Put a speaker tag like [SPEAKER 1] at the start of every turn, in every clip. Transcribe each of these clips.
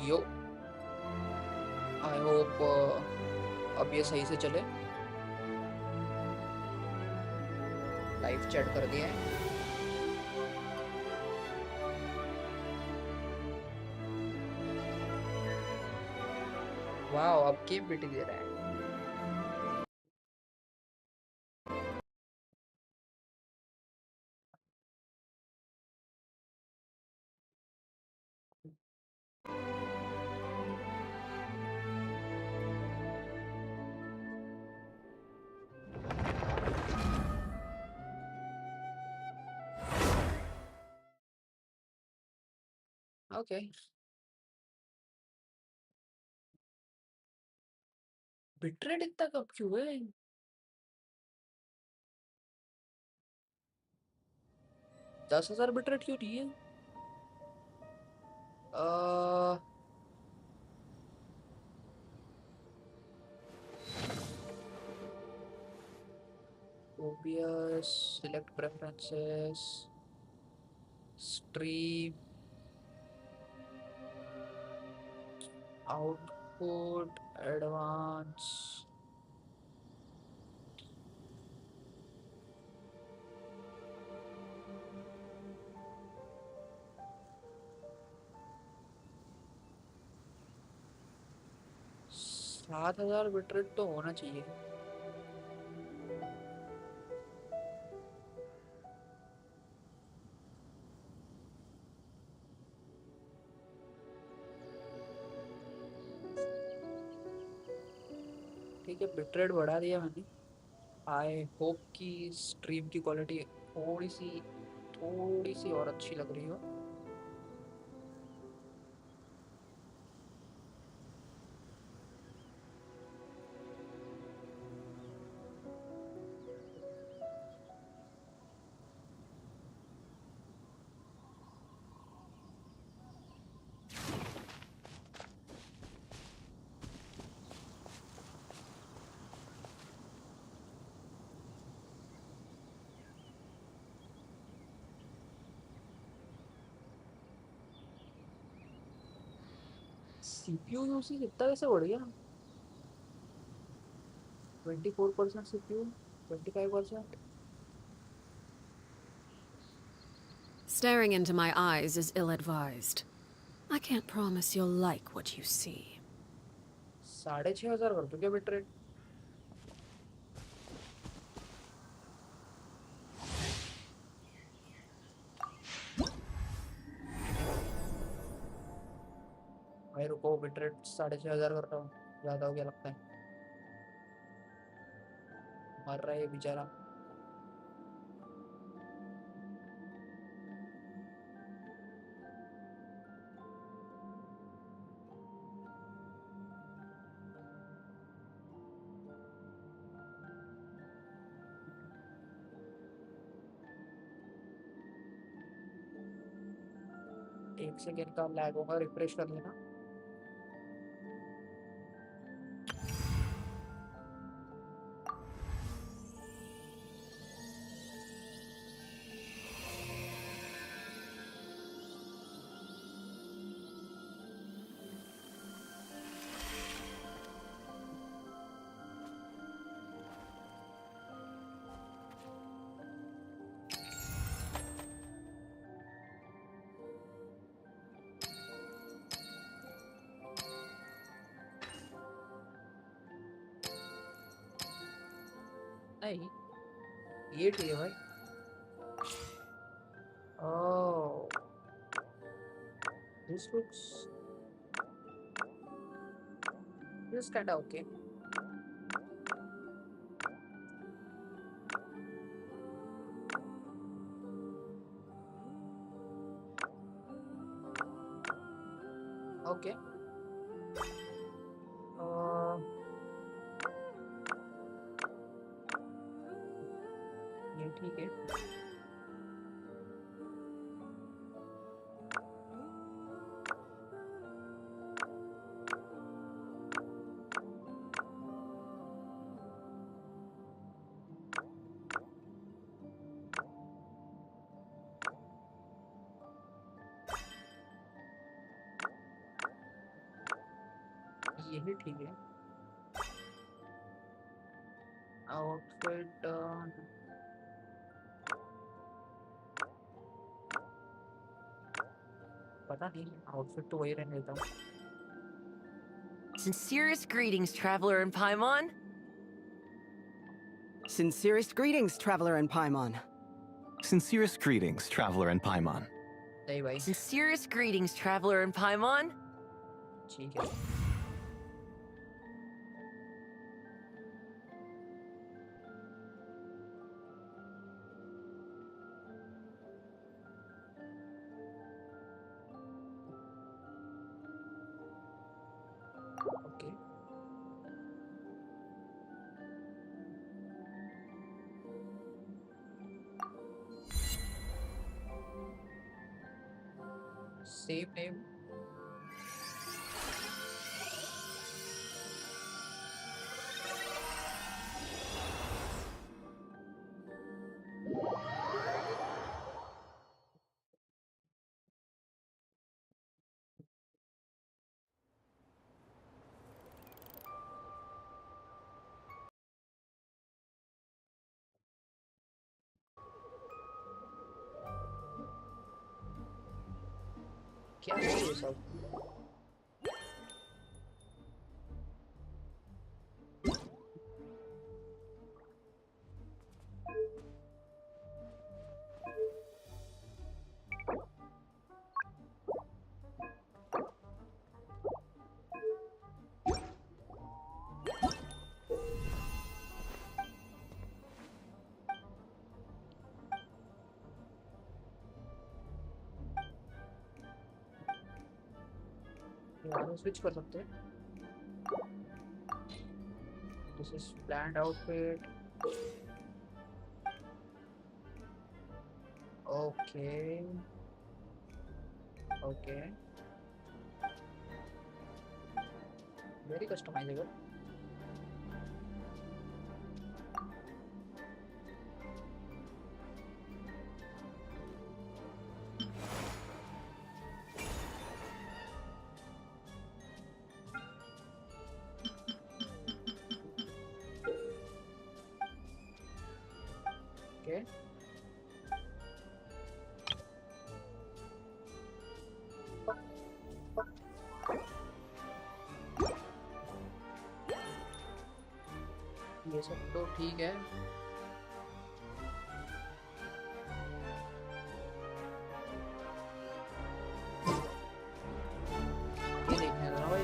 [SPEAKER 1] Yo, I hope अब ये सही से चले। लाइव चैट कर दिया है। वाह, अब गेम बिट दे रहा है। ओके, बिट रेट इतना कब क्यों है? 10,000 बिट रेट क्यों नहीं है? uh, OBS, select preferences, stream, output, advance. सात हजार बिटरेट तो होना चाहिए। ठीक है, बिटरेट बढ़ा दिया मैंने। आई होप कि स्ट्रीम की क्वालिटी थोड़ी सी और अच्छी लग रही हो। सीपीयू यूसेज इतना कैसे बढ़ गया? 24% CPU, 25%।
[SPEAKER 2] Staring into my eyes is ill-advised. I can't promise you'll like what you see.
[SPEAKER 1] 6,500 कर दो क्या बिटरेट? भाई रुको, बिटरेट 6,500 कर रहा हूँ। ज्यादा हो गया लगता है। मर रहा है ये बेचारा। एक सेकेंड का लैग होगा, रिफ्रेश कर लेना। नहीं, ये ठीक है भाई। ओह, this looks this kind of okay. Okay. uh, ये ठीक है। यही ठीक है। आउटफिट पता नहीं, आउटफिट तो वही रहने देता हूँ।
[SPEAKER 3] Sincerest greetings, traveler in Paimon.
[SPEAKER 4] Sincerest greetings, traveler in Paimon.
[SPEAKER 5] Sincerest greetings, traveler in Paimon.
[SPEAKER 1] नहीं भाई,
[SPEAKER 3] Sincerest greetings, traveler in Paimon.
[SPEAKER 1] ठीक है। Okay, same name. क्या है ये सब? यहाँ स्विच कर सकते हैं। This is planned outfit. Okay okay, very customisable. Okay, ये सब तो ठीक है। ये देखने दो ना भाई।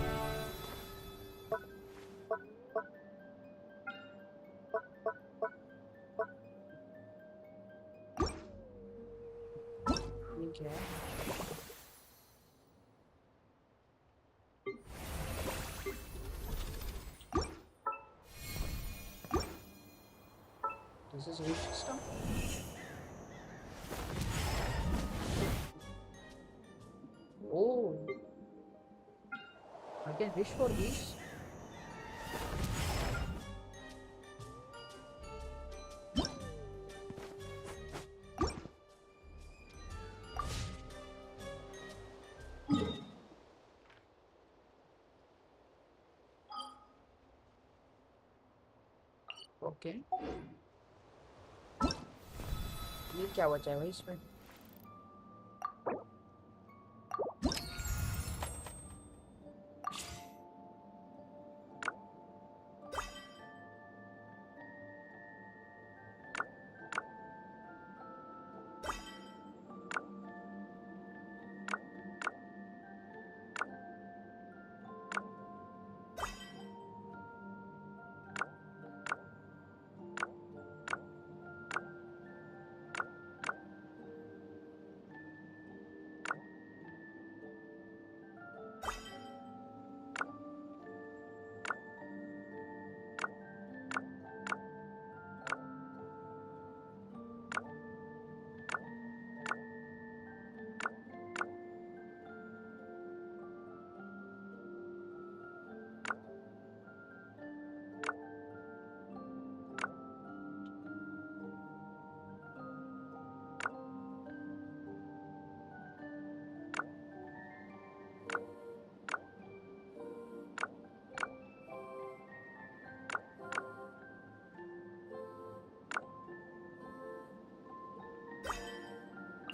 [SPEAKER 1] ठीक है, this is wish system. Oh, I can wish for these. Okay, ये क्या बचा है भाई इसमें?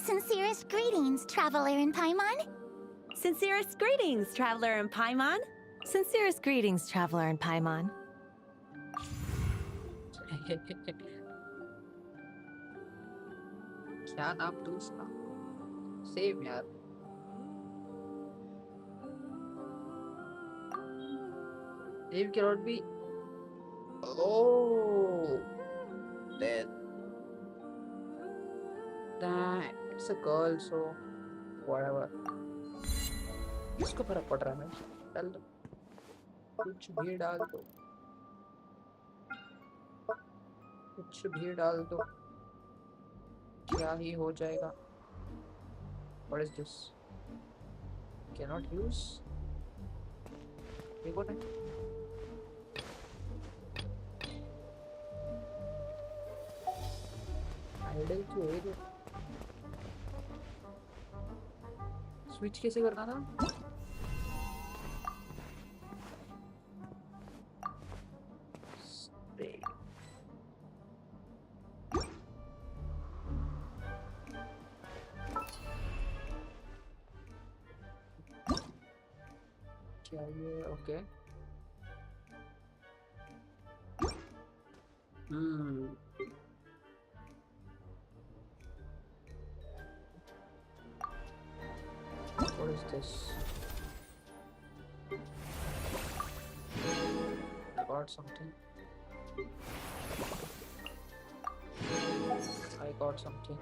[SPEAKER 6] Sincerest greetings, traveler in Paimon.
[SPEAKER 7] Sincerest greetings, traveler in Paimon. Sincerest greetings, traveler in Paimon.
[SPEAKER 1] क्या नाम तू उसका? सेम यार. Name cannot be. Oh, then it's a girl, so whatever. किसको फर्क पड़ रहा है? डाल दो, कुछ भी डाल दो, कुछ भी डाल दो, क्या ही हो जाएगा? What is this? Cannot use. ये कौन है? आइडल क्यों है ये? स्विच कैसे करना था? Stay. क्या ये? Okay. What is this? I got something. I got something.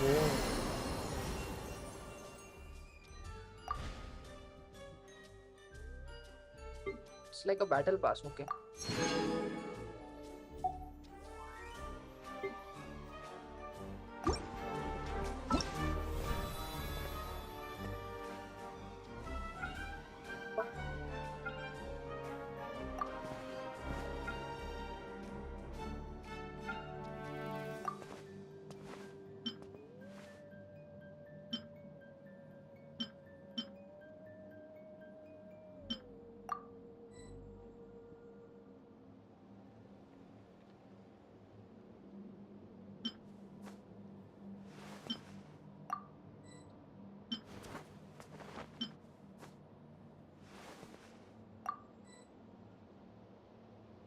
[SPEAKER 1] Whoa. It's like a battle pass, okay.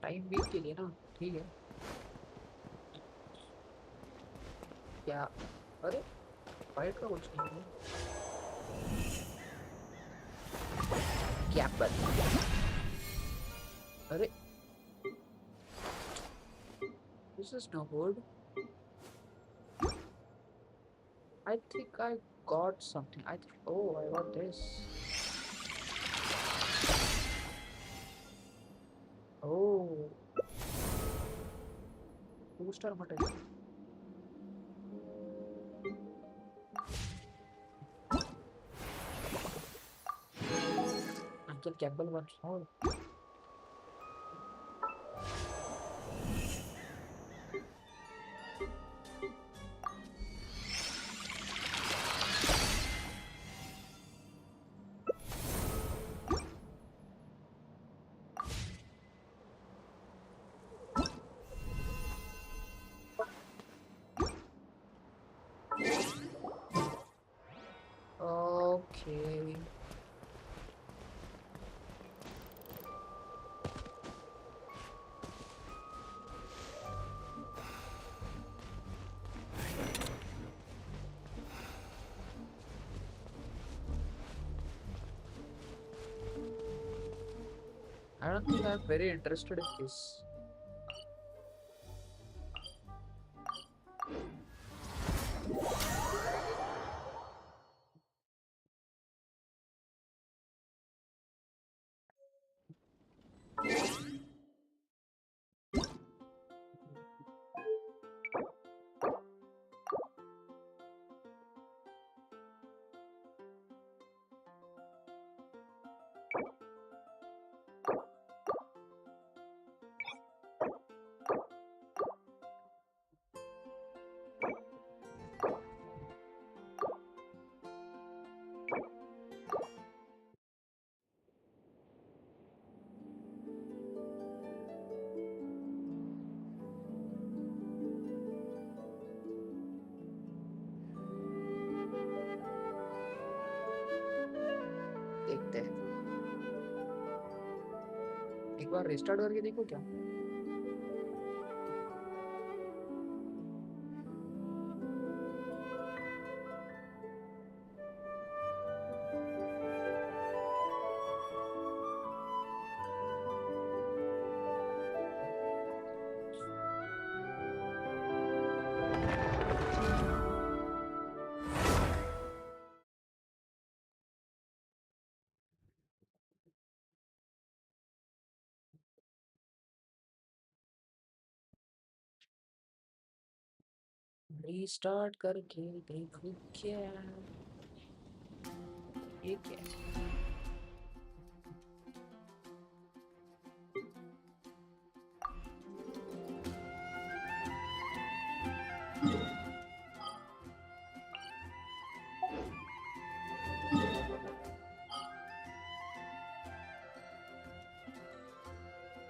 [SPEAKER 1] Time बीत के लिए ना, ठीक है. क्या? अरे फाइट का कुछ नहीं है. क्या पर? अरे this is no good. I think I got something. Oh, I got this. Oh, booster material. Uncle Campbell once more. Okay. I don't think I'm very interested in this. Bar restart करके देखो क्या? Restart करके देखो क्या? ये क्या है?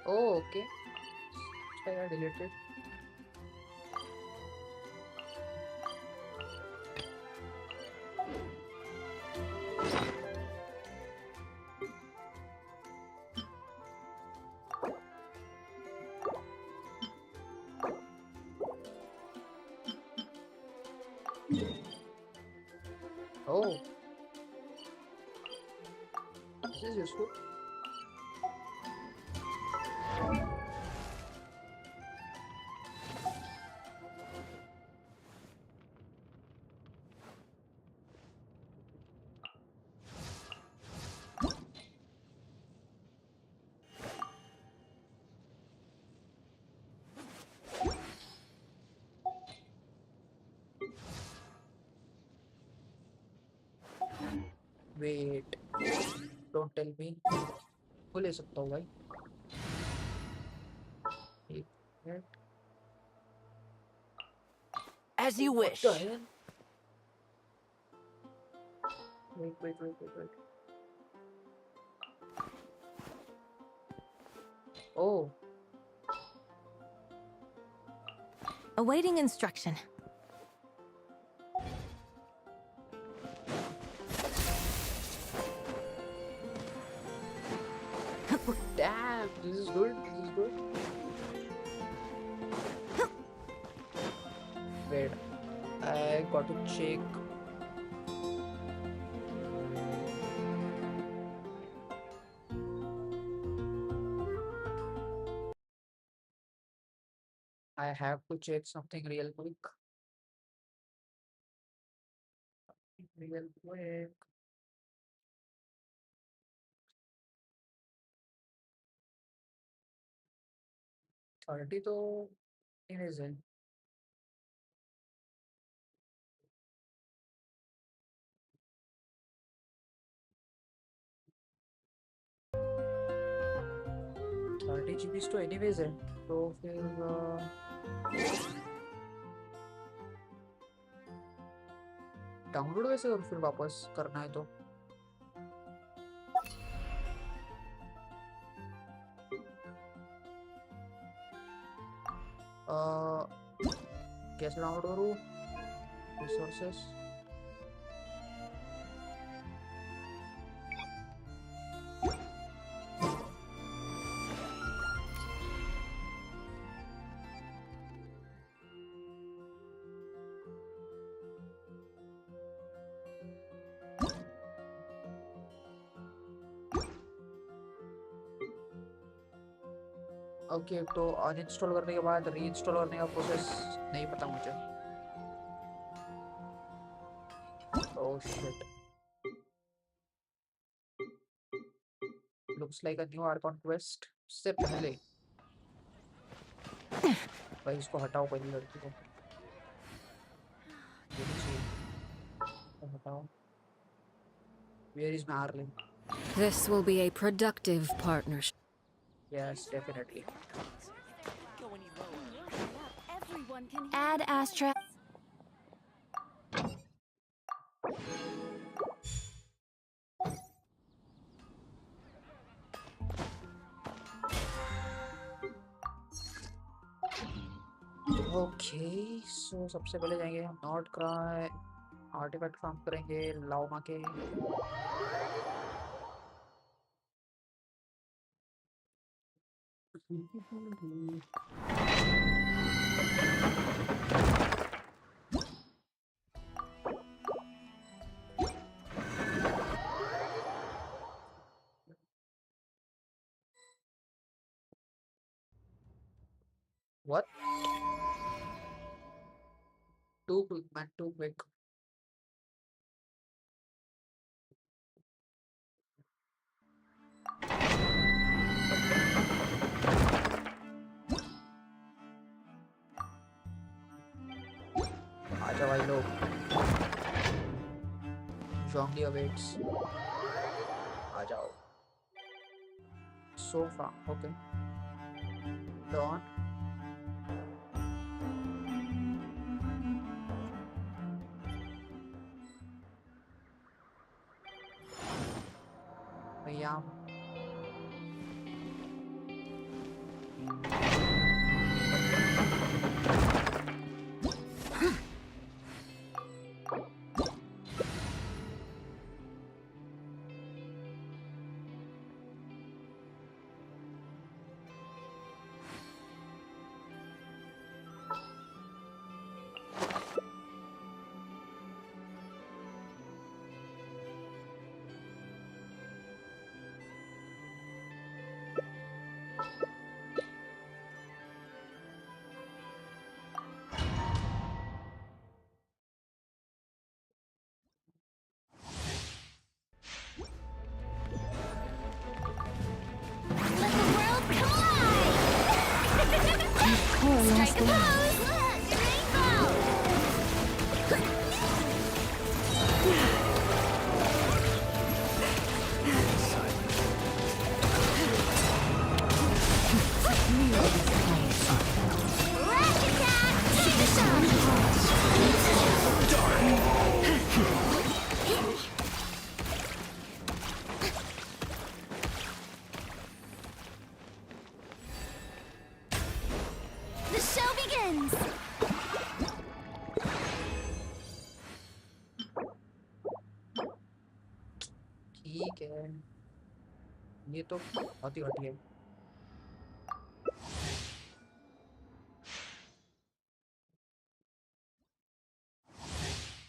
[SPEAKER 1] Okay, इसका deleted. Oh, this is useful. Wait, don't tell me. वो ले सकता हूँ भाई? एक minute.
[SPEAKER 3] As you
[SPEAKER 1] What
[SPEAKER 3] wish.
[SPEAKER 1] the hell? Wait. Oh,
[SPEAKER 7] Awaiting instruction.
[SPEAKER 1] damn! This is good. This is good. Wait, I got to check. I have to check something real quick. Real quick. Thirty तो image है। Thirty GB तो anyways है, तो फिर download कैसे करूँ फिर वापस करना है तो? कैसे डाउनलोड करूँ? रिसोर्सेस। ओके, तो अनइंस्टॉल करने के बाद रीइंस्टॉल करने का प्रोसेस नहीं पता मुझे। Oh shit, looks like a new Archon quest. उससे पहले भाई इसको हटाओ, पहली लड़की को ये नहीं चाहिए, इसको हटाओ। Where is my Arling?
[SPEAKER 2] This will be a productive partnership.
[SPEAKER 1] Yes definitely.
[SPEAKER 6] Add Astra.
[SPEAKER 1] Okay, so सबसे पहले जाएंगे हम नॉट क्राई, आर्टिफैक्ट फार्म करेंगे लाओमा के। What? Too quick, man, too quick. आजा भाई लोग, Zhongli awaits. आ जाओ. Sofa, okay. Dawn. Yam.
[SPEAKER 6] Let the world collide! Strike a pose! Look, rainbow! Rash attack! Take the shot! The show begins!
[SPEAKER 1] ठीक है, ये तो बहुत ही घटिया है.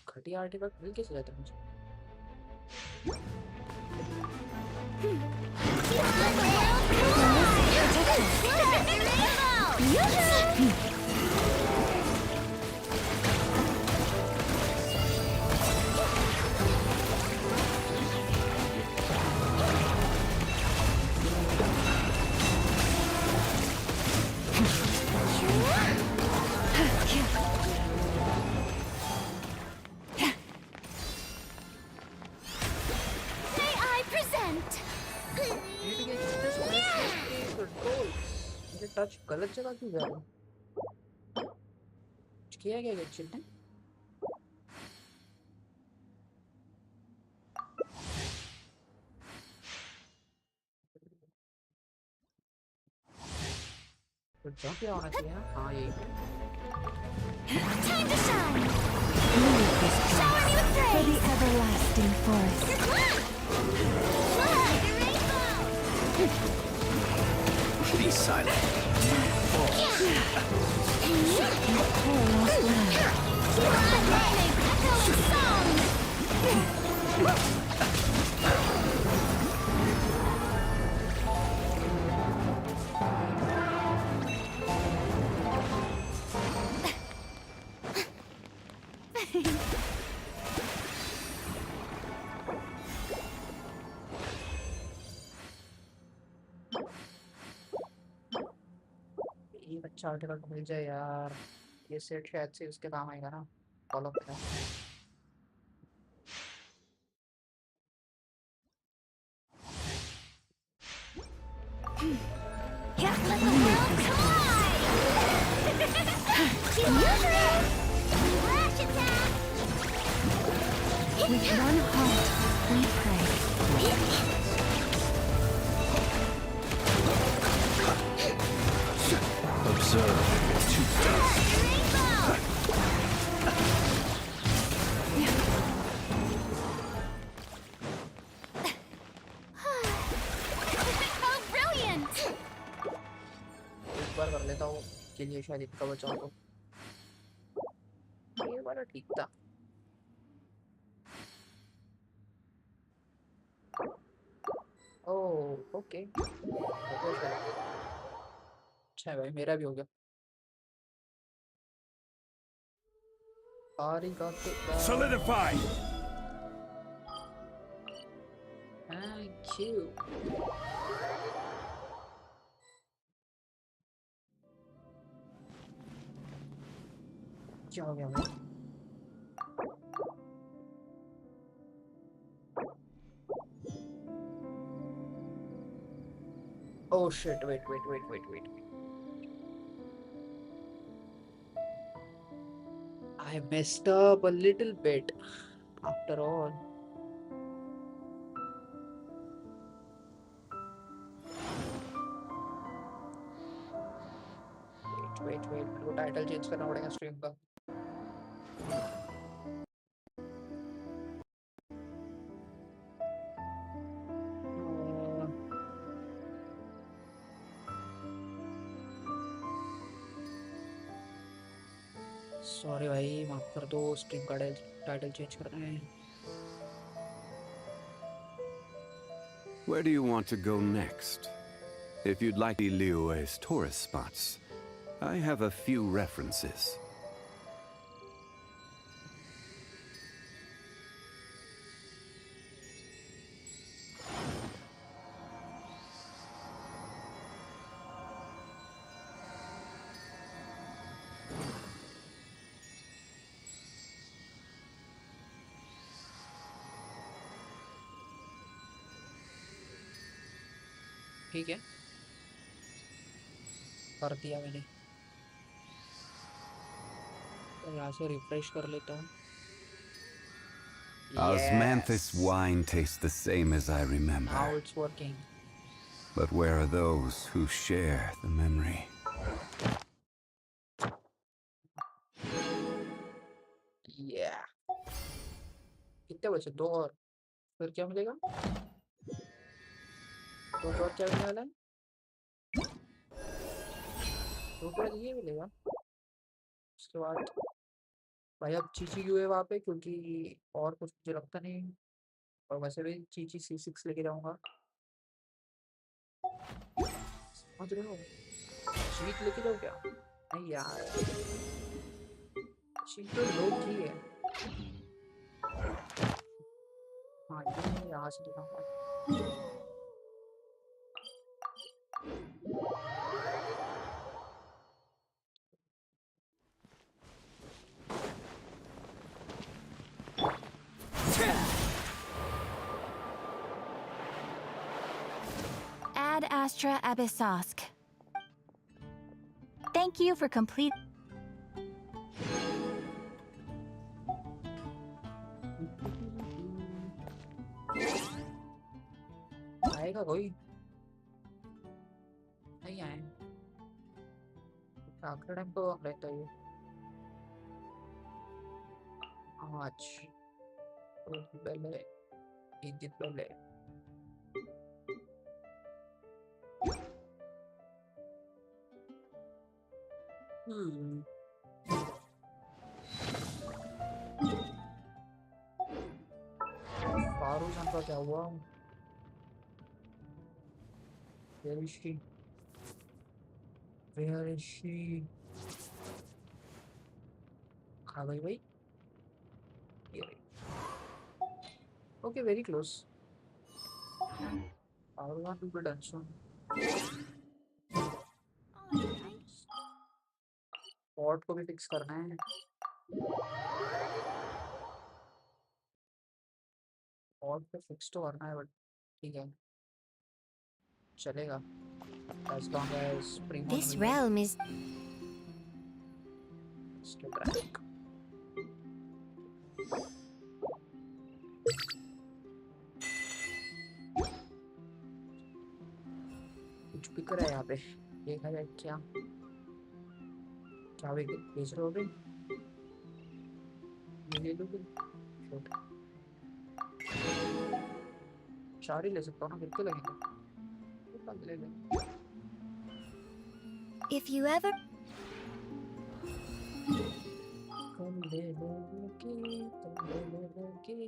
[SPEAKER 1] घटिया आर्टिफैक्ट मिल कैसे जाता है मुझे?
[SPEAKER 6] Let the world collide! Look, rainbow! May I present?
[SPEAKER 1] Litigation is specialist controls. मुझे टच गलत जगह क्यों जा रहा है? कुछ किया क्या गेंशिन ने? कुछ जंप किया होना चाहिए ना? हाँ यही है.
[SPEAKER 6] Time to shine! Shower me with praise!
[SPEAKER 7] For the everlasting forest.
[SPEAKER 6] Look, rainbow!
[SPEAKER 5] Be silent.
[SPEAKER 7] Poor lost land.
[SPEAKER 6] Blood lightning, echoing song!
[SPEAKER 1] ये बच्चा आर्टिफैक्ट मिल जाए यार. ये सेट शायद से उसके काम आएगा ना. फॉलो करें.
[SPEAKER 6] Let the world collide! Rash attack!
[SPEAKER 7] With one heart, we pray.
[SPEAKER 5] Observe to dust.
[SPEAKER 6] Rainbow! How brilliant!
[SPEAKER 1] के लिए शायद इतना बचाओ तो ये वाला ठीक था। ओह ओके, हो गया शायद। अच्छा है भाई, मेरा भी हो गया। Arigato.
[SPEAKER 5] Solidify!
[SPEAKER 1] Thank you. क्या हो गया भाई? Oh shit, wait. I messed up a little bit after all. Wait, मेरे को टाइटल चेंज करना पड़ेगा स्ट्रीम का। सॉरी भाई, माफ कर दो, स्ट्रीम का टाइटल चेंज करना है।
[SPEAKER 8] Where do you want to go next? If you'd like Liyue's tourist spots, I have a few references.
[SPEAKER 1] ठीक है, कर दिया मैंने। तो यहाँ से रिफ्रेश कर लेता हूँ।
[SPEAKER 8] Osmanthus wine tastes the same as I remember.
[SPEAKER 1] Now it's working.
[SPEAKER 8] But where are those who share the memory?
[SPEAKER 1] Yeah. कितने बचे? दो और। फिर क्या मिलेगा? दो और क्या मिलने वाला है? दो और ये मिलेगा। उसके बाद भाई अब चीची क्यों है वहाँ पे? क्योंकि और कुछ मुझे लगता नहीं। और वैसे भी चीची C6 लेके जाऊंगा। समझ रहे हो? चीट लेके जाओ क्या? नहीं यार, चीट तो लोग की है। हाँ, ये यहाँ से दिखाऊंगा।
[SPEAKER 6] Ad Astra Abyssosk. Thank you for complete.
[SPEAKER 1] आएगा कोई? नहीं आए। आखिरी टाइम तो रहता है ये। आज पहले 3 दिन पहले। फारूजान का क्या हुआ? Where is she? Where is she? कहाँ गई भाई? ये रही। Okay, very close. Farujan will be done soon. Pot को भी फिक्स करना है। पॉट पे फिक्स तो करना है, बट ठीक है, चलेगा। As long as Primo
[SPEAKER 6] This
[SPEAKER 1] मिल जाए।
[SPEAKER 6] realm is.
[SPEAKER 1] Still track. कुछ भी करा है यहाँ पे, देखा जाए क्या क्या बेच रहे हो बे? ये ले लो फिर। Shit. 4 ही ले सकता हूँ ना, कितने लगेंगे? ले ले।
[SPEAKER 6] If you ever.
[SPEAKER 1] कल ले लोगे, तुम ले लोगे।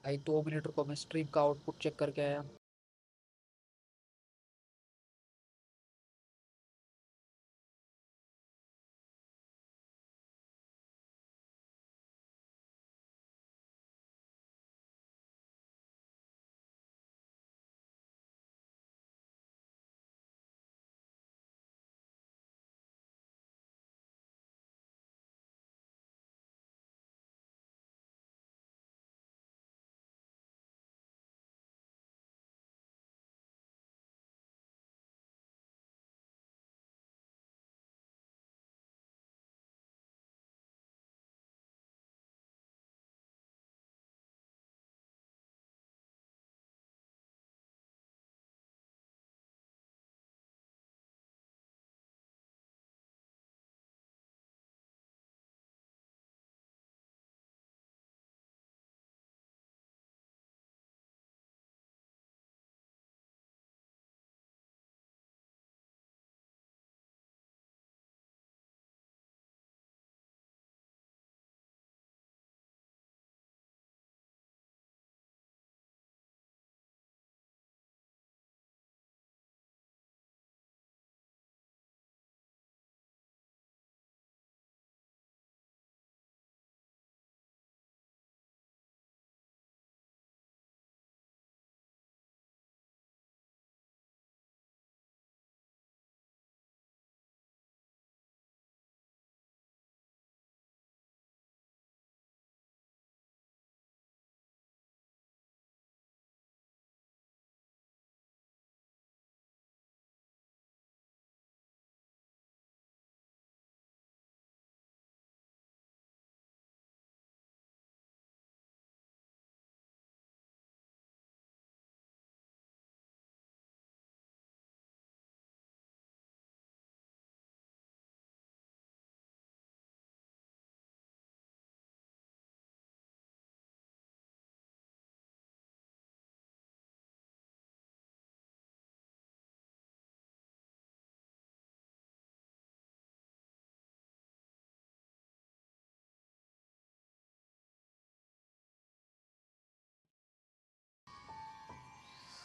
[SPEAKER 1] भाई 2 मिनट रुको, मैं स्ट्रीम का आउटपुट चेक करके आया।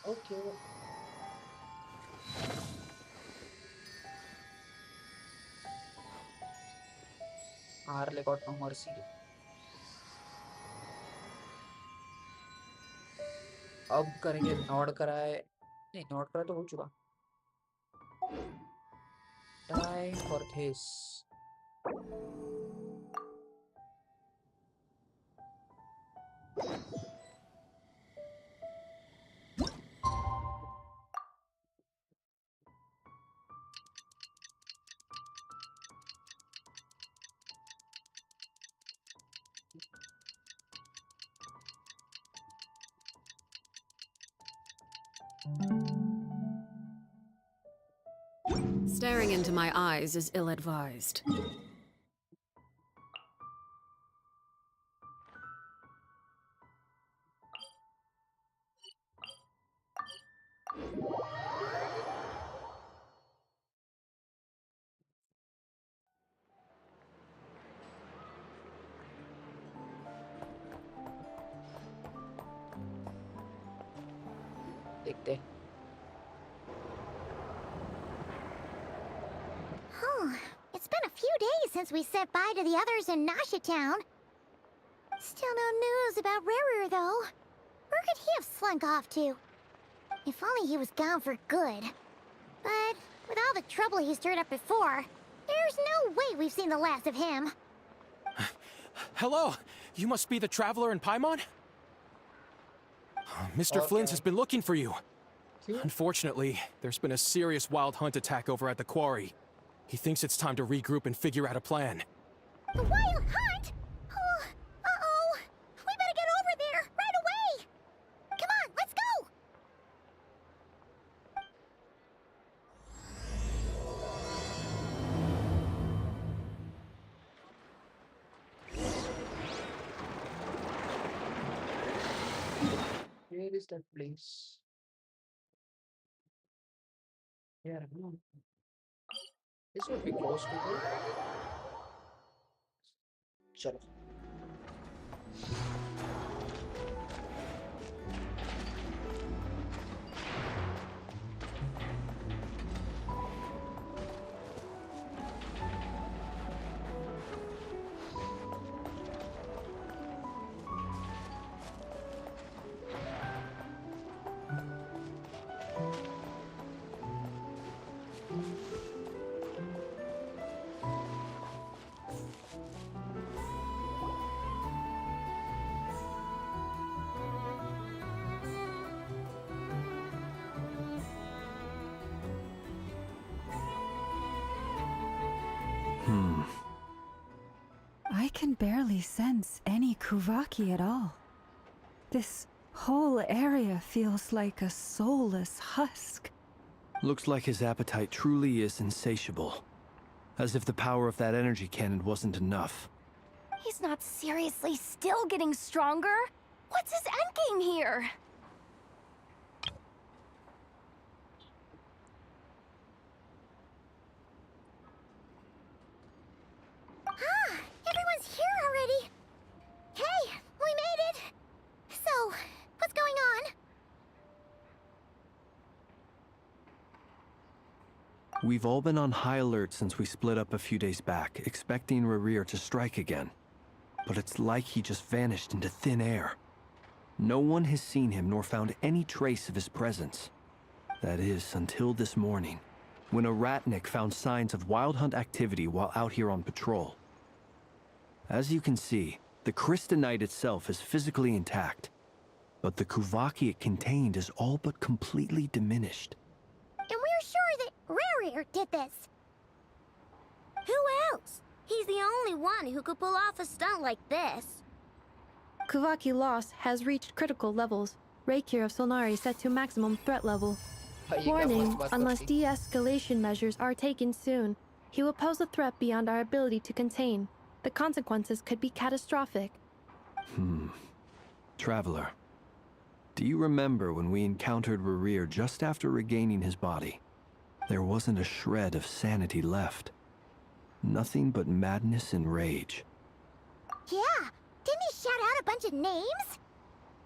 [SPEAKER 1] Okay. Arle got no mercy. अब करेंगे नॉड कराए, नहीं नॉड कराए तो हो चुका। Time for this.
[SPEAKER 2] Staring into my eyes is ill-advised.
[SPEAKER 1] देखते हैं।
[SPEAKER 6] It's been a few days since we said bye to the others in Nasha Town. Still no news about Rarer, though. Where could he have slunk off to? If only he was gone for good. But with all the trouble he stirred up before, there's no way we've seen the last of him.
[SPEAKER 5] Hello! You must be the traveler in Paimon? Mr. Flynn's has been looking for you. Unfortunately, there's been a serious wild hunt attack over at the quarry. He thinks it's time to regroup and figure out a plan.
[SPEAKER 6] The Wild Hunt? Oh, uh-oh. We better get over there, right away! Come on, let's go!
[SPEAKER 1] is that place? Yeah, no. This would be close to go. Chalo.
[SPEAKER 9] I can barely sense any Kuvaki at all. This whole area feels like a soulless husk.
[SPEAKER 5] Looks like his appetite truly is insatiable. As if the power of that energy cannon wasn't enough.
[SPEAKER 6] He's not seriously still getting stronger? What's his endgame here? Ah, everyone's here already. Hey, we made it. So, what's going on?
[SPEAKER 5] We've all been on high alert since we split up a few days back, expecting Rerir to strike again. But it's like he just vanished into thin air. No one has seen him nor found any trace of his presence. That is, until this morning, when a ratnik found signs of wild hunt activity while out here on patrol. As you can see, the Crystonite itself is physically intact, but the Kuvaki it contained is all but completely diminished.
[SPEAKER 6] And we're sure that Rarir did this. Who else? He's the only one who could pull off a stunt like this.
[SPEAKER 10] Kuvaki loss has reached critical levels. Reikir of Solnari set to maximum threat level. Warning, unless de-escalation measures are taken soon, he will pose a threat beyond our ability to contain. The consequences could be catastrophic.
[SPEAKER 5] Traveler, do you remember when we encountered Rerir just after regaining his body? There wasn't a shred of sanity left. Nothing but madness and rage.
[SPEAKER 6] Yeah, didn't he shout out a bunch of names?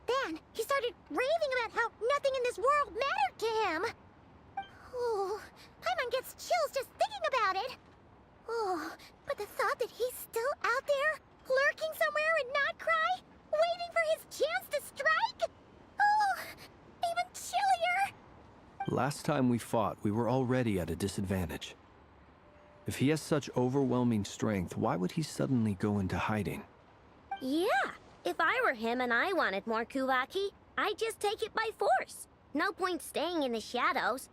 [SPEAKER 6] Then he started raving about how nothing in this world mattered to him. Oh, Paimon gets chills just thinking about it. Oh, but the thought that he's still out there, lurking somewhere in Notcry, waiting for his chance to strike? Oh, even chillier.
[SPEAKER 5] Last time we fought, we were already at a disadvantage. If he has such overwhelming strength, why would he suddenly go into hiding?
[SPEAKER 6] Yeah, if I were him and I wanted more Kuvaki, I'd just take it by force. No point staying in the shadows.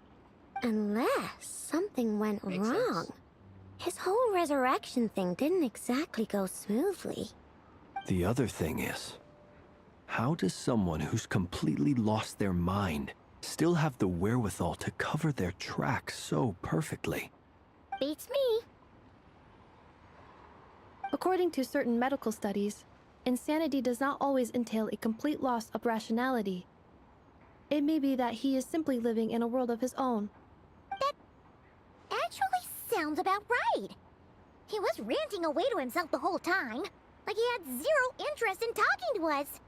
[SPEAKER 6] Unless something went wrong. His whole resurrection thing didn't exactly go smoothly.
[SPEAKER 5] The other thing is, how does someone who's completely lost their mind still have the wherewithal to cover their tracks so perfectly?
[SPEAKER 6] Beats me.
[SPEAKER 10] According to certain medical studies, insanity does not always entail a complete loss of rationality. It may be that he is simply living in a world of his own.
[SPEAKER 6] That actually sounds about right. He was ranting away to himself the whole time, like he had zero interest in talking to us.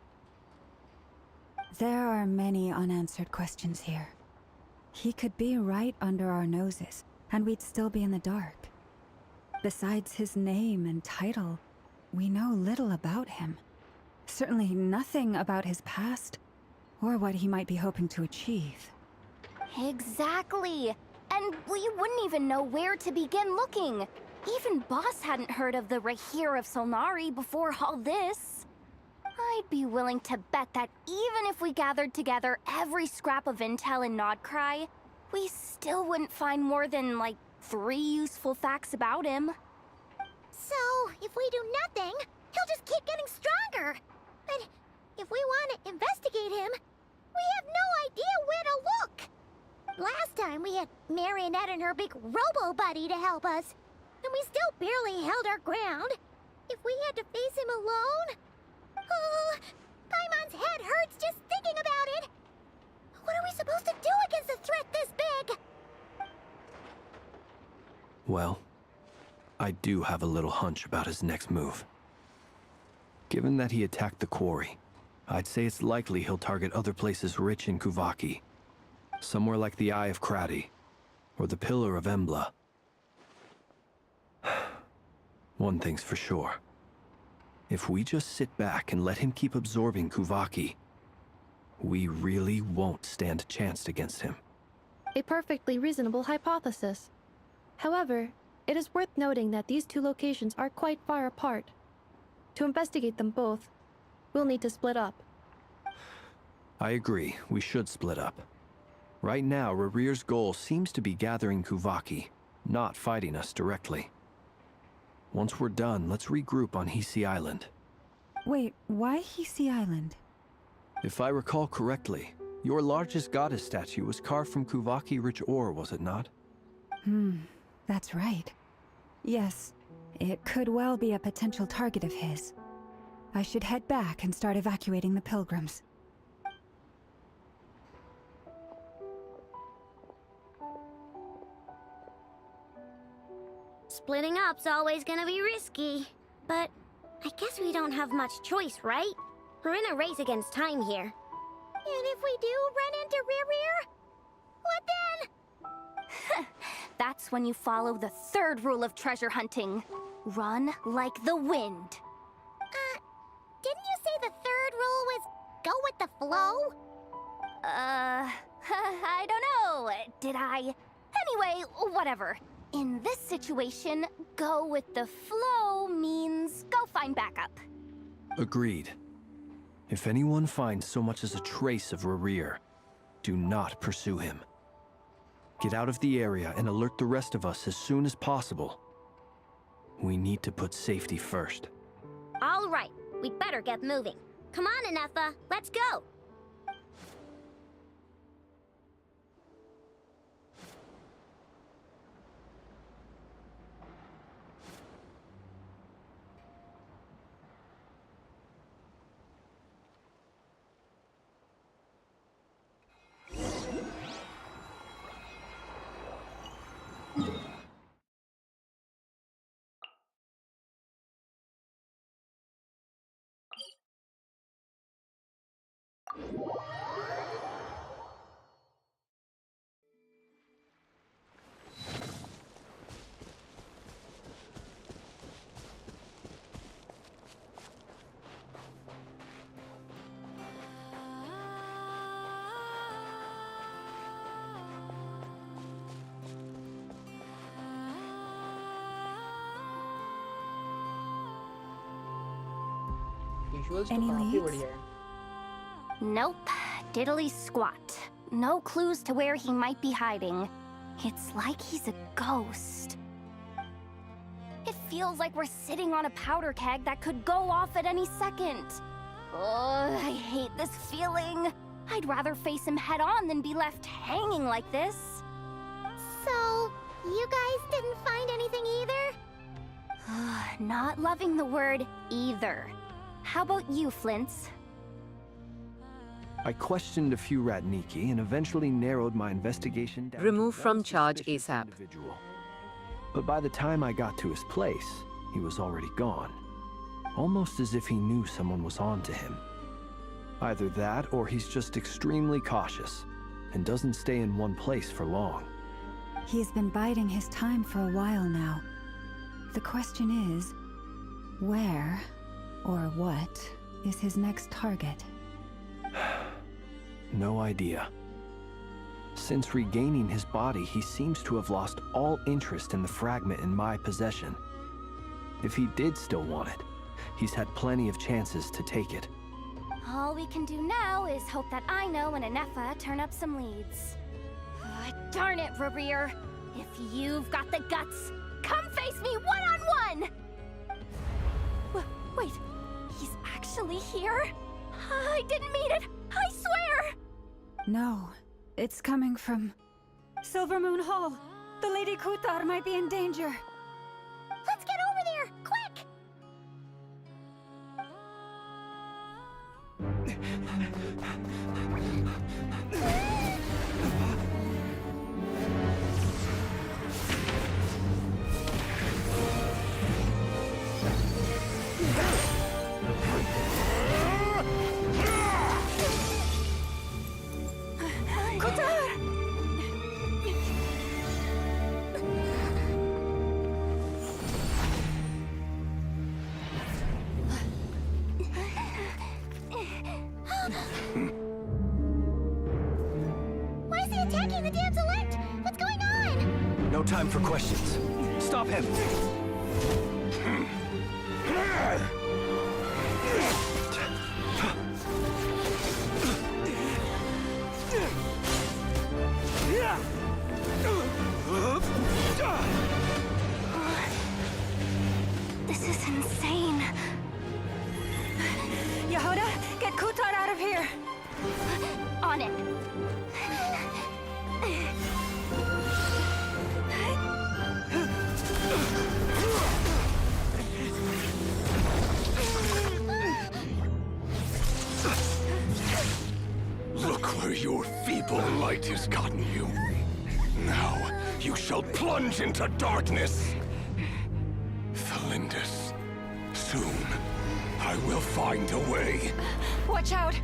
[SPEAKER 9] There are many unanswered questions here. He could be right under our noses, and we'd still be in the dark. Besides his name and title, we know little about him. Certainly nothing about his past, or what he might be hoping to achieve.
[SPEAKER 6] Exactly. And we wouldn't even know where to begin looking. Even Boss hadn't heard of the Rahir of Solnari before all this. I'd be willing to bet that even if we gathered together every scrap of intel in Nodcry, we still wouldn't find more than, like, 3 useful facts about him. So, if we do nothing, he'll just keep getting stronger. But if we want to investigate him, we have no idea where to look. Last time we had Marionette and her big robo-buddy to help us, and we still barely held our ground. If we had to face him alone... Oh, Paimon's head hurts just thinking about it! What are we supposed to do against a threat this big?
[SPEAKER 5] Well, I do have a little hunch about his next move. Given that he attacked the quarry, I'd say it's likely he'll target other places rich in Kuvaki. Somewhere like the Eye of Krati, or the Pillar of Embla. One thing's for sure. If we just sit back and let him keep absorbing Kuvaki, we really won't stand a chance against him.
[SPEAKER 10] A perfectly reasonable hypothesis. However, it is worth noting that these two locations are quite far apart. To investigate them both, we'll need to split up.
[SPEAKER 5] I agree, we should split up. Right now, Rarir's goal seems to be gathering Kuvaki, not fighting us directly. Once we're done, let's regroup on Hisi Island.
[SPEAKER 9] Wait, why Hisi Island?
[SPEAKER 5] If I recall correctly, your largest goddess statue was carved from Kuvaki-rich ore, was it not?
[SPEAKER 9] That's right. Yes, it could well be a potential target of his. I should head back and start evacuating the pilgrims.
[SPEAKER 6] Splitting up's always gonna be risky. But I guess we don't have much choice, right? We're in a race against time here. And if we do run into Rear, what then?
[SPEAKER 11] That's when you follow the third rule of treasure hunting. Run like the wind.
[SPEAKER 6] Didn't you say the third rule was go with the flow?
[SPEAKER 11] I don't know. Did I? Anyway, whatever. In this situation, go with the flow means go find backup.
[SPEAKER 5] Agreed. If anyone finds so much as a trace of Rarir, do not pursue him. Get out of the area and alert the rest of us as soon as possible. We need to put safety first.
[SPEAKER 6] All right, we'd better get moving. Come on, Anefa, let's go.
[SPEAKER 1] Visuals तो
[SPEAKER 9] Any
[SPEAKER 1] काफी
[SPEAKER 9] leads?
[SPEAKER 1] बढ़िया है.
[SPEAKER 11] Nope. Diddly squat. No clues to where he might be hiding. It's like he's a ghost. It feels like we're sitting on a powder keg that could go off at any second. Ugh, I hate this feeling. I'd rather face him head on than be left hanging like this.
[SPEAKER 6] So, you guys didn't find anything either?
[SPEAKER 11] Not loving the word either. How about you, Flints?
[SPEAKER 5] I questioned a few Ratniki and eventually narrowed my investigation down
[SPEAKER 3] Remove
[SPEAKER 5] to
[SPEAKER 3] from
[SPEAKER 5] one
[SPEAKER 3] charge
[SPEAKER 5] suspicious
[SPEAKER 3] ASAP.
[SPEAKER 5] individual. But by the time I got to his place, he was already gone. Almost as if he knew someone was on to him. Either that, or he's just extremely cautious and doesn't stay in one place for long.
[SPEAKER 9] He's been biding his time for a while now. The question is, where or what is his next target?
[SPEAKER 5] No idea. Since regaining his body, he seems to have lost all interest in the fragment in my possession. If he did still want it, he's had plenty of chances to take it.
[SPEAKER 11] All we can do now is hope that Aino and Anefa turn up some leads. Darn it, Rarir! If you've got the guts, come face me one-on-one! Wait, he's actually here? I didn't mean it! I swear!
[SPEAKER 9] No, it's coming from Silver Moon Hall. The Lady Kutar might be in danger.
[SPEAKER 6] Let's get over there, quick! Why is he attacking the damsel elect? What's going on?
[SPEAKER 5] No time for questions. Stop him!
[SPEAKER 11] This is insane.
[SPEAKER 7] Yehuda, get Kutar out of here!
[SPEAKER 11] On it.
[SPEAKER 12] Look where your feeble light has gotten you. Now, you shall plunge into darkness. Felindus, soon, I will find a way.
[SPEAKER 7] Watch out!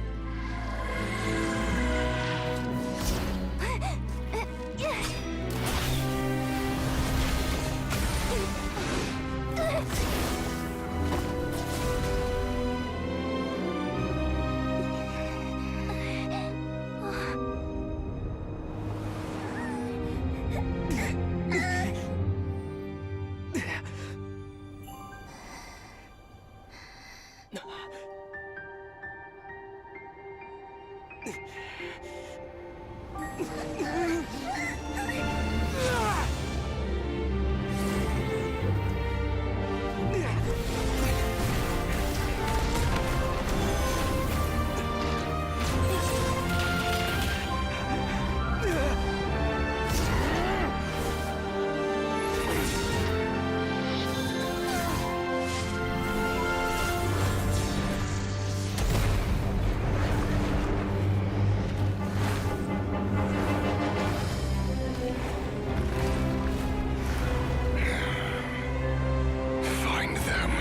[SPEAKER 12] Find them.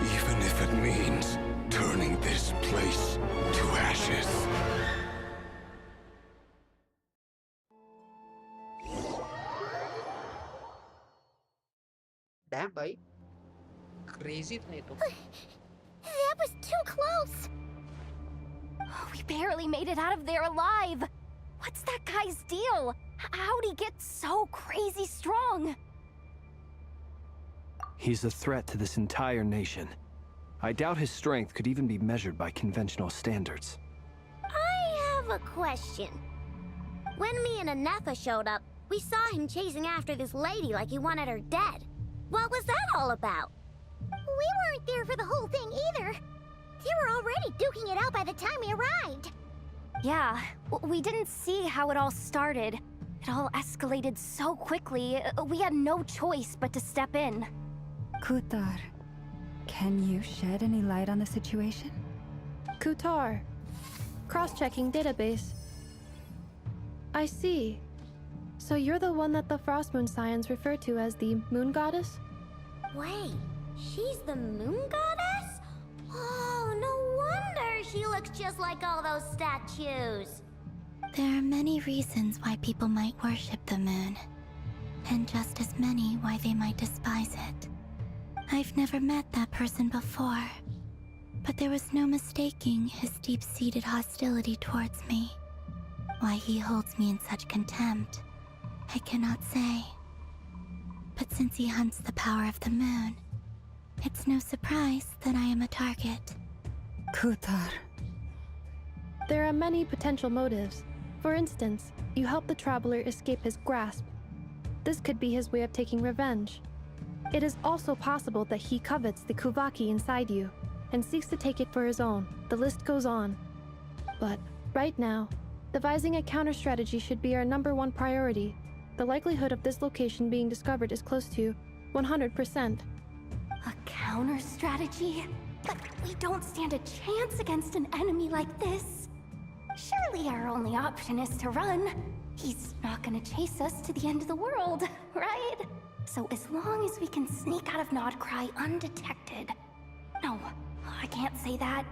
[SPEAKER 12] Even if it means turning this place to ashes.
[SPEAKER 1] Damn भाई, crazy था ये तो.
[SPEAKER 6] That was too close.
[SPEAKER 11] We barely made it out of there alive. What's that guy's deal? How'd he get so crazy strong?
[SPEAKER 5] He's a threat to this entire nation. I doubt his strength could even be measured by conventional standards.
[SPEAKER 6] I have a question. When me and Anetha showed up, we saw him chasing after this lady like he wanted her dead. What was that all about? We weren't there for the whole thing either. They were already duking it out by the time we arrived.
[SPEAKER 11] Yeah, we didn't see how it all started. It all escalated so quickly, we had no choice but to step in.
[SPEAKER 9] Kutar, can you shed any light on the situation?
[SPEAKER 10] Kutar. Cross-checking database. I see. So you're the one that the Frost Moon Scions refer to as the Moon Goddess?
[SPEAKER 6] Wait, she's the moon goddess? Oh, no wonder she looks just like all those statues.
[SPEAKER 13] There are many reasons why people might worship the moon, and just as many why they might despise it. I've never met that person before, but there was no mistaking his deep-seated hostility towards me. Why he holds me in such contempt, I cannot say. But since he hunts the power of the moon, it's no surprise that I am a target.
[SPEAKER 9] Kutar.
[SPEAKER 10] There are many potential motives. For instance, you help the Traveler escape his grasp. This could be his way of taking revenge. It is also possible that he covets the Kuvaki inside you, and seeks to take it for his own. The list goes on. But, right now, devising a counter-strategy should be our #1 priority. The likelihood of this location being discovered is close to 100%.
[SPEAKER 11] A counter strategy? But we don't stand a chance against an enemy like this. Surely our only option is to run. He's not gonna chase us to the end of the world, right? So as long as we can sneak out of Nodcry undetected... No, I can't say that.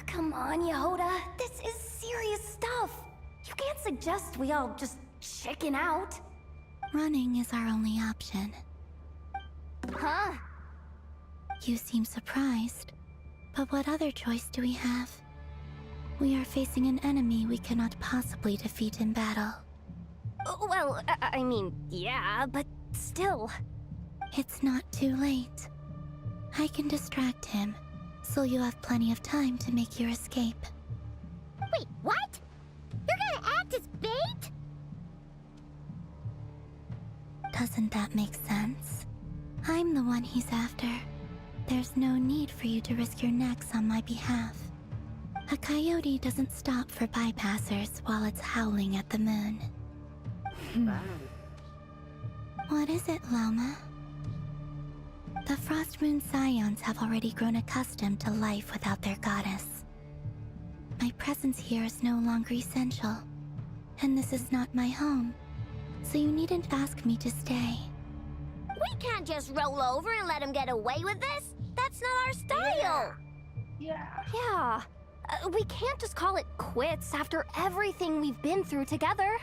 [SPEAKER 11] Come on, Yehoda. This is serious stuff. You can't suggest we all just chicken out.
[SPEAKER 13] Running is our only option.
[SPEAKER 11] Huh?
[SPEAKER 13] You seem surprised. But what other choice do we have? We are facing an enemy we cannot possibly defeat in battle.
[SPEAKER 11] Well, I mean, yeah, but still.
[SPEAKER 13] It's not too late. I can distract him, so you have plenty of time to make your escape.
[SPEAKER 6] Wait, what? You're gonna act as bait?
[SPEAKER 13] Doesn't that make sense? I'm the one he's after. There's no need for you to risk your necks on my behalf. A coyote doesn't stop for bypassers while it's howling at the moon. What is it, Lama? The Frost Moon Scions have already grown accustomed to life without their goddess. My presence here is no longer essential, and this is not my home, so you needn't ask me to stay.
[SPEAKER 6] We can't just roll over and let him get away with this. That's not our style.
[SPEAKER 11] Yeah. We can't just call it quits after everything we've been through together.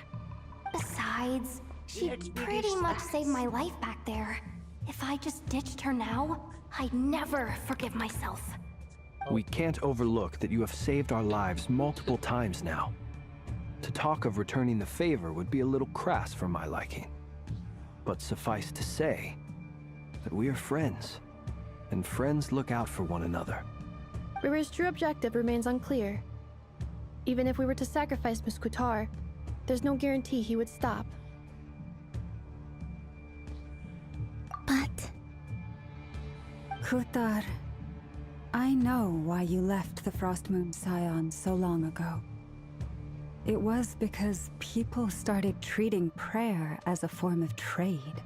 [SPEAKER 11] Besides, she pretty much saved my life back there. If I just ditched her now, I'd never forgive myself.
[SPEAKER 5] We can't overlook that you have saved our lives multiple times now. To talk of returning the favor would be a little crass for my liking. But suffice to say that we are friends, and friends look out for one another.
[SPEAKER 10] Rira's true objective remains unclear. Even if we were to sacrifice Muskutar, there's no guarantee he would stop.
[SPEAKER 13] But...
[SPEAKER 9] Kutar, I know why you left the Frost Moon Scions so long ago. It was because people started treating prayer as a form of trade.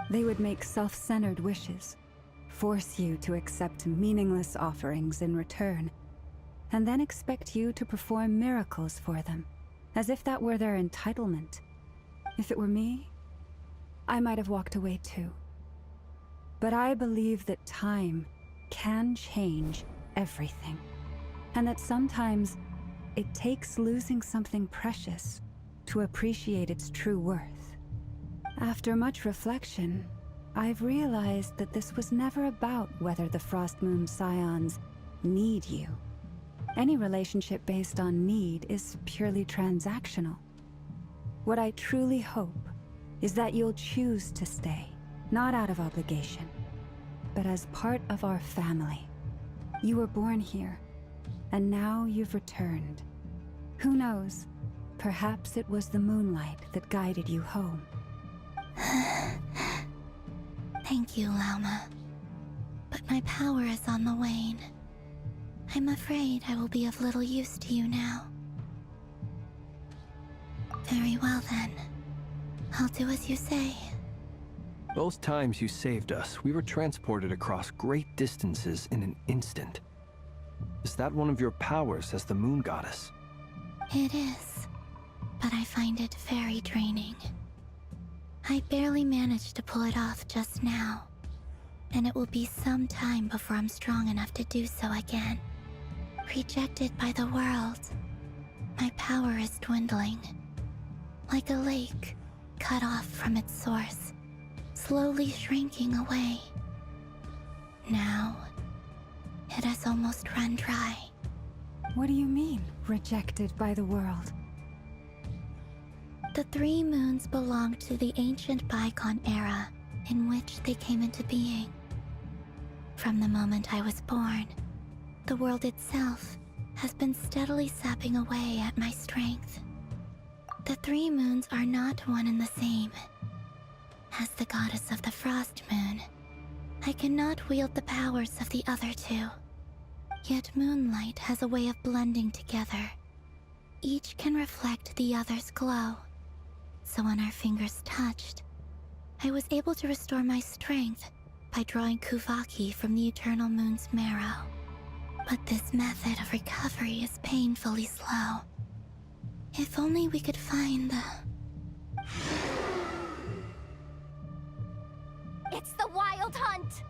[SPEAKER 9] They would make self-centered wishes, force you to accept meaningless offerings in return, and then expect you to perform miracles for them, as if that were their entitlement. If it were me, I might have walked away too. But I believe that time can change everything, and that sometimes it takes losing something precious to appreciate its true worth. After much reflection, I've realized that this was never about whether the Frost Moon Scions need you. Any relationship based on need is purely transactional. What I truly hope is that you'll choose to stay, not out of obligation, but as part of our family. You were born here, and now you've returned. Who knows? Perhaps it was the moonlight that guided you home.
[SPEAKER 13] Thank you, Lama. But my power is on the wane. I'm afraid I will be of little use to you now. Very well then. I'll do as you say.
[SPEAKER 5] Both times you saved us, we were transported across great distances in an instant. Is that one of your powers as the Moon Goddess?
[SPEAKER 13] It is, but I find it very draining. I barely managed to pull it off just now, and it will be some time before I'm strong enough to do so again. Rejected by the world, my power is dwindling. Like a lake, cut off from its source, slowly shrinking away. Now, it has almost run dry.
[SPEAKER 9] What do you mean, rejected by the world?
[SPEAKER 13] The three moons belong to the ancient bygone era in which they came into being. From the moment I was born, the world itself has been steadily sapping away at my strength. The three moons are not one and the same. As the goddess of the Frost Moon, I cannot wield the powers of the other two. Yet moonlight has a way of blending together. Each can reflect the other's glow. So when our fingers touched, I was able to restore my strength by drawing Kuvaki from the Eternal Moon's marrow. But this method of recovery is painfully slow. If only we could find the...
[SPEAKER 11] It's the Wild Hunt!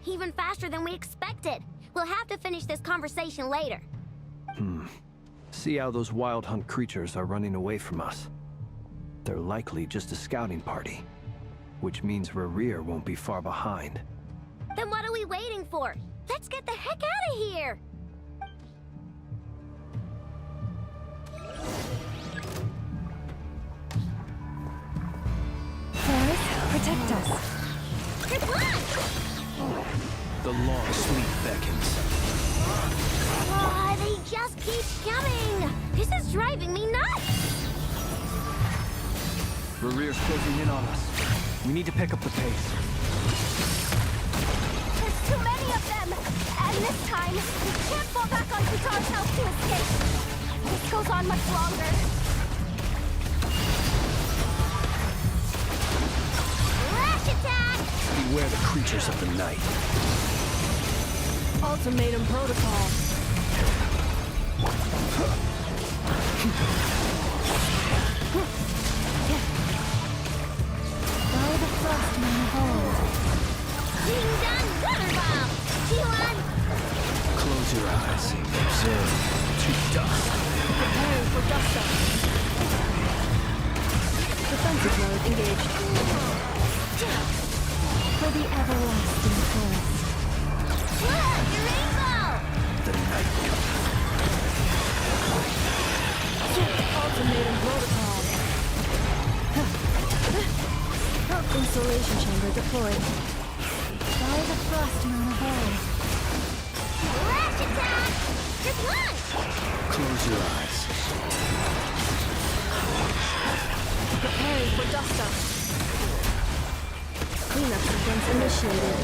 [SPEAKER 11] Even faster than we expected. We'll have to finish this conversation later.
[SPEAKER 5] See how those Wild Hunt creatures are running away from us. They're likely just a scouting party, which means Rerir won't be far behind.
[SPEAKER 11] Then what are we waiting for? Let's get the heck out of here!
[SPEAKER 9] Forest, protect us.
[SPEAKER 11] Good luck!
[SPEAKER 5] The long sleep beckons.
[SPEAKER 11] Oh, they just keep coming! This is driving me nuts!
[SPEAKER 5] Rerir's closing in on us. We need to pick up the pace.
[SPEAKER 11] There's too many of them! And this time, we can't fall back on Kutar's house to escape! This goes on much longer. Lash attack!
[SPEAKER 5] Beware the creatures of the night.
[SPEAKER 10] Ultimatum protocol.
[SPEAKER 9] By the frostman of old.
[SPEAKER 11] Ding dong water bomb! T1!
[SPEAKER 5] Close your eyes. Observe to dust.
[SPEAKER 10] Preparing for dust up. Defensive mode engaged.
[SPEAKER 9] For the everlasting forest.
[SPEAKER 11] Look! Your rainbow!
[SPEAKER 5] The night comes.
[SPEAKER 10] Ultimatum protocol. Insulation chamber deployed.
[SPEAKER 9] By the frostman of old.
[SPEAKER 11] Lash attack! Good luck!
[SPEAKER 5] Close your eyes.
[SPEAKER 10] Preparing for dust up. Cleanup sequence initiated.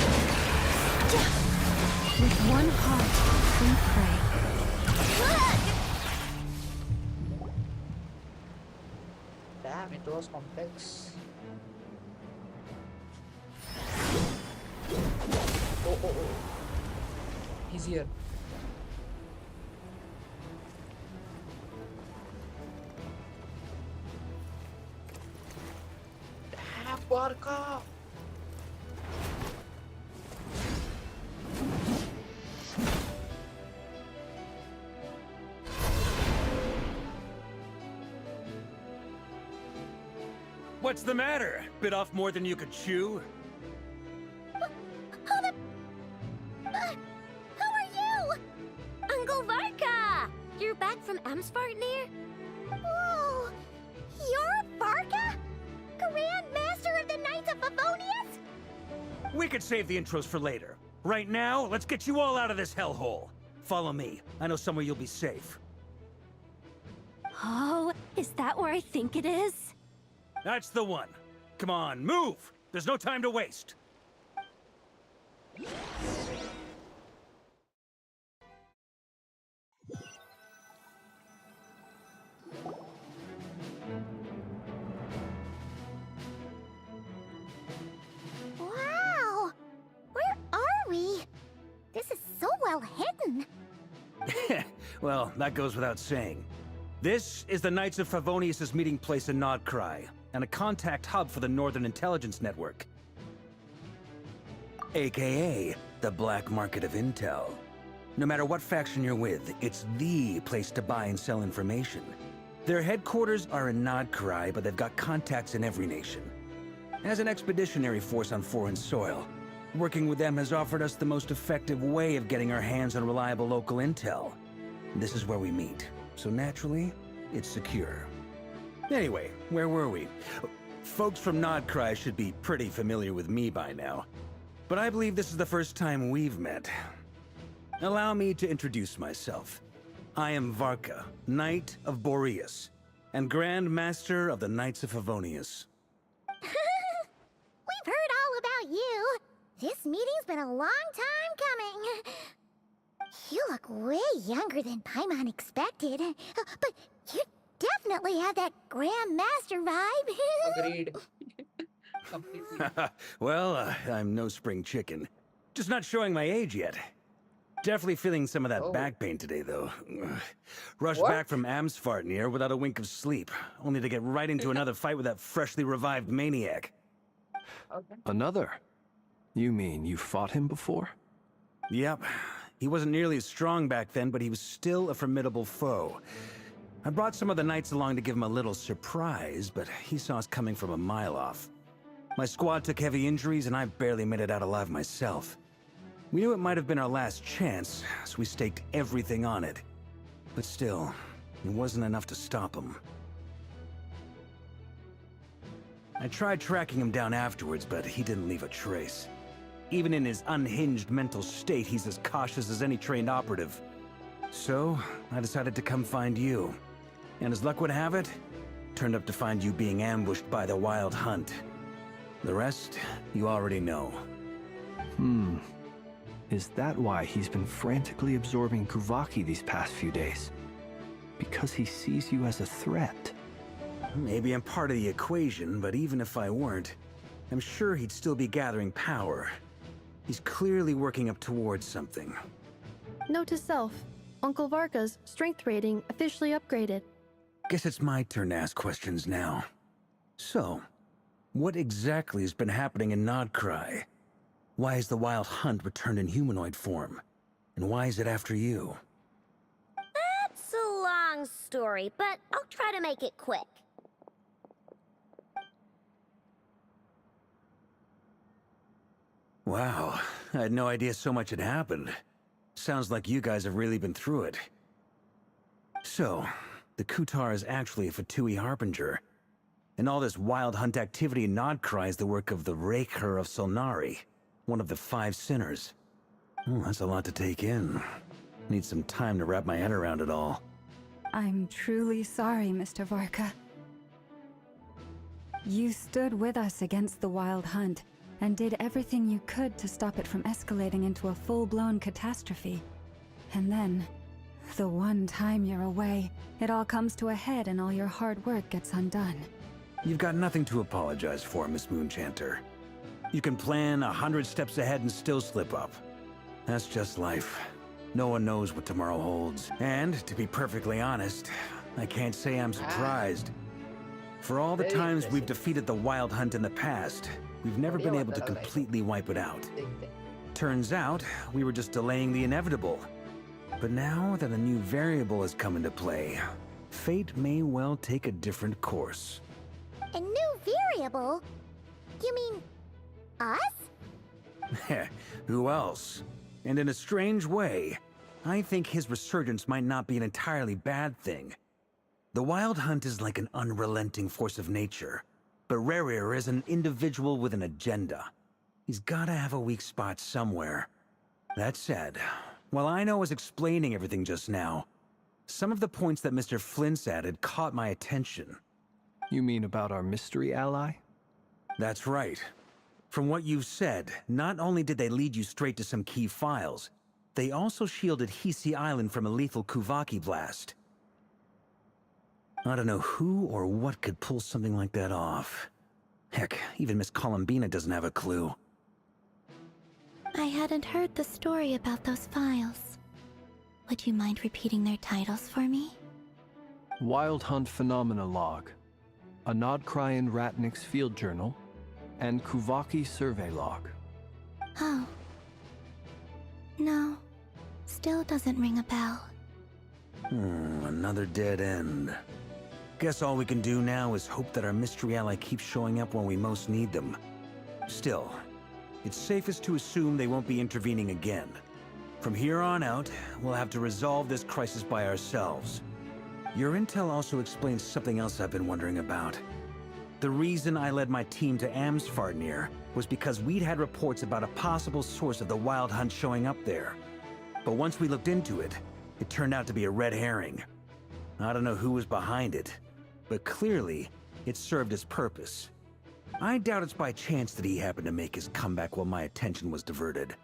[SPEAKER 9] With one heart, we pray.
[SPEAKER 11] Look!
[SPEAKER 1] Damn, it was complex. Oh. He's here. Damn, Barca!
[SPEAKER 14] What's the matter? Bit off more than you could chew?
[SPEAKER 11] Who are you? Uncle Varka! You're back from Amsvartnir? Whoa! You're Varka? Grand Master of the Knights of Favonius?
[SPEAKER 14] We could save the intros for later. Right now, let's get you all out of this hellhole. Follow me. I know somewhere you'll be safe.
[SPEAKER 11] Oh, is that where I think it is?
[SPEAKER 14] That's the one. Come on, move! There's no time to waste.
[SPEAKER 6] Wow! Where are we? This is so well hidden.
[SPEAKER 14] Well, that goes without saying. This is the Knights of Favonius' meeting place in Nodcry, and a contact hub for the Northern Intelligence Network. AKA, the black market of intel. No matter what faction you're with, it's the place to buy and sell information. Their headquarters are in Nodcry, but they've got contacts in every nation. As an expeditionary force on foreign soil, working with them has offered us the most effective way of getting our hands on reliable local intel. This is where we meet, so naturally, it's secure. Anyway, where were we? Folks from Nodcry should be pretty familiar with me by now, but I believe this is the first time we've met. Allow me to introduce myself. I am Varka, Knight of Boreas, and Grand Master of the Knights of Favonius.
[SPEAKER 6] We've heard all about you. This meeting's been a long time coming. You look way younger than Paimon expected, but you definitely have that Grand Master vibe.
[SPEAKER 1] Agreed. Completely.
[SPEAKER 14] Well, I'm no spring chicken. Just not showing my age yet. Definitely feeling some of that
[SPEAKER 1] Oh.
[SPEAKER 14] back pain today, though. Rushed
[SPEAKER 1] What?
[SPEAKER 14] back from Amsfartnir without a wink of sleep, only to get right into another fight with that freshly revived maniac.
[SPEAKER 1] Okay.
[SPEAKER 5] Another? You mean you fought him before?
[SPEAKER 14] Yep. He wasn't nearly as strong back then, but he was still a formidable foe. I brought some of the knights along to give him a little surprise, but he saw us coming from a mile off. My squad took heavy injuries, and I barely made it out alive myself. We knew it might have been our last chance, so we staked everything on it. But still, it wasn't enough to stop him. I tried tracking him down afterwards, but he didn't leave a trace. Even in his unhinged mental state, he's as cautious as any trained operative. So, I decided to come find you. And as luck would have it, turned up to find you being ambushed by the Wild Hunt. The rest, you already know.
[SPEAKER 5] Is that why he's been frantically absorbing Kuvaki these past few days? Because he sees you as a threat?
[SPEAKER 14] Maybe I'm part of the equation, but even if I weren't, I'm sure he'd still be gathering power. He's clearly working up towards something.
[SPEAKER 10] Note to self, Uncle Varka's strength rating officially upgraded.
[SPEAKER 14] Guess it's my turn to ask questions now. So, what exactly has been happening in Nodcry? Why has the Wild Hunt returned in humanoid form? And why is it after you?
[SPEAKER 11] That's a long story, but I'll try to make it quick.
[SPEAKER 14] Wow, I had no idea so much had happened. Sounds like you guys have really been through it. So, the Kutar is actually a Fatui Harbinger. And all this Wild Hunt activity in Nodcry is the work of the Raker of Solnari, one of the 5 sinners. Oh, that's a lot to take in. Need some time to wrap my head around it all.
[SPEAKER 9] I'm truly sorry, Mr. Varka. You stood with us against the Wild Hunt, and did everything you could to stop it from escalating into a full-blown catastrophe. And then, the one time you're away, it all comes to a head and all your hard work gets undone.
[SPEAKER 14] You've got nothing to apologize for, Miss Moonchanter. You can plan 100 steps ahead and still slip up. That's just life. No one knows what tomorrow holds. And, to be perfectly honest, I can't say I'm surprised. For all the times we've defeated the Wild Hunt in the past, we've never been able to completely wipe it out. Turns out, we were just delaying the inevitable. But now that a new variable has come into play, fate may well take a different course.
[SPEAKER 6] A new variable? You mean us?
[SPEAKER 14] Who else? And in a strange way, I think his resurgence might not be an entirely bad thing. The Wild Hunt is like an unrelenting force of nature, but Rerir is an individual with an agenda. He's gotta have a weak spot somewhere. That said, while I know I was explaining everything just now, some of the points that Mr. Flint's added caught my attention.
[SPEAKER 5] You mean about our mystery ally?
[SPEAKER 14] That's right. From what you've said, not only did they lead you straight to some key files, they also shielded Hisi Island from a lethal Kuvaki blast. I don't know who or what could pull something like that off. Heck, even Miss Columbina doesn't have a clue.
[SPEAKER 13] I hadn't heard the story about those files. Would you mind repeating their titles for me?
[SPEAKER 5] Wild Hunt Phenomena Log, a Nodcryan Ratnik's Field Journal, and Kuvaki Survey Log.
[SPEAKER 13] Oh. No. Still doesn't ring a bell.
[SPEAKER 14] Another dead end. Guess all we can do now is hope that our mystery ally keeps showing up when we most need them. Still, it's safest to assume they won't be intervening again. From here on out, we'll have to resolve this crisis by ourselves. Your intel also explains something else I've been wondering about. The reason I led my team to Amsfartnir was because we'd had reports about a possible source of the Wild Hunt showing up there. But once we looked into it, it turned out to be a red herring. I don't know who was behind it, but clearly, it served its purpose. I doubt it's by chance that he happened to make his comeback while my attention was diverted.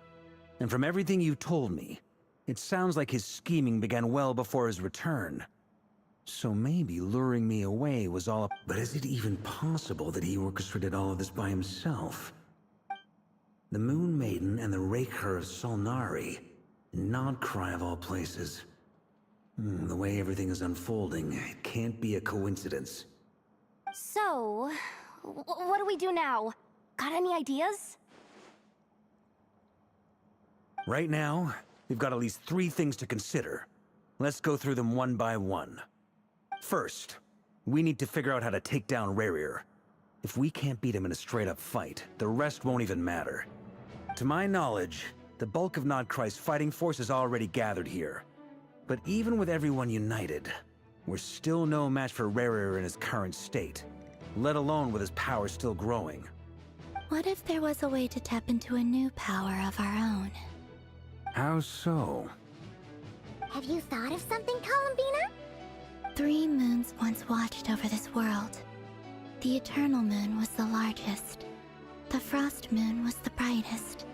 [SPEAKER 14] And from everything you told me, it sounds like his scheming began well before his return. So maybe luring me away was all up. But is it even possible that he orchestrated all of this by himself? The Moon Maiden and the Raker of Solnari. Nodcry of all places. The way everything is unfolding, it can't be a coincidence.
[SPEAKER 11] So, what do we do now? Got any ideas?
[SPEAKER 14] Right now, we've got at least 3 things to consider. Let's go through them one by one. First, we need to figure out how to take down Rerir. If we can't beat him in a straight-up fight, the rest won't even matter. To my knowledge, the bulk of Nodcry's fighting force is already gathered here. But even with everyone united, we're still no match for Rerir in his current state, let alone with his power still growing.
[SPEAKER 13] What if there was a way to tap into a new power of our own?
[SPEAKER 14] How so?
[SPEAKER 6] Have you thought of something, Columbina?
[SPEAKER 13] 3 moons once watched over this world. The Eternal Moon was the largest. The Frost Moon was the brightest.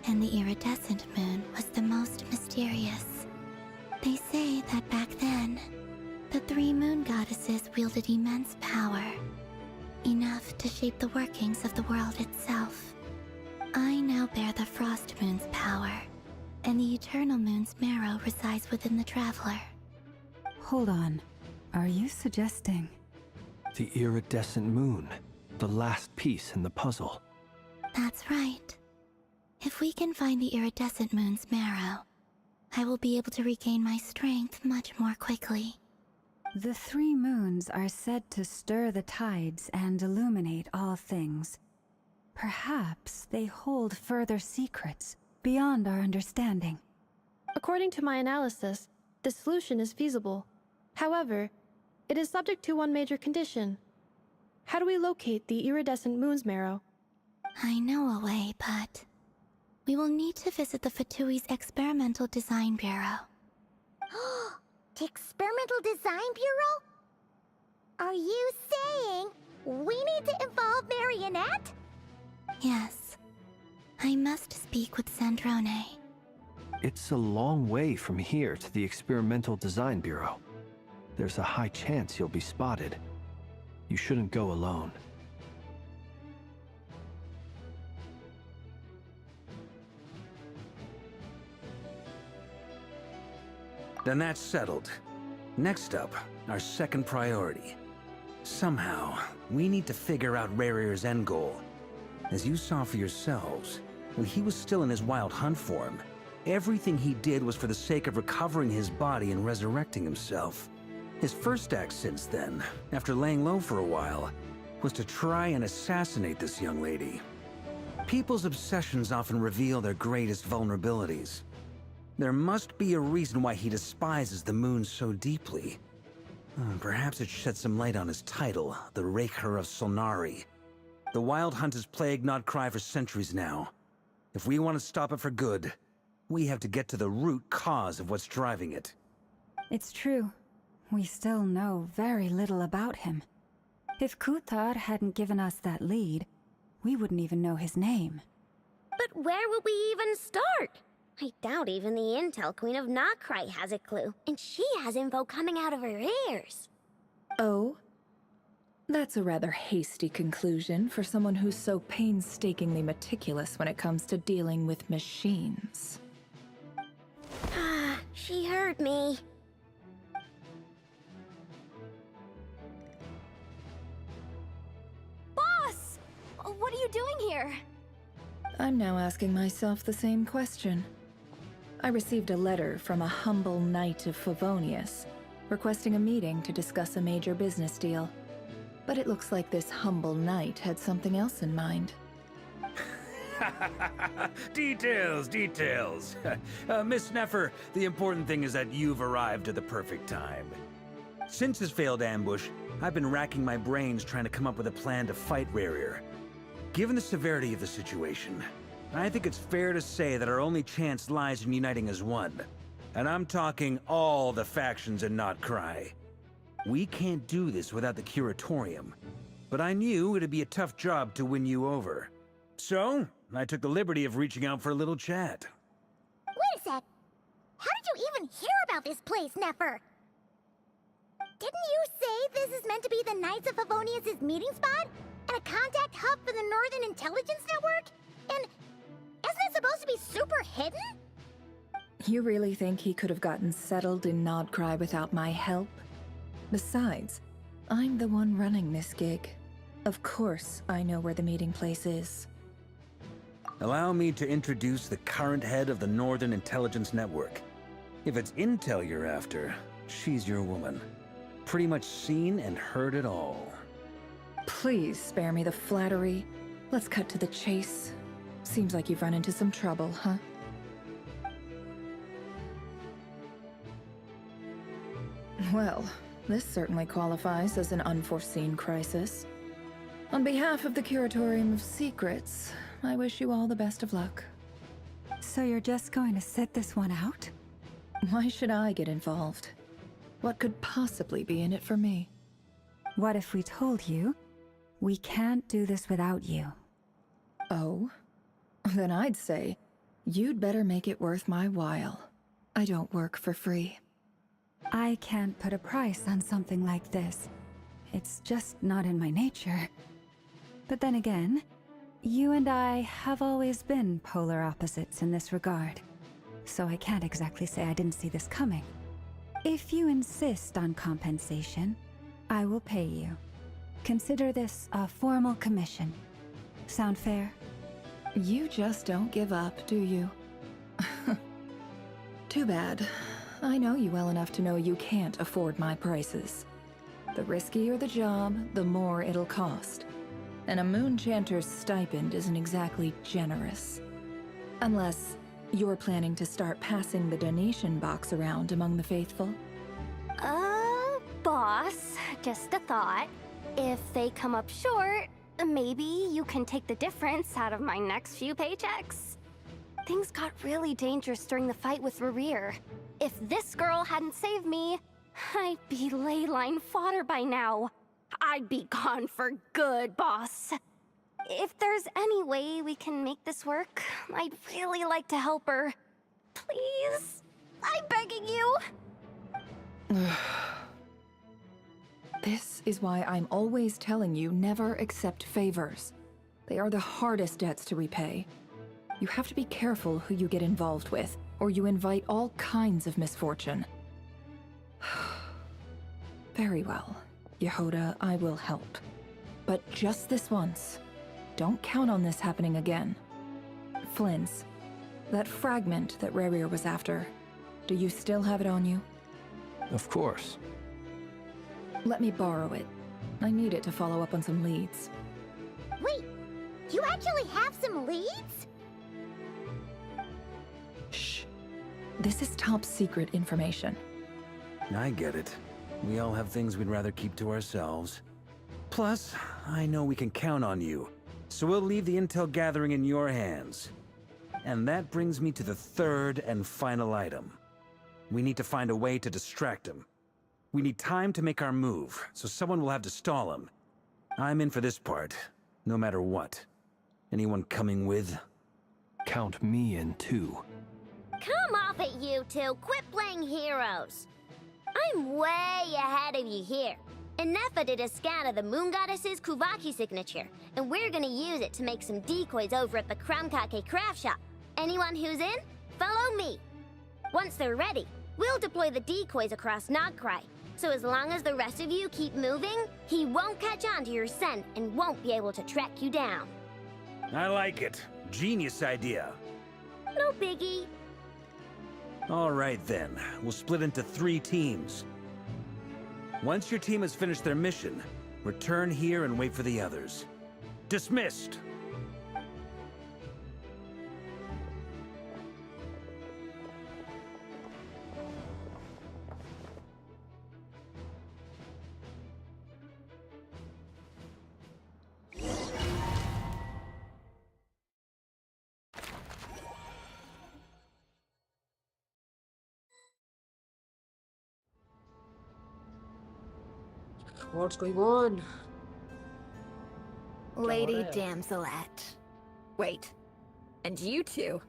[SPEAKER 13] And the Iridescent Moon was the most mysterious. They say that back then, the 3 moon goddesses wielded immense power. Enough to shape the workings of the world itself. I now bear the Frost Moon's power, and the Eternal Moon's marrow resides within the Traveler.
[SPEAKER 9] Hold on. Are you suggesting...
[SPEAKER 5] The iridescent moon. The last piece in the puzzle.
[SPEAKER 13] That's right. If we can find the Iridescent Moon's marrow, I will be able to regain my strength much more quickly.
[SPEAKER 9] The 3 moons are said to stir the tides and illuminate all things. Perhaps they hold further secrets beyond our understanding.
[SPEAKER 10] According to my analysis, the solution is feasible. However, it is subject to one major condition. How do we locate the iridescent moon's marrow?
[SPEAKER 13] I know a way, but... we will need to visit the Fatui's Experimental Design Bureau.
[SPEAKER 6] The Experimental Design Bureau? Are you saying we need to involve Marionette?
[SPEAKER 13] Yes. I must speak with Sandrone.
[SPEAKER 5] It's a long way from here to the Experimental Design Bureau. There's a high chance you'll be spotted. You shouldn't go alone.
[SPEAKER 14] Then that's settled. Next up, our second priority. Somehow, we need to figure out Rerir's end goal. As you saw for yourselves, when he was still in his wild hunt form, everything he did was for the sake of recovering his body and resurrecting himself. His first act since then, after laying low for a while, was to try and assassinate this young lady. People's obsessions often reveal their greatest vulnerabilities. There must be a reason why he despises the moon so deeply. Perhaps it sheds some light on his title, the Raker of Solnari. The Wild Hunt has plagued Nodcry for centuries now. If we want to stop it for good, we have to get to the root cause of what's driving it.
[SPEAKER 9] It's true. We still know very little about him. If Kuthar hadn't given us that lead, we wouldn't even know his name.
[SPEAKER 15] But where would we even start? I doubt even the Intel Queen of Nodcry has a clue, and she has info coming out of her ears.
[SPEAKER 16] Oh? That's a rather hasty conclusion for someone who's so painstakingly meticulous when it comes to dealing with machines.
[SPEAKER 15] Ah, she heard me.
[SPEAKER 11] Boss! What are you doing here?
[SPEAKER 16] I'm now asking myself the same question. I received a letter from a humble knight of Favonius, requesting a meeting to discuss a major business deal. But it looks like this humble knight had something else in mind.
[SPEAKER 14] Details, details. Miss Neffer, the important thing is that you've arrived at the perfect time. Since his failed ambush, I've been racking my brains trying to come up with a plan to fight Rerir. Given the severity of the situation, I think it's fair to say that our only chance lies in uniting as one. And I'm talking all the factions in Nodcry. We can't do this without the Curatorium, but I knew it'd be a tough job to win you over. So, I took the liberty of reaching out for a little chat.
[SPEAKER 6] Wait a sec. How did you even hear about this place, Neffer? Didn't you say this is meant to be the Knights of Favonius' meeting spot? And a contact hub for the Northern Intelligence Network? And isn't it supposed to be super hidden?
[SPEAKER 16] You really think he could have gotten settled in Nodcry without my help? Besides, I'm the one running this gig. Of course I know where the meeting place is.
[SPEAKER 14] Allow me to introduce the current head of the Northern Intelligence Network. If it's intel you're after, she's your woman. Pretty much seen and heard it all.
[SPEAKER 16] Please spare me the flattery. Let's cut to the chase. Seems like you've run into some trouble, huh? Well, this certainly qualifies as an unforeseen crisis. On behalf of the Curatorium of Secrets, I wish you all the best of luck.
[SPEAKER 9] So you're just going to sit this one out?
[SPEAKER 16] Why should I get involved? What could possibly be in it for me?
[SPEAKER 9] What if we told you we can't do this without you?
[SPEAKER 16] Oh? Then I'd say, you'd better make it worth my while. I don't work for free.
[SPEAKER 9] I can't put a price on something like this. It's just not in my nature. But then again, you and I have always been polar opposites in this regard. So I can't exactly say I didn't see this coming. If you insist on compensation, I will pay you. Consider this a formal commission. Sound fair?
[SPEAKER 16] You just don't give up, do you? Too bad. I know you well enough to know you can't afford my prices. The riskier the job, the more it'll cost. And a moon chanter's stipend isn't exactly generous. Unless you're planning to start passing the donation box around among the faithful.
[SPEAKER 11] Boss, just a thought. If they come up short, maybe you can take the difference out of my next few paychecks. Things got really dangerous during the fight with Rerir. If this girl hadn't saved me, I'd be ley line fodder by now. I'd be gone for good, boss. If there's any way we can make this work, I'd really like to help her. Please? I'm begging you.
[SPEAKER 16] This is why I'm always telling you never accept favors. They are the hardest debts to repay. You have to be careful who you get involved with, or you invite all kinds of misfortune. Very well, Yehoda, I will help. But just this once. Don't count on this happening again. Flynn's, that fragment that Rerir was after, do you still have it on you?
[SPEAKER 5] Of course.
[SPEAKER 16] Let me borrow it. I need it to follow up on some leads.
[SPEAKER 6] Wait, you actually have some leads?
[SPEAKER 16] Shh. This is top secret information.
[SPEAKER 14] I get it. We all have things we'd rather keep to ourselves. Plus, I know we can count on you, so we'll leave the intel gathering in your hands. And that brings me to the third and final item. We need to find a way to distract him. We need time to make our move, so someone will have to stall him. I'm in for this part, no matter what. Anyone coming with?
[SPEAKER 5] Count me in too.
[SPEAKER 15] Come off it, you two. Quit playing heroes. I'm way ahead of you here. Nefa did a scan of the Moon Goddess's Kuvaki signature, and we're gonna use it to make some decoys over at the Kramkake craft shop. Anyone who's in, follow me. Once they're ready, we'll deploy the decoys across Nodcry. So as long as the rest of you keep moving, he won't catch on to your scent and won't be able to track you down.
[SPEAKER 14] I like it. Genius idea.
[SPEAKER 15] No biggie.
[SPEAKER 14] All right then, we'll split into 3 teams. Once your team has finished their mission, return here and wait for the others. Dismissed!
[SPEAKER 1] What's going on?
[SPEAKER 17] Lady Damselette. Wait. And you two?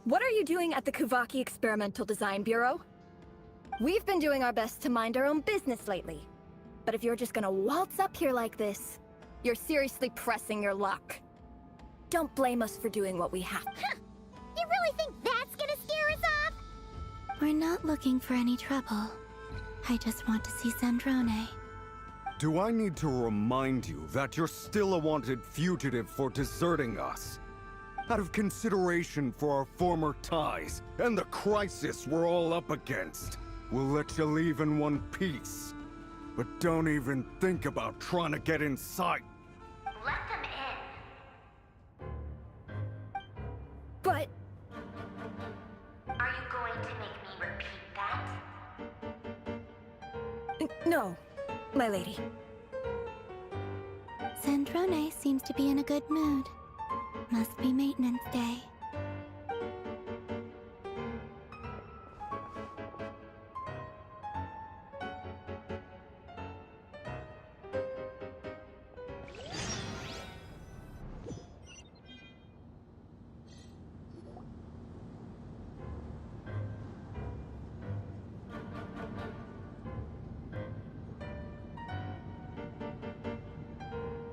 [SPEAKER 17] What are you doing at the Kuvaki Experimental Design Bureau? We've been doing our best to mind our own business lately. But if you're just gonna waltz up here like this, you're seriously pressing your luck. Don't blame us for doing what we have.
[SPEAKER 6] You really think that's gonna scare us off?
[SPEAKER 13] We're not looking for any trouble. I just want to see Sandrone.
[SPEAKER 12] Do I need to remind you that you're still a wanted fugitive for deserting us? Out of consideration for our former ties and the crisis we're all up against, we'll let you leave in one piece. But don't even think about trying to get inside.
[SPEAKER 15] Let them in.
[SPEAKER 17] But...
[SPEAKER 15] Are you going to make me repeat that?
[SPEAKER 17] No, my lady.
[SPEAKER 13] Sandrone seems to be in a good mood. Must be maintenance day.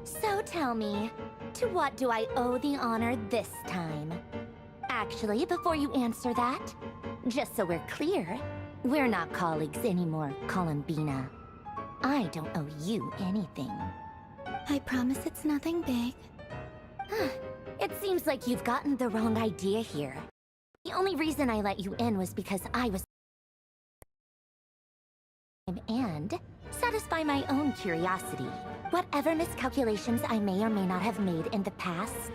[SPEAKER 11] So tell me, to what do I owe the honor this time? Actually, before you answer that, just so we're clear, we're not colleagues anymore, Columbina. I don't owe you anything.
[SPEAKER 13] I promise it's nothing big.
[SPEAKER 11] It seems like you've gotten the wrong idea here. The only reason I let you in was because I was... and satisfy my own curiosity. Whatever miscalculations I may or may not have made in the past,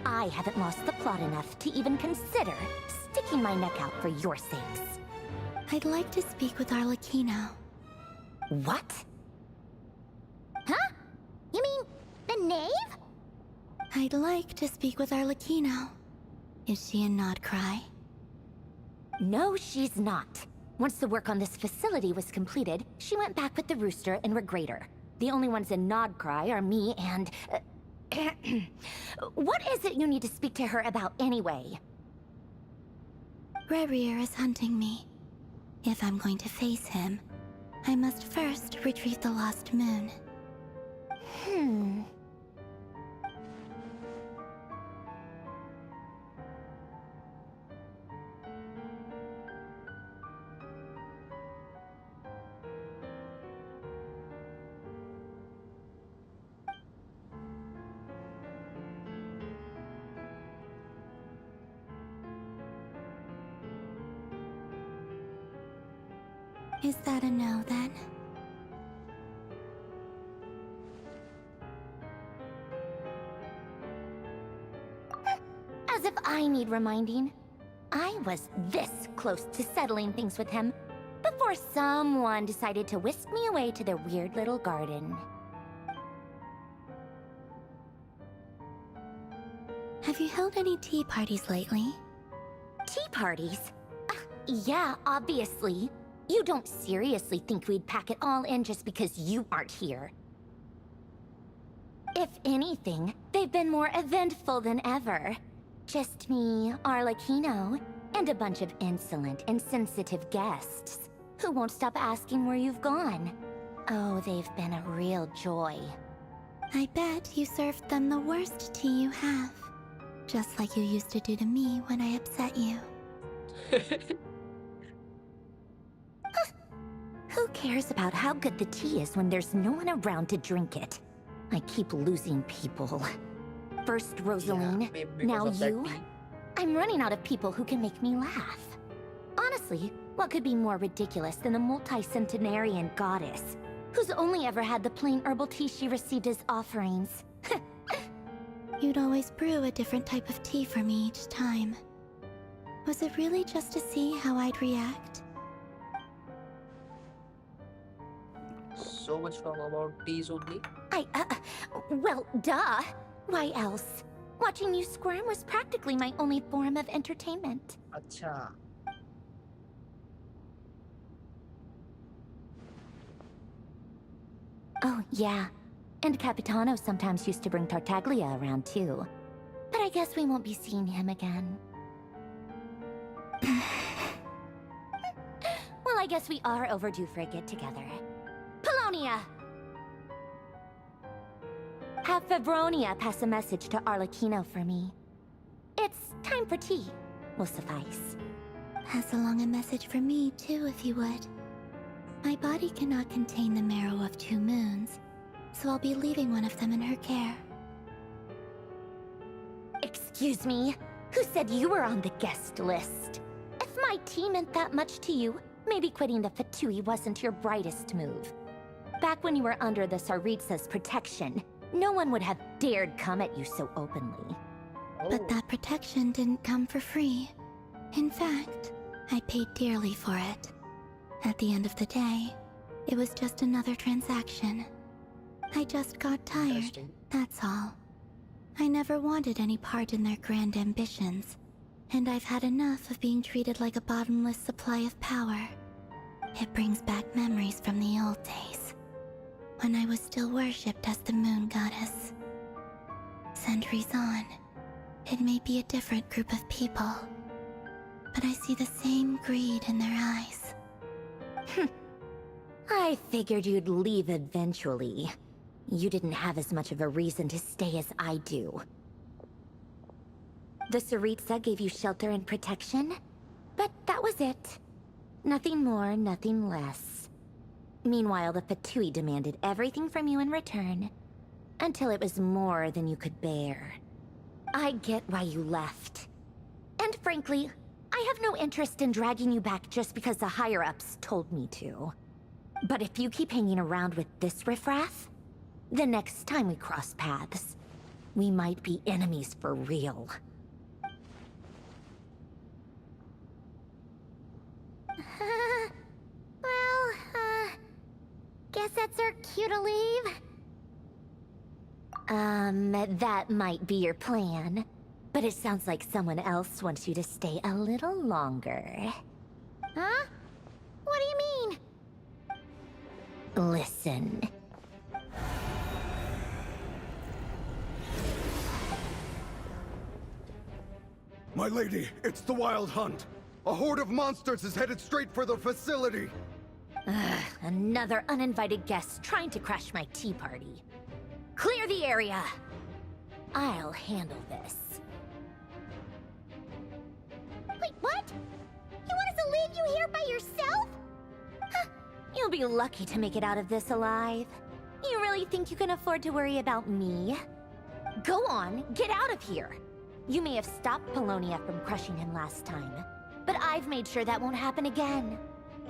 [SPEAKER 11] I haven't lost the plot enough to even consider sticking my neck out for your sakes.
[SPEAKER 13] I'd like to speak with Arlecchino.
[SPEAKER 11] What?
[SPEAKER 6] Huh? You mean the knave?
[SPEAKER 13] I'd like to speak with Arlecchino. Is she in Nodcry?
[SPEAKER 11] No, she's not. Once the work on this facility was completed, she went back with the Rooster and Regrator. The only ones in Nodcry are me and... What is it you need to speak to her about anyway?
[SPEAKER 13] Rerir is hunting me. If I'm going to face him, I must first retrieve the lost moon. Is that a no, then?
[SPEAKER 11] As if I need reminding. I was this close to settling things with him before someone decided to whisk me away to their weird little garden.
[SPEAKER 13] Have you held any tea parties lately?
[SPEAKER 11] Tea parties? Yeah, obviously. You don't seriously think we'd pack it all in just because you aren't here. If anything, they've been more eventful than ever. Just me, Arlecchino, and a bunch of insolent, insensitive guests who won't stop asking where you've gone. Oh, they've been a real joy.
[SPEAKER 13] I bet you served them the worst tea you have. Just like you used to do to me when I upset you.
[SPEAKER 11] Who cares about how good the tea is when there's no one around to drink it? I keep losing people. First Rosaline, now you. I'm running out of people who can make me laugh. Honestly, what could be more ridiculous than a multi-centenarian goddess who's only ever had the plain herbal tea she received as offerings?
[SPEAKER 13] You'd always brew a different type of tea for me each time. Was it really just to see how I'd react?
[SPEAKER 1] So much talk about teas only.
[SPEAKER 11] Well, duh. Why else? Watching you squirm was practically my only form of entertainment.
[SPEAKER 1] Acha.
[SPEAKER 11] Oh, yeah. And Capitano sometimes used to bring Tartaglia around, too. But I guess we won't be seeing him again. Well, I guess we are overdue for a get-together. Polonia! Have Febronia pass a message to Arlecchino for me. It's time for tea. Will suffice.
[SPEAKER 13] Pass along a message for me, too, if you would. My body cannot contain the marrow of 2 moons, so I'll be leaving one of them in her care.
[SPEAKER 15] Excuse me? Who said you were on the guest list? If my tea meant that much to you, maybe quitting the Fatui wasn't your brightest move. Back when you were under the Tsaritsa's protection, no one would have dared come at you so openly.
[SPEAKER 13] But that protection didn't come for free. In fact, I paid dearly for it. At the end of the day, it was just another transaction. I just got tired, that's all. I never wanted any part in their grand ambitions, and I've had enough of being treated like a bottomless supply of power. It brings back memories from the old days, when I was still worshipped as the moon goddess. Centuries on, it may be a different group of people, but I see the same greed in their eyes.
[SPEAKER 15] I figured you'd leave eventually. You didn't have as much of a reason to stay as I do. The Tsaritsa gave you shelter and protection, but that was it. Nothing more, nothing less. Meanwhile, the Fatui demanded everything from you in return, until it was more than you could bear. I get why you left. And frankly, I have no interest in dragging you back just because the higher-ups told me to. But if you keep hanging around with this riffraff, the next time we cross paths, we might be enemies for real.
[SPEAKER 6] Guess that's our cue to leave.
[SPEAKER 15] That might be your plan. But it sounds like someone else wants you to stay a little longer.
[SPEAKER 6] Huh? What do you mean?
[SPEAKER 15] Listen.
[SPEAKER 12] My lady, it's the Wild Hunt. A horde of monsters is headed straight for the facility.
[SPEAKER 15] Another uninvited guest trying to crash my tea party. Clear the area. I'll handle this.
[SPEAKER 6] Wait, what? You want us to leave you here by yourself?
[SPEAKER 15] Huh. You'll be lucky to make it out of this alive. You really think you can afford to worry about me? Go on, get out of here. You may have stopped Polonia from crushing him last time, but I've made sure that won't happen again.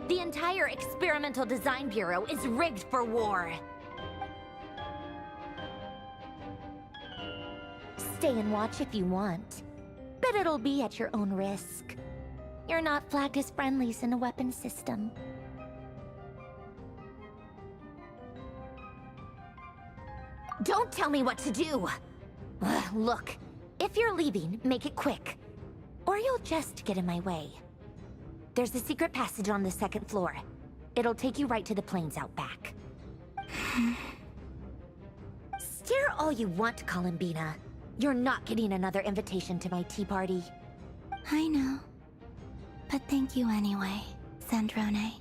[SPEAKER 15] The entire Experimental Design Bureau is rigged for war. Stay and watch if you want, but it'll be at your own risk. You're not flagged as friendlies in a weapon system. Don't tell me what to do! Look, if you're leaving, make it quick. Or you'll just get in my way. There's a secret passage on the 2nd floor. It'll take you right to the plains out back. Stare all you want, Columbina. You're not getting another invitation to my tea party.
[SPEAKER 13] I know. But thank you anyway, Sandrone.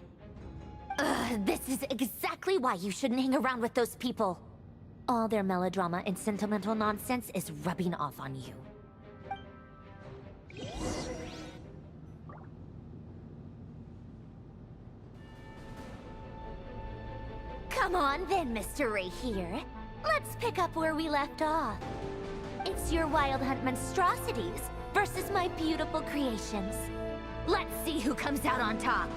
[SPEAKER 15] This is exactly why you shouldn't hang around with those people. All their melodrama and sentimental nonsense is rubbing off on you. Come on then, Mr. Ray here. Let's pick up where we left off. It's your Wild Hunt monstrosities versus my beautiful creations. Let's see who comes out on top.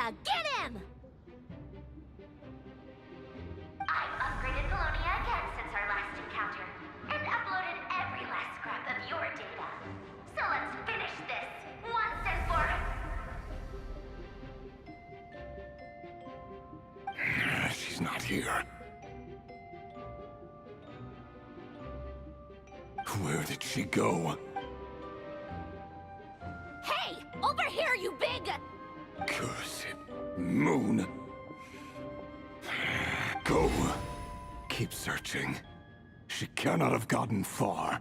[SPEAKER 15] Yeah, get him!
[SPEAKER 18] I've upgraded Polonia again since our last encounter, and uploaded every last scrap of your data. So let's finish this, once and for...
[SPEAKER 12] She's not here. Where did she go?
[SPEAKER 15] Hey! Over here, you big...
[SPEAKER 12] Cursed moon. Go. Keep searching. She cannot have gotten far.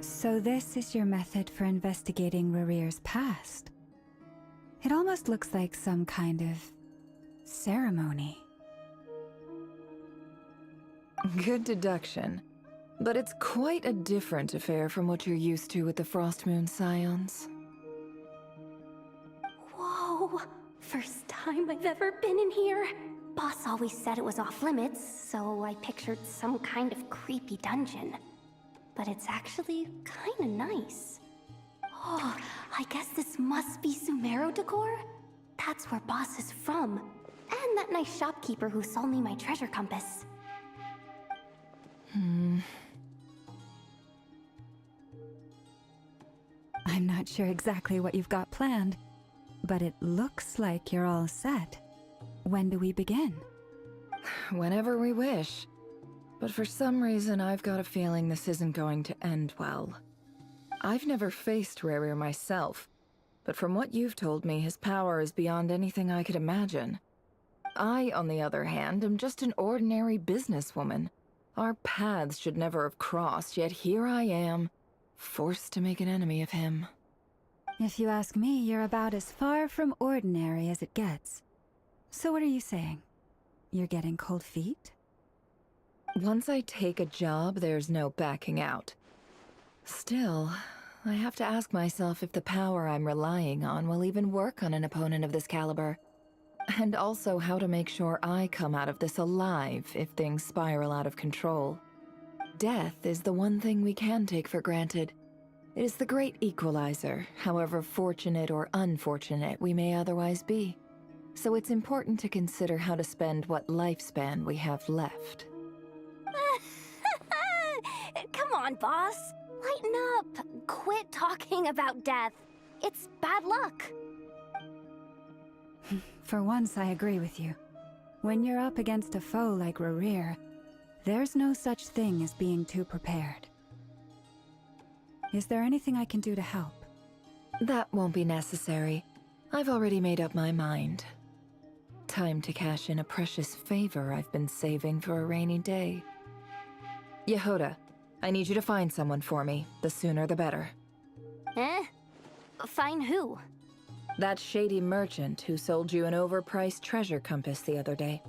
[SPEAKER 9] So this is your method for investigating Rarir's past? It almost looks like some kind of ceremony.
[SPEAKER 16] Good deduction. But it's quite a different affair from what you're used to with the Frostmoon Scions.
[SPEAKER 11] Whoa! First time I've ever been in here. Boss always said it was off limits, so I pictured some kind of creepy dungeon. But it's actually kinda nice. Oh, I guess this must be Sumero decor? That's where Boss is from. And that nice shopkeeper who sold me my treasure compass.
[SPEAKER 9] I'm not sure exactly what you've got planned, but it looks like you're all set. When do we begin?
[SPEAKER 16] Whenever we wish. But for some reason, I've got a feeling this isn't going to end well. I've never faced Rarir myself, but from what you've told me, his power is beyond anything I could imagine. I, on the other hand, am just an ordinary businesswoman. Our paths should never have crossed, yet here I am, forced to make an enemy of him.
[SPEAKER 9] If you ask me, you're about as far from ordinary as it gets. So what are you saying? You're getting cold feet?
[SPEAKER 16] Once I take a job, there's no backing out. Still, I have to ask myself if the power I'm relying on will even work on an opponent of this caliber. And also how to make sure I come out of this alive if things spiral out of control. Death is the one thing we can take for granted. It is the great equalizer, however fortunate or unfortunate we may otherwise be. So it's important to consider how to spend what lifespan we have left.
[SPEAKER 11] Come on, boss. Lighten up. Quit talking about death. It's bad luck.
[SPEAKER 9] For once, I agree with you. When you're up against a foe like Rarir, there's no such thing as being too prepared. Is there anything I can do to help?
[SPEAKER 16] That won't be necessary. I've already made up my mind. Time to cash in a precious favor I've been saving for a rainy day. Yehoda, I need you to find someone for me. The sooner the better.
[SPEAKER 11] Eh? Find who?
[SPEAKER 16] That shady merchant who sold you an overpriced treasure compass the other day.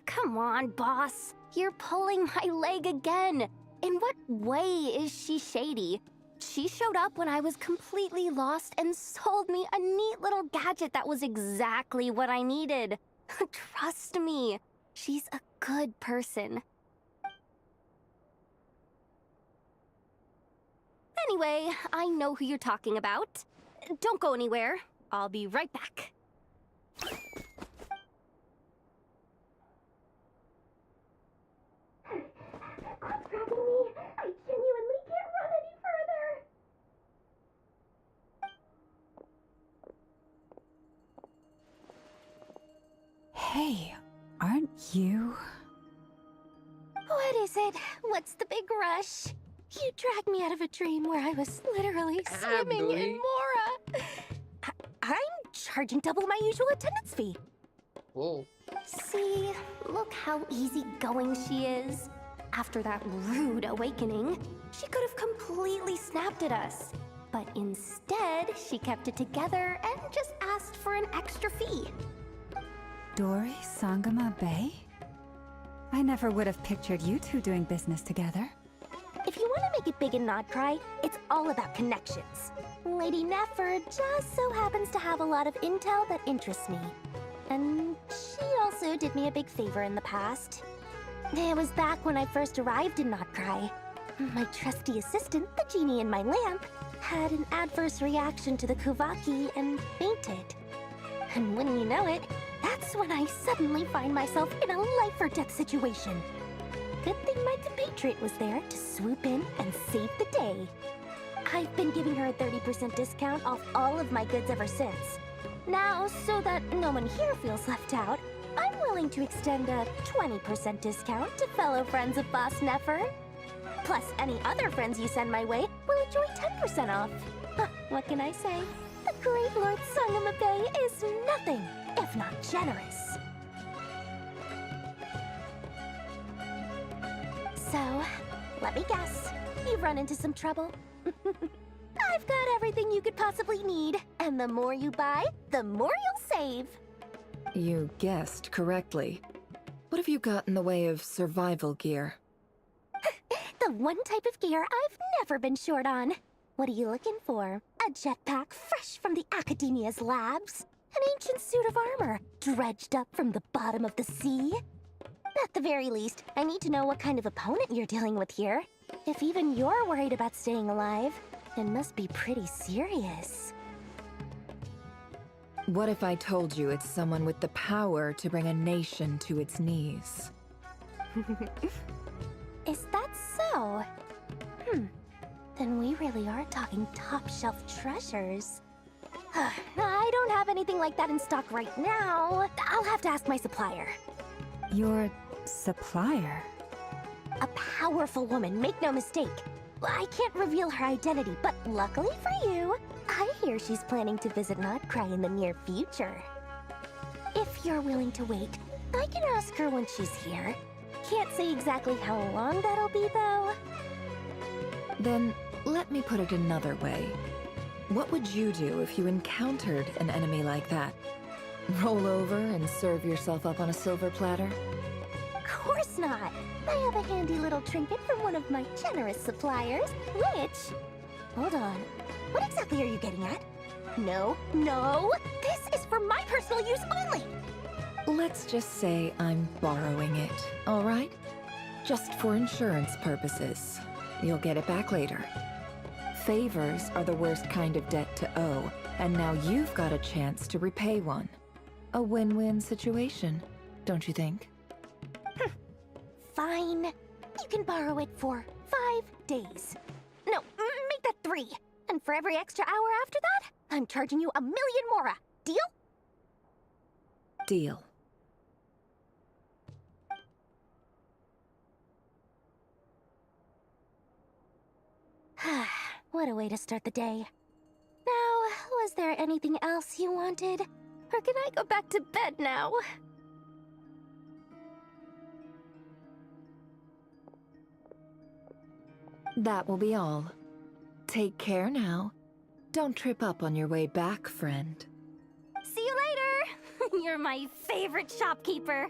[SPEAKER 11] Come on, boss. You're pulling my leg again. In what way is she shady? She showed up when I was completely lost and sold me a neat little gadget that was exactly what I needed. Trust me, she's a good person. Anyway, I know who you're talking about. Don't go anywhere. I'll be right back.
[SPEAKER 18] Quit grabbing me! I genuinely can't run any further!
[SPEAKER 9] Hey, aren't you...
[SPEAKER 11] What is it? What's the big rush? You dragged me out of a dream where I was literally swimming in Mora. I'm charging double my usual attendance fee.
[SPEAKER 1] Whoa.
[SPEAKER 11] See, look how easygoing she is. After that rude awakening, she could have completely snapped at us. But instead, she kept it together and just asked for an extra fee.
[SPEAKER 9] Dori Sangama Bay? I never would have pictured you two doing business together.
[SPEAKER 15] If you want to make it big in Nodcry, it's all about connections. Lady Nefer just so happens to have a lot of intel that interests me. And she also did me a big favor in the past. It was back when I first arrived in Nodcry. My trusty assistant, the genie in my lamp, had an adverse reaction to the Kuvaki and fainted. And wouldn't you know it, that's when I suddenly find myself in a life-or-death situation. Good thing my compatriot was there to swoop in and save the day. I've been giving her a 30% discount off all of my goods ever since. Now, so that no one here feels left out, I'm willing to extend a 20% discount to fellow friends of Boss Nefer. Plus, any other friends you send my way will enjoy 10% off. Huh, what can I say? The great Lord Sangama Bay is nothing if not generous. So, let me guess. You've run into some trouble? I've got everything you could possibly need. And the more you buy, the more you'll save.
[SPEAKER 16] You guessed correctly. What have you got in the way of survival gear?
[SPEAKER 15] The one type of gear I've never been short on. What are you looking for? A jetpack fresh from the Academia's labs? An ancient suit of armor dredged up from the bottom of the sea? At the very least, I need to know what kind of opponent you're dealing with here. If even you're worried about staying alive, it must be pretty serious.
[SPEAKER 16] What if I told you it's someone with the power to bring a nation to its knees?
[SPEAKER 15] Is that so? Then we really are talking top-shelf treasures. I don't have anything like that in stock right now. I'll have to ask my supplier.
[SPEAKER 9] Your supplier?
[SPEAKER 15] A powerful woman, make no mistake. I can't reveal her identity, but luckily for you, I hear she's planning to visit Nodcry in the near future. If you're willing to wait, I can ask her when she's here. Can't say exactly how long that'll be, though.
[SPEAKER 16] Then, let me put it another way. What would you do if you encountered an enemy like that? Roll over and serve yourself up on a silver platter?
[SPEAKER 15] Of course not. I have a handy little trinket from one of my generous suppliers, which... Hold on. What exactly are you getting at? No, no! This is for my personal use only!
[SPEAKER 16] Let's just say I'm borrowing it, all right? Just for insurance purposes. You'll get it back later. Favors are the worst kind of debt to owe, and now you've got a chance to repay one. A win-win situation, don't you think?
[SPEAKER 15] Fine. You can borrow it for 5 days. No, make that 3. And for every extra hour after that, I'm charging you 1,000,000 mora. Deal?
[SPEAKER 16] Deal.
[SPEAKER 15] What a way to start the day. Now, was there anything else you wanted? Or can I go back to bed now?
[SPEAKER 16] That will be all. Take care now. Don't trip up on your way back, friend.
[SPEAKER 15] See you later! You're my favorite shopkeeper.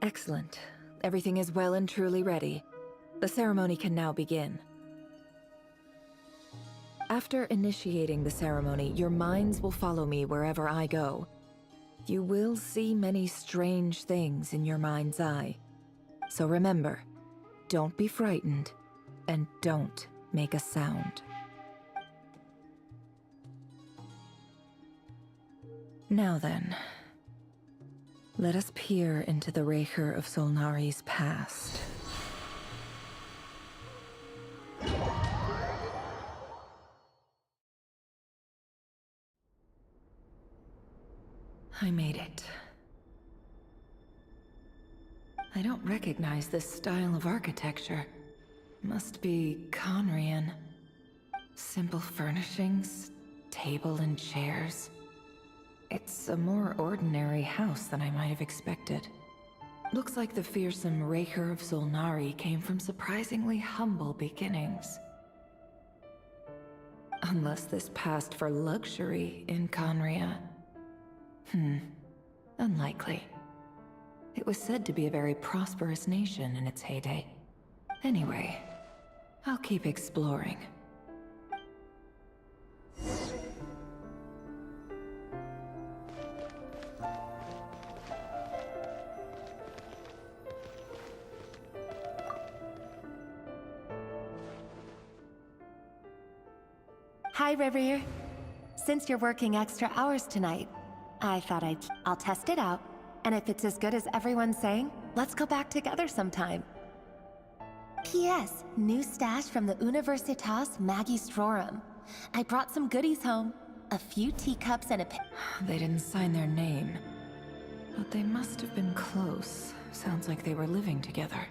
[SPEAKER 16] Excellent. Everything is well and truly ready. The ceremony can now begin. After initiating the ceremony, your minds will follow me wherever I go. You will see many strange things in your mind's eye. So remember, don't be frightened, and don't make a sound. Now then, let us peer into the Raker of Solnari's past. I made it. I don't recognize this style of architecture. Must be Conrian. Simple furnishings, table and chairs. It's a more ordinary house than I might have expected. Looks like the fearsome Raker of Solnari came from surprisingly humble beginnings. Unless this passed for luxury in Conria. Unlikely. It was said to be a very prosperous nation in its heyday. Anyway, I'll keep exploring.
[SPEAKER 7] Hi, Rivier. Since you're working extra hours tonight, I thought I'll test it out. And if it's as good as everyone's saying, let's go back together sometime. P.S. New stash from the Universitas Magistrorum. I brought some goodies home. A few teacups and a
[SPEAKER 16] They didn't sign their name. But they must have been close. Sounds like they were living together.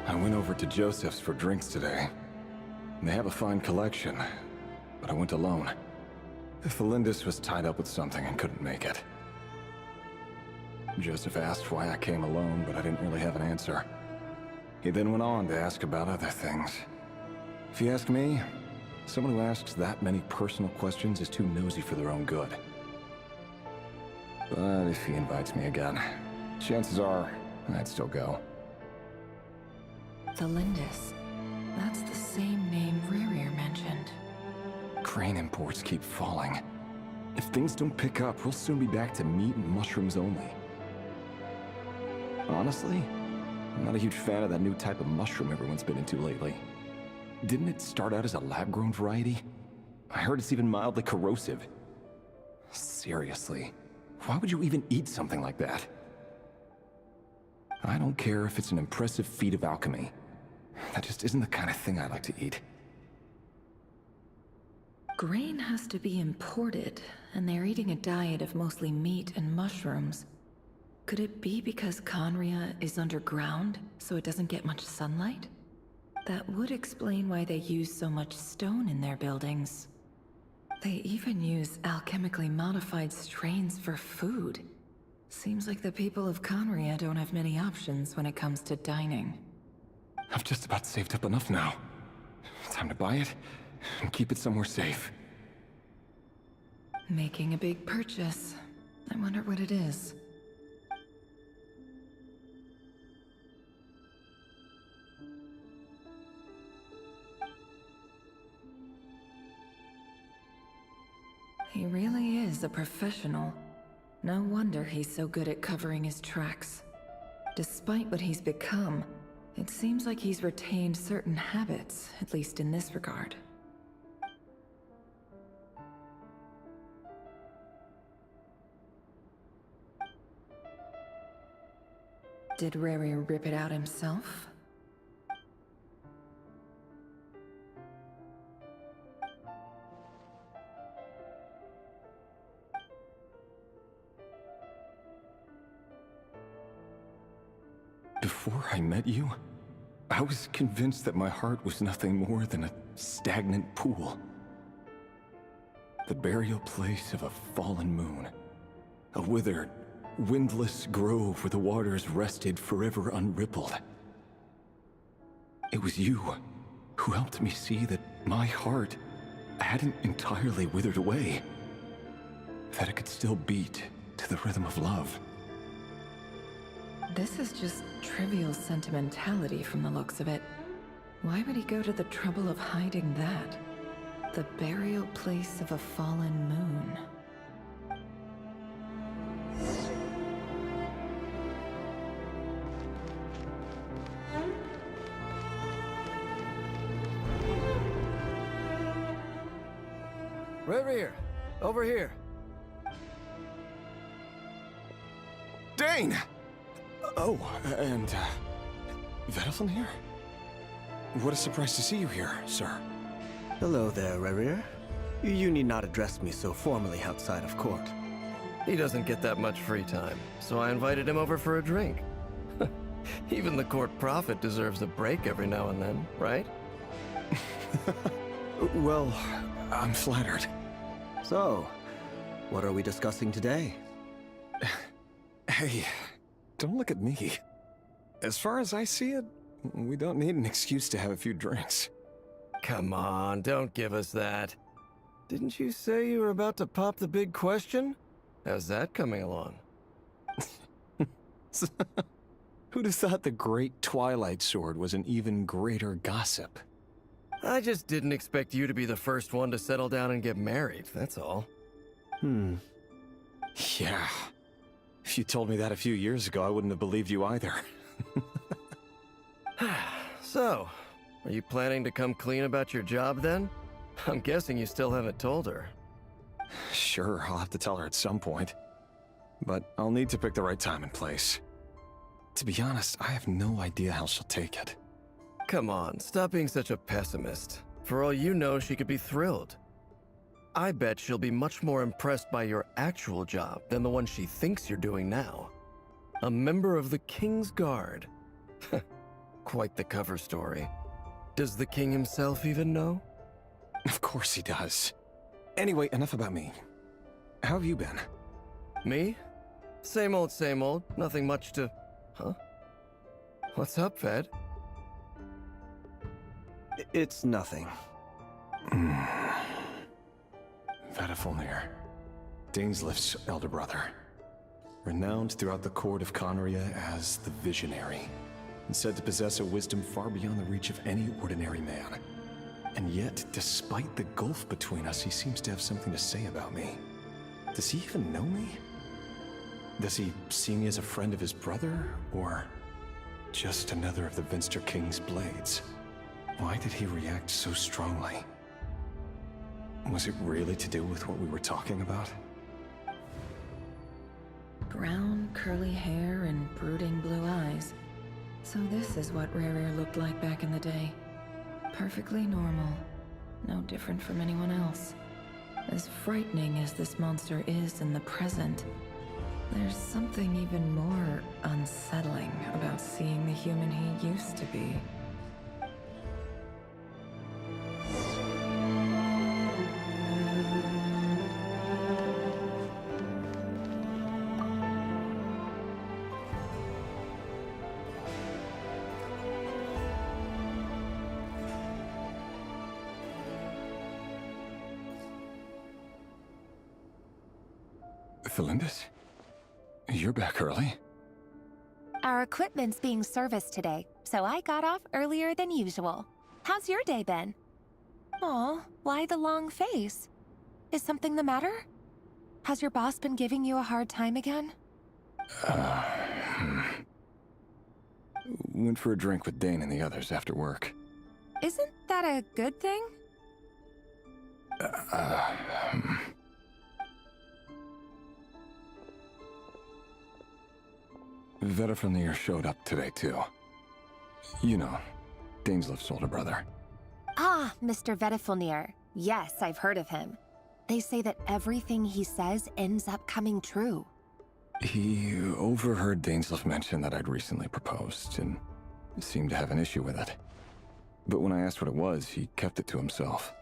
[SPEAKER 19] I went over to Joseph's for drinks today. They have a fine collection, but I went alone. Felindis was tied up with something and couldn't make it. Joseph asked why I came alone, but I didn't really have an answer. He then went on to ask about other things. If you ask me, someone who asks that many personal questions is too nosy for their own good. But if he invites me again, chances are I'd still go.
[SPEAKER 16] Felindis. That's the same name Rerir mentioned.
[SPEAKER 19] Crane imports keep falling. If things don't pick up, we'll soon be back to meat and mushrooms only. Honestly, I'm not a huge fan of that new type of mushroom everyone's been into lately. Didn't it start out as a lab-grown variety? I heard it's even mildly corrosive. Seriously, why would you even eat something like that? I don't care if it's an impressive feat of alchemy. That just isn't the kind of thing I like to eat.
[SPEAKER 16] Grain has to be imported, and they're eating a diet of mostly meat and mushrooms. Could it be because Conria is underground, so it doesn't get much sunlight? That would explain why they use so much stone in their buildings. They even use alchemically modified strains for food. Seems like the people of Conria don't have many options when it comes to dining.
[SPEAKER 19] I've just about saved up enough now. Time to buy it and keep it somewhere safe.
[SPEAKER 16] Making a big purchase. I wonder what it is. He really is a professional. No wonder he's so good at covering his tracks. Despite what he's become, it seems like he's retained certain habits, at least in this regard. Did Rerir rip it out himself?
[SPEAKER 19] Before I met you, I was convinced that my heart was nothing more than a stagnant pool. The burial place of a fallen moon. A withered, windless grove where the waters rested forever unrippled. It was you who helped me see that my heart hadn't entirely withered away. That it could still beat to the rhythm of love.
[SPEAKER 16] This is just trivial sentimentality from the looks of it. Why would he go to the trouble of hiding that? The burial place of a fallen moon.
[SPEAKER 20] Rerir, over here.
[SPEAKER 19] Dane! Oh, and, Vedelson here? What a surprise to see you here, sir.
[SPEAKER 20] Hello there, Rerir. You need not address me so formally outside of court. He doesn't get that much free time, so I invited him over for a drink. Even the court prophet deserves a break every now and then, right?
[SPEAKER 19] Well, I'm flattered.
[SPEAKER 20] So, what are we discussing today?
[SPEAKER 19] Hey, don't look at me. As far as I see it, we don't need an excuse to have a few drinks.
[SPEAKER 20] Come on, don't give us that. Didn't you say you were about to pop the big question? How's that coming along?
[SPEAKER 19] Who'd have thought the great Twilight Sword was an even greater gossip?
[SPEAKER 20] I just didn't expect you to be the first one to settle down and get married, that's all.
[SPEAKER 19] Yeah. If you told me that a few years ago, I wouldn't have believed you either.
[SPEAKER 20] So, are you planning to come clean about your job then? I'm guessing you still haven't told her.
[SPEAKER 19] Sure, I'll have to tell her at some point. But I'll need to pick the right time and place. To be honest, I have no idea how she'll take it.
[SPEAKER 20] Come on, stop being such a pessimist. For all you know, she could be thrilled. I bet she'll be much more impressed by your actual job than the one she thinks you're doing now. A member of the King's Guard. Quite the cover story. Does the king himself even know?
[SPEAKER 19] Of course he does. Anyway, enough about me. How have you been?
[SPEAKER 20] Me? Same old, same old. Nothing much to... Huh? What's up, Ved? It's nothing.
[SPEAKER 19] Vedifulnir, Dainslift's elder brother. Renowned throughout the court of Conria as the Visionary, and said to possess a wisdom far beyond the reach of any ordinary man. And yet, despite the gulf between us, he seems to have something to say about me. Does he even know me? Does he see me as a friend of his brother, or just another of the Vinster King's blades? Why did he react so strongly? Was it really to do with what we were talking about?
[SPEAKER 16] Brown, curly hair and brooding blue eyes. So this is what Rerir looked like back in the day. Perfectly normal. No different from anyone else. As frightening as this monster is in the present, there's something even more unsettling about seeing the human he used to be.
[SPEAKER 19] Felindis? You're back early?
[SPEAKER 7] Our equipment's being serviced today, so I got off earlier than usual. How's your day been? Aw, why the long face? Is something the matter? Has your boss been giving you a hard time again?
[SPEAKER 19] Went for a drink with Dane and the others after work.
[SPEAKER 7] Isn't that a good thing?
[SPEAKER 19] Vedifulnir showed up today, too. You know, Dainslift's older brother.
[SPEAKER 7] Ah, Mr. Vedifulnir. Yes, I've heard of him. They say that everything he says ends up coming true.
[SPEAKER 19] He overheard Dainslift mention that I'd recently proposed, and seemed to have an issue with it. But when I asked what it was, he kept it to himself.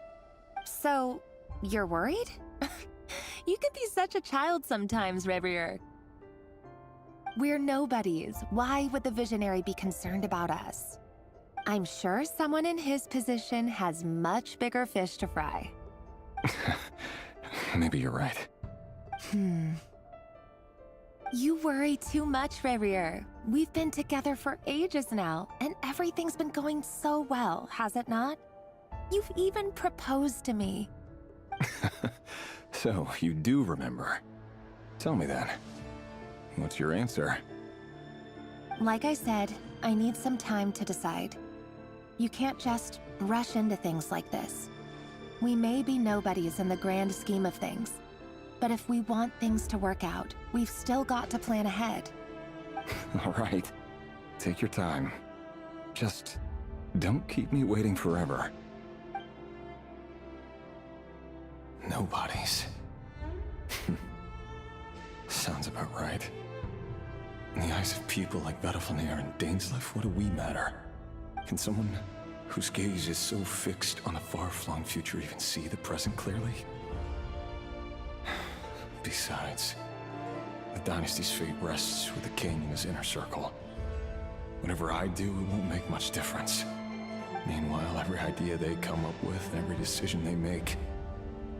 [SPEAKER 7] So, you're worried? You can be such a child sometimes, Revier. We're nobodies. Why would the Visionary be concerned about us? I'm sure someone in his position has much bigger fish to fry.
[SPEAKER 19] Maybe you're right.
[SPEAKER 7] You worry too much, Revier. We've been together for ages now, and everything's been going so well, has it not? You've even proposed to me.
[SPEAKER 19] So, you do remember. Tell me then. What's your answer?
[SPEAKER 7] Like I said, I need some time to decide. You can't just rush into things like this. We may be nobodies in the grand scheme of things, but if we want things to work out, we've still got to plan ahead.
[SPEAKER 19] All right. Take your time. Just don't keep me waiting forever. Nobodies. Sounds about right. In the eyes of people like Vedalfnir and Dainsleif, what do we matter? Can someone whose gaze is so fixed on a far-flung future even see the present clearly? Besides, the dynasty's fate rests with the king and his inner circle. Whatever I do, it won't make much difference. Meanwhile, every idea they come up with, every decision they make,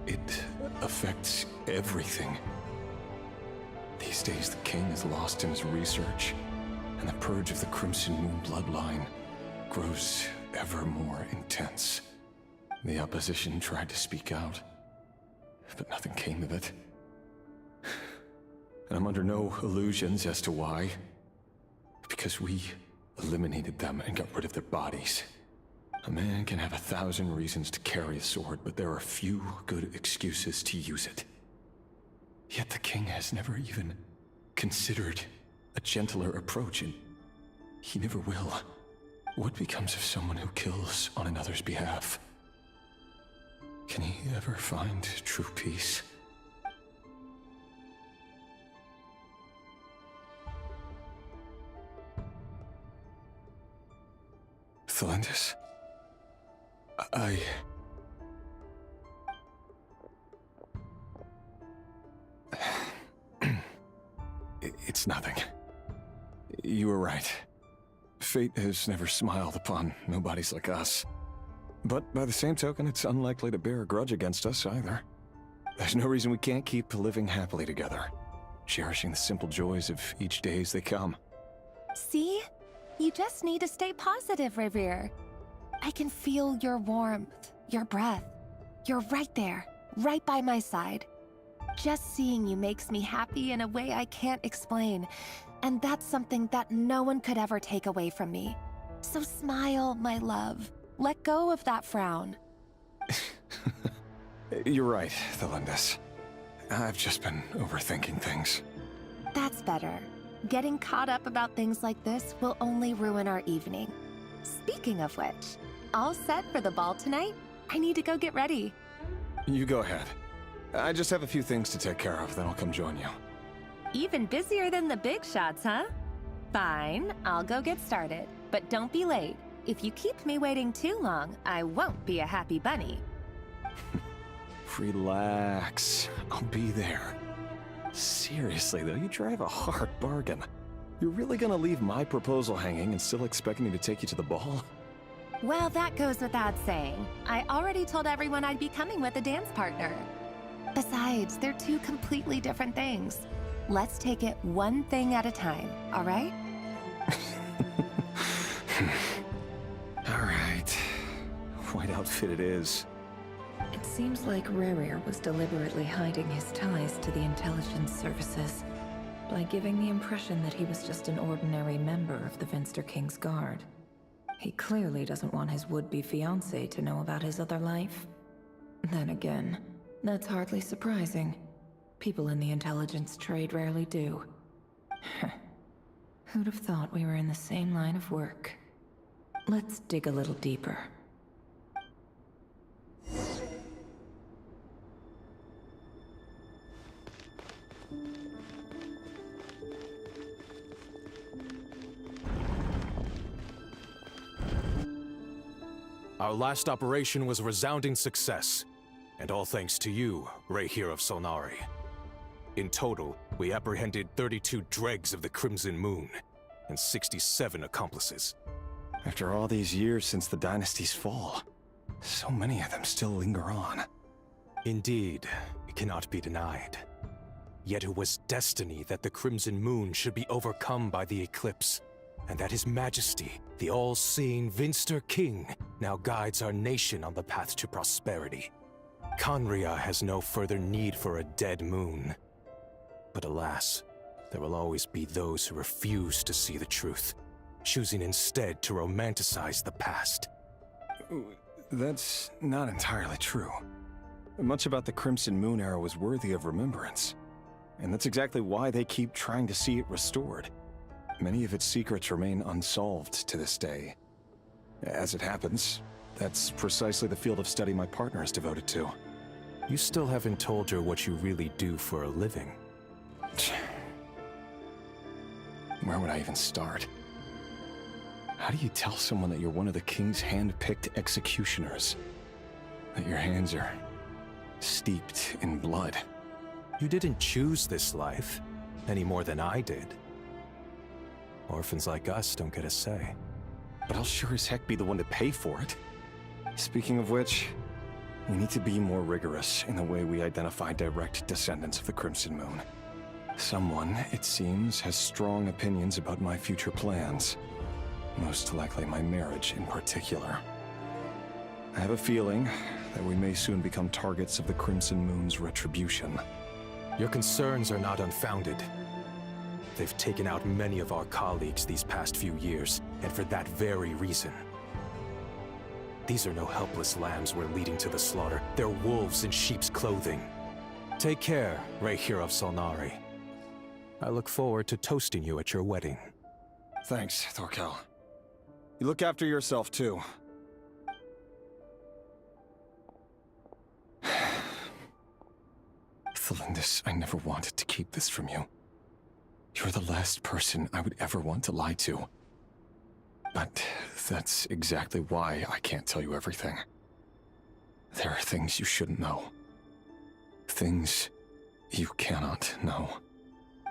[SPEAKER 19] it affects everything. These days, the king is lost in his research, and the purge of the Crimson Moon bloodline grows ever more intense. The opposition tried to speak out, but nothing came of it. And I'm under no illusions as to why. Because we eliminated them and got rid of their bodies. A man can have 1,000 reasons to carry a sword, but there are few good excuses to use it. Yet the king has never even considered a gentler approach, and he never will. What becomes of someone who kills on another's behalf? Can he ever find true peace? Thelindis? It's nothing. You were right. Fate has never smiled upon nobodies like us. But by the same token, it's unlikely to bear a grudge against us either. There's no reason we can't keep living happily together, cherishing the simple joys of each day as they come.
[SPEAKER 7] See? You just need to stay positive, Revere. I can feel your warmth, your breath. You're right there, right by my side. Just seeing you makes me happy in a way I can't explain, and that's something that no one could ever take away from me. So smile, my love. Let go of that frown.
[SPEAKER 19] You're right, Thelindis. I've just been overthinking things.
[SPEAKER 7] That's better. Getting caught up about things like this will only ruin our evening. Speaking of which, all set for the ball tonight? I need to go get ready.
[SPEAKER 19] You go ahead. I just have a few things to take care of, then I'll come join you.
[SPEAKER 7] Even busier than the big shots, huh? Fine, I'll go get started. But don't be late. If you keep me waiting too long, I won't be a happy bunny.
[SPEAKER 19] Relax. I'll be there. Seriously, though, you drive a hard bargain. You're really gonna leave my proposal hanging and still expect me to take you to the ball?
[SPEAKER 7] Well, that goes without saying. I already told everyone I'd be coming with a dance partner. Besides, they're two completely different things. Let's take it one thing at a time, all right?
[SPEAKER 19] All right. White outfit it is.
[SPEAKER 16] It seems like Rerir was deliberately hiding his ties to the intelligence services by giving the impression that he was just an ordinary member of the Venster King's Guard. He clearly doesn't want his would-be fiancée to know about his other life. Then again, that's hardly surprising. People in the intelligence trade rarely do. Who'd have thought we were in the same line of work? Let's dig a little deeper.
[SPEAKER 21] Our last operation was a resounding success, and all thanks to you, Rayhir of Solnari. In total, we apprehended 32 dregs of the Crimson Moon, and 67 accomplices.
[SPEAKER 19] After all these years since the dynasty's fall, so many of them still linger on.
[SPEAKER 21] Indeed, it cannot be denied. Yet it was destiny that the Crimson Moon should be overcome by the eclipse, and that His Majesty, the all-seeing Venster King, now guides our nation on the path to prosperity. Khaenri'ah has no further need for a dead moon. But alas, there will always be those who refuse to see the truth, choosing instead to romanticize the past.
[SPEAKER 19] That's not entirely true. Much about the Crimson Moon era was worthy of remembrance, and that's exactly why they keep trying to see it restored. Many of its secrets remain unsolved to this day. As it happens, that's precisely the field of study my partner is devoted to.
[SPEAKER 21] You still haven't told her what you really do for a living.
[SPEAKER 19] Where would I even start? How do you tell someone that you're one of the king's hand-picked executioners? That your hands are steeped in blood?
[SPEAKER 21] You didn't choose this life, any more than I did. Orphans like us don't get a say.
[SPEAKER 19] But I'll sure as heck be the one to pay for it. Speaking of which, we need to be more rigorous in the way we identify direct descendants of the Crimson Moon. Someone, it seems, has strong opinions about my future plans. Most likely my marriage in particular. I have a feeling that we may soon become targets of the Crimson Moon's retribution.
[SPEAKER 21] Your concerns are not unfounded. They've taken out many of our colleagues these past few years, and for that very reason. These are no helpless lambs we're leading to the slaughter. They're wolves in sheep's clothing. Take care, Rayhir of Solnari. I look forward to toasting you at your wedding.
[SPEAKER 19] Thanks, Thorkel. You look after yourself, too. Thelindis, I never wanted to keep this from you. You're the last person I would ever want to lie to. But that's exactly why I can't tell you everything. There are things you shouldn't know. Things you cannot know.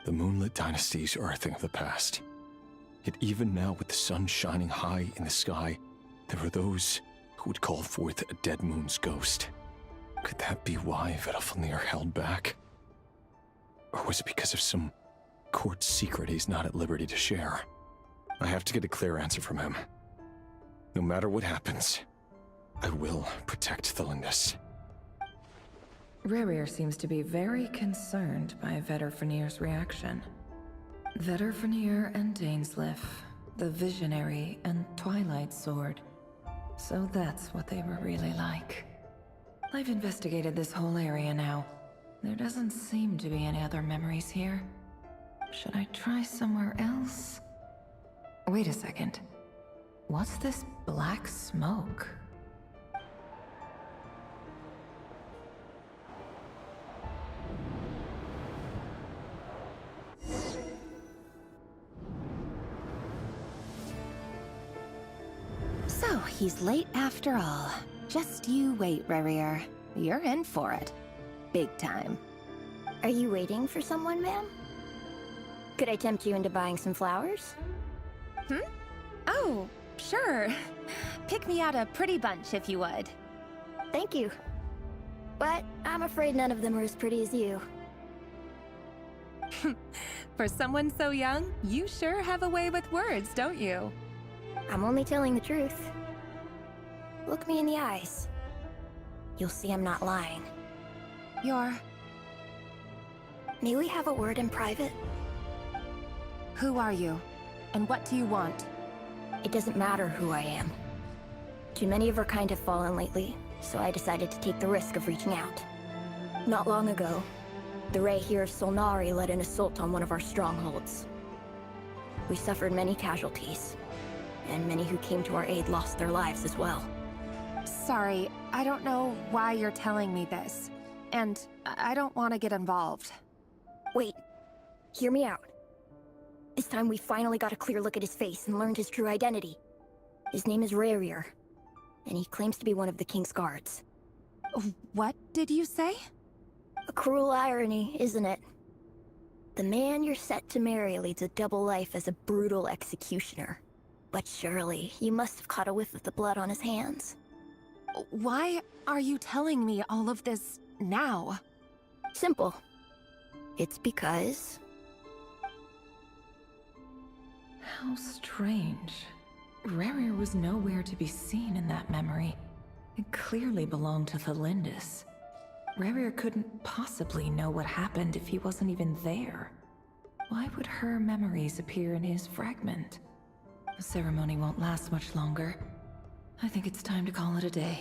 [SPEAKER 19] The moonlit dynasties are a thing of the past. Yet even now, with the sun shining high in the sky, there are those who would call forth a dead moon's ghost. Could that be why Vedalfnir held back? Or was it because of some court secret he's not at liberty to share? I have to get a clear answer from him. No matter what happens, I will protect Thelindis.
[SPEAKER 16] Rerir seems to be very concerned by Vedalfnir's reaction. Vedalfnir and Dainsleif, the Visionary and Twilight Sword. So that's what they were really like. I've investigated this whole area now. There doesn't seem to be any other memories here. Should I try somewhere else? Wait a second. What's this black smoke?
[SPEAKER 7] So, he's late after all. Just you wait, Rerir. You're in for it. Big time.
[SPEAKER 11] Are you waiting for someone, ma'am? Could I tempt you into buying some flowers?
[SPEAKER 7] Oh, sure. Pick me out a pretty bunch if you would.
[SPEAKER 11] Thank you. But I'm afraid none of them are as pretty as you.
[SPEAKER 7] For someone so young, you sure have a way with words, don't you?
[SPEAKER 11] I'm only telling the truth. Look me in the eyes. You'll see I'm not lying. May we have a word in private?
[SPEAKER 7] Who are you? And what do you want?
[SPEAKER 11] It doesn't matter who I am. Too many of our kind have fallen lately, so I decided to take the risk of reaching out. Not long ago, the Rayhir of Solnari led an assault on one of our strongholds. We suffered many casualties, and many who came to our aid lost their lives as well.
[SPEAKER 7] Sorry, I don't know why you're telling me this. And I don't want to get involved.
[SPEAKER 11] Wait, hear me out. This time we finally got a clear look at his face and learned his true identity. His name is Rerir, and he claims to be one of the King's guards.
[SPEAKER 7] What did you say?
[SPEAKER 11] A cruel irony, isn't it? The man you're set to marry leads a double life as a brutal executioner. But surely, you must have caught a whiff of the blood on his hands.
[SPEAKER 7] Why are you telling me all of this now?
[SPEAKER 11] Simple. It's because...
[SPEAKER 16] How strange. Rerir was nowhere to be seen in that memory. It clearly belonged to Thelindis. Rerir couldn't possibly know what happened if he wasn't even there. Why would her memories appear in his fragment? The ceremony won't last much longer. I think it's time to call it a day.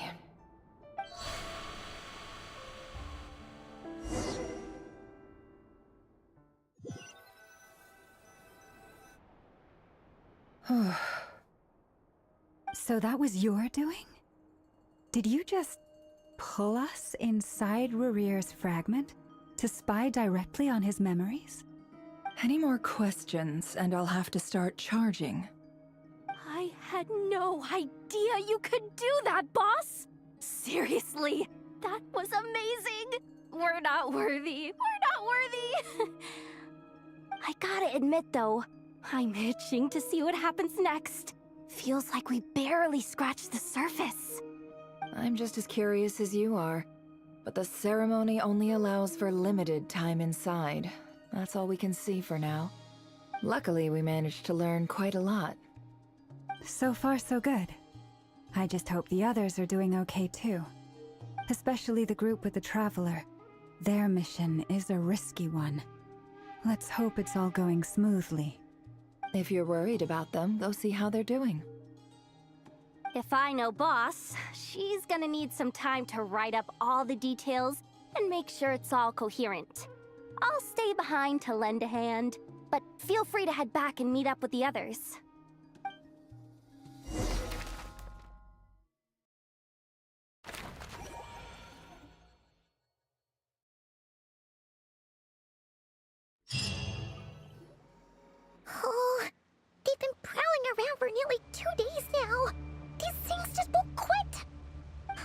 [SPEAKER 9] So that was your doing? Did you just pull us inside Rerir's fragment to spy directly on his memories?
[SPEAKER 16] Any more questions, and I'll have to start charging.
[SPEAKER 11] I had no idea you could do that, boss! Seriously, that was amazing! We're not worthy. We're not worthy! I gotta admit, though, I'm itching to see what happens next. Feels like we barely scratched the surface.
[SPEAKER 16] I'm just as curious as you are. But the ceremony only allows for limited time inside. That's all we can see for now. Luckily, we managed to learn quite a lot.
[SPEAKER 9] So far, so good. I just hope the others are doing okay too. Especially the group with the Traveler. Their mission is a risky one. Let's hope it's all going smoothly.
[SPEAKER 16] If you're worried about them, go see how they're doing.
[SPEAKER 11] If I know boss, she's gonna need some time to write up all the details and make sure it's all coherent. I'll stay behind to lend a hand, but feel free to head back and meet up with the others.
[SPEAKER 6] Oh, they've been prowling around for nearly 2 days now. These things just won't quit.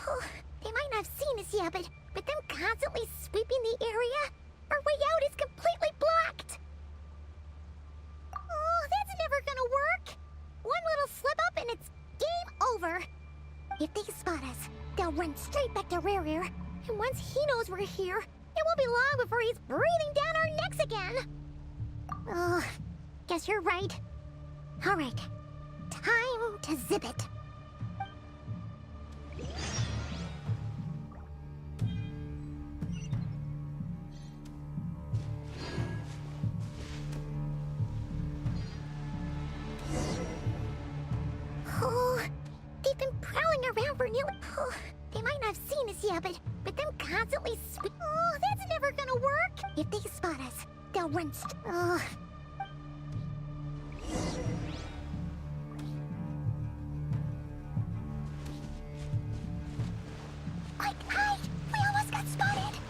[SPEAKER 6] Oh, they might not have seen us yet, but with them constantly sweeping the area, our way out is completely blocked. Oh, that's never gonna work. One little slip up and it's game over. If they spot us, they'll run straight back to Rerir. And once he knows we're here, it won't be long before he's breathing down our necks again. Oh, guess you're right. All right, time to zip it. Oh, they've been prowling around for nearly... Oh, they might not have seen us yet, but with them constantly Oh, that's never gonna work! If they spot us, they'll run Oh. Quick, hide! We almost got spotted!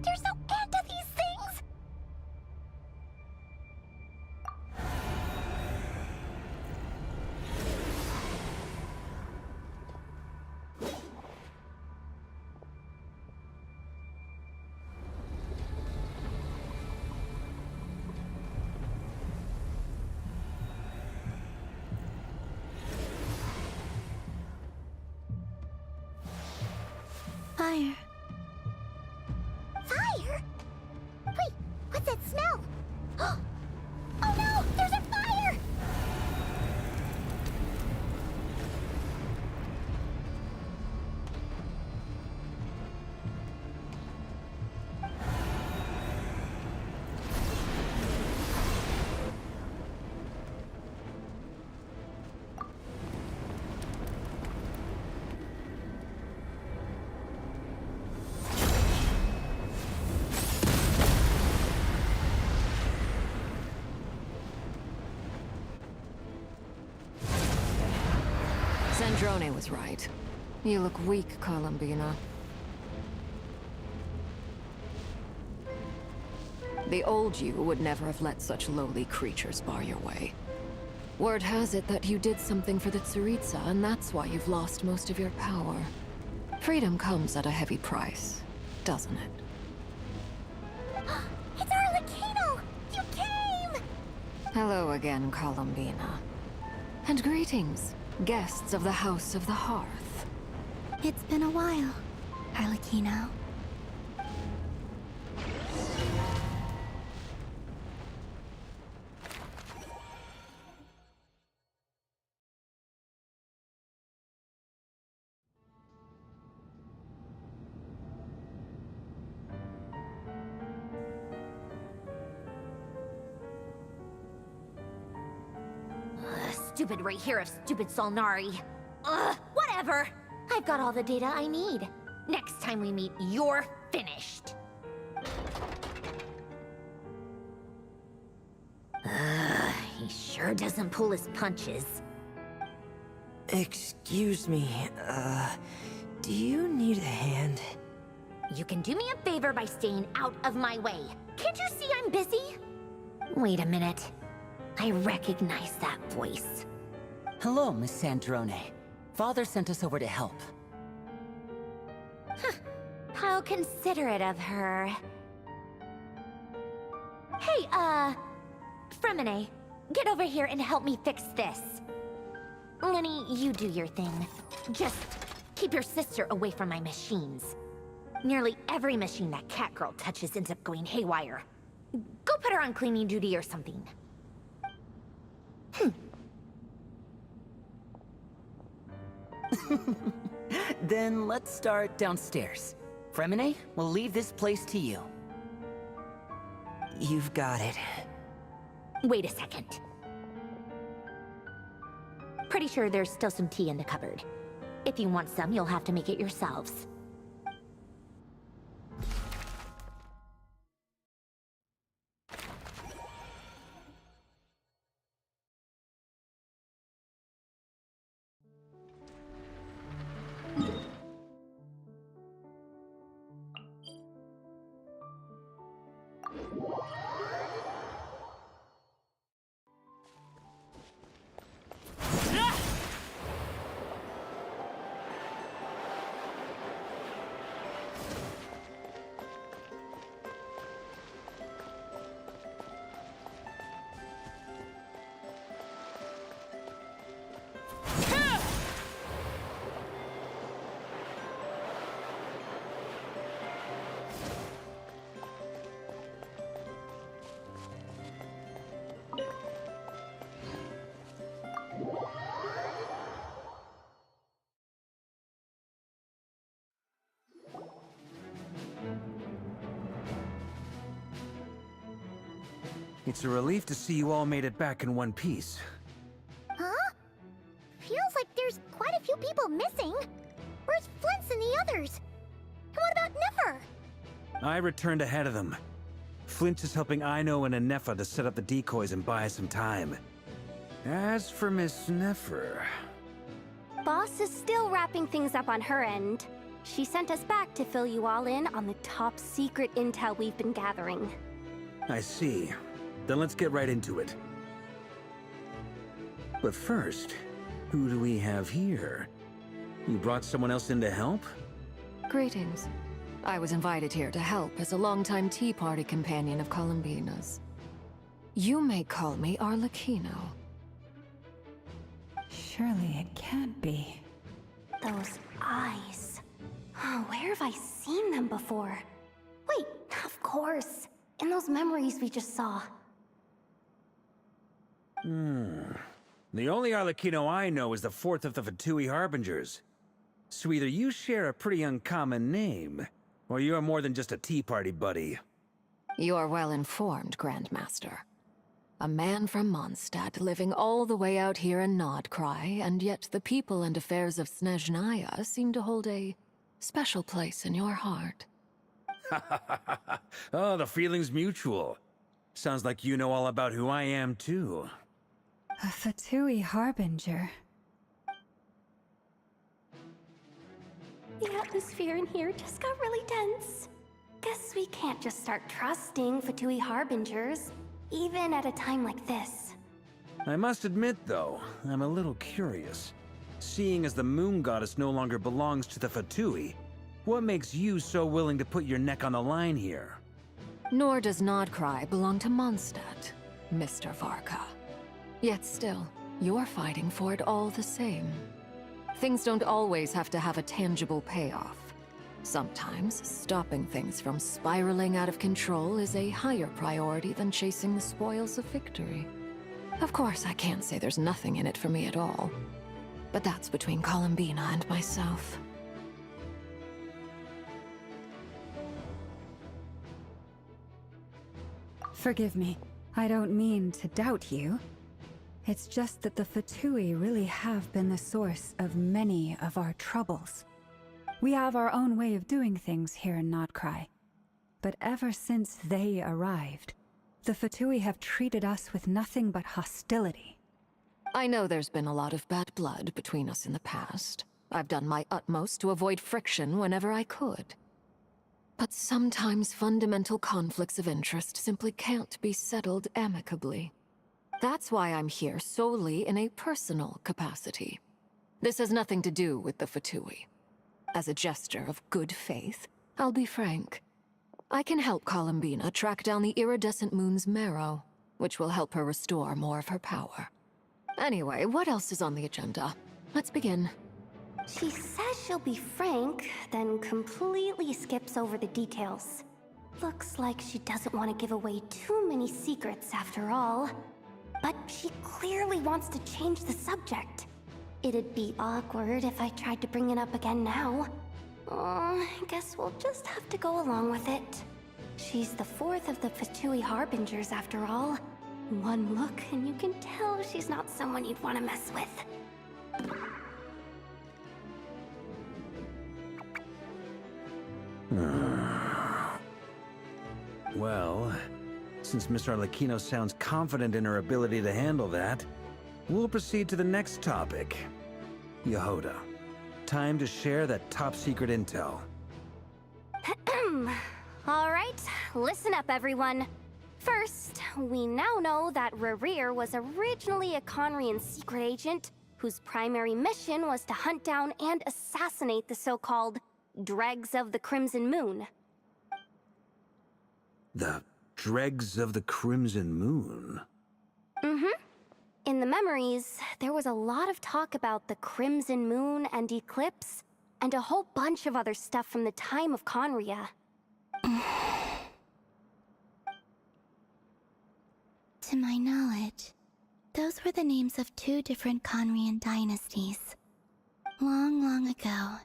[SPEAKER 6] There's no end to these things!
[SPEAKER 13] Fire.
[SPEAKER 6] Fire? Wait, what's that smell? Oh no! There's a fire!
[SPEAKER 2] Drone was right. You look weak, Columbina. The old you would never have let such lowly creatures bar your way. Word has it that you did something for the Tsaritsa, and that's why you've lost most of your power. Freedom comes at a heavy price, doesn't it?
[SPEAKER 6] It's Arlecchino! You came!
[SPEAKER 2] Hello again, Columbina. And greetings, guests of the House of the Hearth.
[SPEAKER 13] It's been a while, Arlecchino.
[SPEAKER 15] Stupid right here of stupid Solnari. Ugh, whatever. I've got all the data I need. Next time we meet, you're finished. He sure doesn't pull his punches.
[SPEAKER 3] Excuse me, do you need a hand?
[SPEAKER 15] You can do me a favor by staying out of my way. Can't you see I'm busy? Wait a minute. I recognize that voice.
[SPEAKER 3] Hello, Miss Sandrone. Father sent us over to help.
[SPEAKER 15] How considerate of her. Hey, Fremine, get over here and help me fix this. Lenny, you do your thing. Just keep your sister away from my machines. Nearly every machine that Catgirl touches ends up going haywire. Go put her on cleaning duty or something.
[SPEAKER 3] Then let's start downstairs. Fremine, we'll leave this place to you. You've got it.
[SPEAKER 15] Wait a second. Pretty sure there's still some tea in the cupboard. If you want some, you'll have to make it yourselves.
[SPEAKER 14] It's a relief to see you all made it back in one piece.
[SPEAKER 6] Huh? Feels like there's quite a few people missing. Where's Flint's and the others? And what about Nefer?
[SPEAKER 14] I returned ahead of them. Flint is helping Aino and Anefa to set up the decoys and buy us some time. As for Miss Nefer...
[SPEAKER 11] Boss is still wrapping things up on her end. She sent us back to fill you all in on the top secret intel we've been gathering.
[SPEAKER 14] I see. Then let's get right into it. But first, who do we have here? You brought someone else in to help?
[SPEAKER 2] Greetings. I was invited here to help as a longtime Tea Party companion of Columbina's. You may call me Arlecchino.
[SPEAKER 9] Surely it can't be.
[SPEAKER 11] Those eyes. Oh, where have I seen them before? Wait, of course. In those memories we just saw.
[SPEAKER 14] The only Arlecchino I know is the fourth of the Fatui Harbingers. So either you share a pretty uncommon name, or you're more than just a Tea Party buddy.
[SPEAKER 2] You're well informed, Grandmaster. A man from Mondstadt living all the way out here in Nodcry, and yet the people and affairs of Snezhnaya seem to hold a special place in your heart.
[SPEAKER 14] Oh, the feeling's mutual. Sounds like you know all about who I am, too.
[SPEAKER 9] A Fatui Harbinger.
[SPEAKER 11] The atmosphere in here just got really tense. Guess we can't just start trusting Fatui Harbingers, even at a time like this.
[SPEAKER 14] I must admit, though, I'm a little curious. Seeing as the Moon Goddess no longer belongs to the Fatui, what makes you so willing to put your neck on the line here?
[SPEAKER 2] Nor does Nodcry belong to Mondstadt, Mr. Varka. Yet still, you're fighting for it all the same. Things don't always have to have a tangible payoff. Sometimes, stopping things from spiraling out of control is a higher priority than chasing the spoils of victory. Of course, I can't say there's nothing in it for me at all. But that's between Columbina and myself.
[SPEAKER 9] Forgive me. I don't mean to doubt you. It's just that the Fatui really have been the source of many of our troubles. We have our own way of doing things here in Nodcry. But ever since they arrived, the Fatui have treated us with nothing but hostility.
[SPEAKER 2] I know there's been a lot of bad blood between us in the past. I've done my utmost to avoid friction whenever I could. But sometimes fundamental conflicts of interest simply can't be settled amicably. That's why I'm here solely in a personal capacity. This has nothing to do with the Fatui. As a gesture of good faith, I'll be frank. I can help Columbina track down the iridescent moon's marrow, which will help her restore more of her power. Anyway, what else is on the agenda? Let's begin.
[SPEAKER 11] She says she'll be frank, then completely skips over the details. Looks like she doesn't want to give away too many secrets after all. But she clearly wants to change the subject. It'd be awkward if I tried to bring it up again now. I guess we'll just have to go along with it. She's the fourth of the Fatui Harbingers after all. One look and you can tell she's not someone you'd want to mess with.
[SPEAKER 14] Well, since Miss Arlecchino sounds confident in her ability to handle that, we'll proceed to the next topic. Yehoda, time to share that top-secret intel.
[SPEAKER 11] Alright, listen up everyone. First, we now know that Rerir was originally a Conrian secret agent whose primary mission was to hunt down and assassinate the so-called Dregs of the Crimson Moon.
[SPEAKER 14] The Dregs of the Crimson Moon?
[SPEAKER 11] Mm-hmm. In the memories, there was a lot of talk about the Crimson Moon and Eclipse, and a whole bunch of other stuff from the time of Conria.
[SPEAKER 13] To my knowledge, those were the names of two different Conrian dynasties. Long, long ago,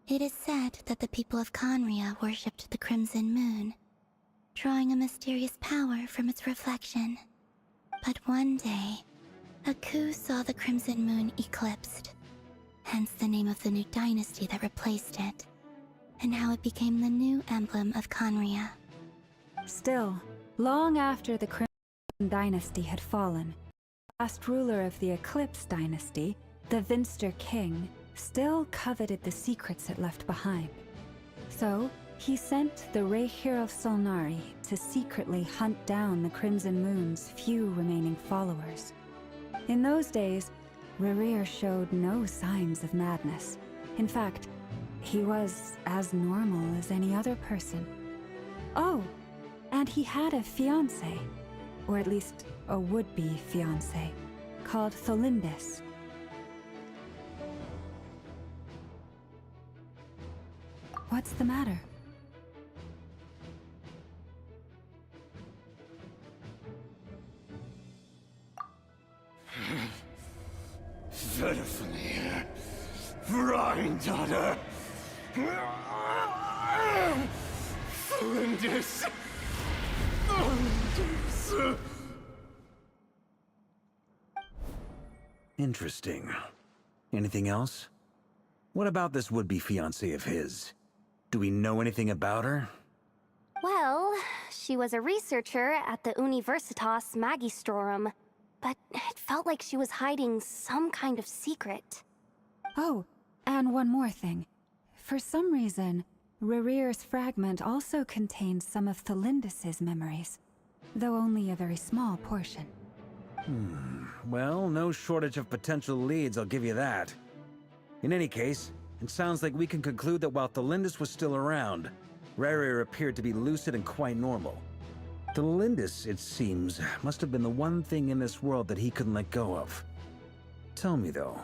[SPEAKER 13] it is said that the people of Conria worshipped the Crimson Moon, drawing a mysterious power from its reflection. But one day, a coup saw the Crimson Moon eclipsed, hence the name of the new dynasty that replaced it, and how it became the new emblem of Conria.
[SPEAKER 9] Still, long after the Crimson Dynasty had fallen, the last ruler of the Eclipse Dynasty, the Vinster King, still coveted the secrets it left behind. So, he sent the Rehir of Solnari to secretly hunt down the Crimson Moon's few remaining followers. In those days, Rerir showed no signs of madness. In fact, he was as normal as any other person. Oh, and he had a fiancé, or at least a would-be fiancé, called Tholindis. What's the matter?
[SPEAKER 12] Verfnir, Rhindaughter, Tholindis.
[SPEAKER 14] Interesting. Anything else? What about this would-be fiancé of his? Do we know anything about her?
[SPEAKER 11] Well, she was a researcher at the Universitas Magistrorum, but it felt like she was hiding some kind of secret.
[SPEAKER 9] Oh, and one more thing. For some reason, Rerear's fragment also contains some of Thelindis' memories, though only a very small portion.
[SPEAKER 14] Well, no shortage of potential leads, I'll give you that. In any case, it sounds like we can conclude that while Thelindis was still around, Rerear appeared to be lucid and quite normal. Thelindis, it seems, must have been the one thing in this world that he couldn't let go of. Tell me though,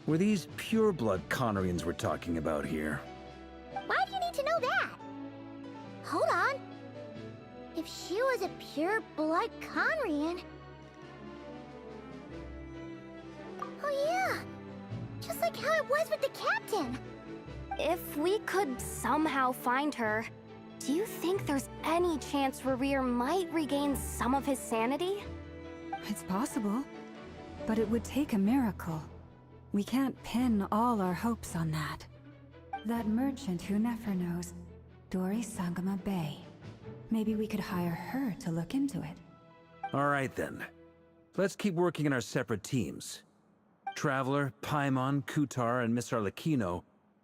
[SPEAKER 14] were these pure-blood Conorians we're talking about here?
[SPEAKER 6] Why do you need to know that? Hold on. If she was a pure-blood Conrian... Oh yeah! Just like how it was with the captain!
[SPEAKER 11] If we could somehow find her, do you think there's any chance Rerear might regain some of his sanity?
[SPEAKER 9] It's possible, but it would take a miracle. We can't pin all our hopes on that. That merchant who Nefer knows, Dori Sangama Bay. Maybe we could hire her to look into it.
[SPEAKER 14] All right then. Let's keep working in our separate teams. Traveler, Paimon, Kutar, and Miss Arlecchino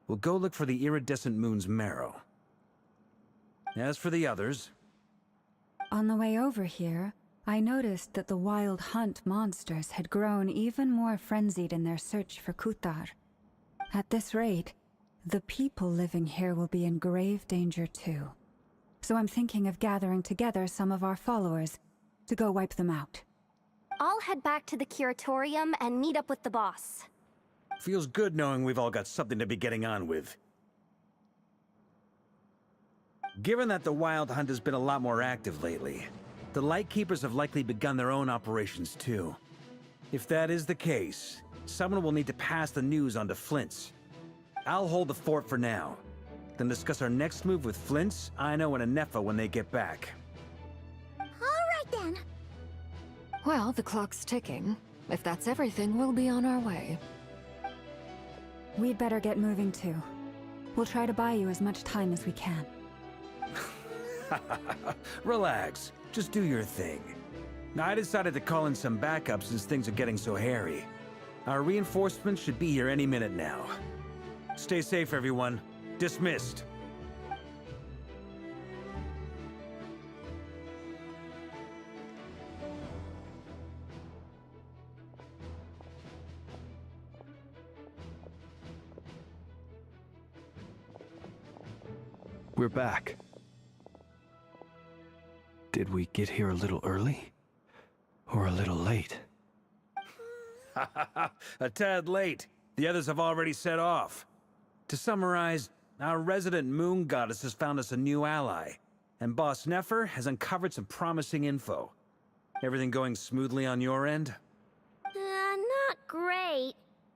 [SPEAKER 14] will go look for the iridescent moon's marrow. As for the others...
[SPEAKER 9] On the way over here, I noticed that the Wild Hunt monsters had grown even more frenzied in their search for Kutar. At this rate, the people living here will be in grave danger too. So I'm thinking of gathering together some of our followers to go wipe them out.
[SPEAKER 11] I'll head back to the Curatorium and meet up with the boss.
[SPEAKER 14] Feels good knowing we've all got something to be getting on with. Given that the Wild Hunt has been a lot more active lately, the Lightkeepers have likely begun their own operations too. If that is the case, someone will need to pass the news on to Flint's. I'll hold the fort for now, then discuss our next move with Flint's, Aino, and Anefa when they get back.
[SPEAKER 6] All right then.
[SPEAKER 2] Well, the clock's ticking. If that's everything, we'll be on our way.
[SPEAKER 9] We'd better get moving too. We'll try to buy you as much time as we can.
[SPEAKER 14] Relax. Just do your thing. Now, I decided to call in some backup since things are getting so hairy. Our reinforcements should be here any minute now. Stay safe, everyone. Dismissed.
[SPEAKER 5] We're back. Did we get here a little early? Or a little late?
[SPEAKER 14] A tad late. The others have already set off. To summarize, our resident moon goddess has found us a new ally, and Boss Nefer has uncovered some promising info. Everything going smoothly on your end?
[SPEAKER 15] Not great.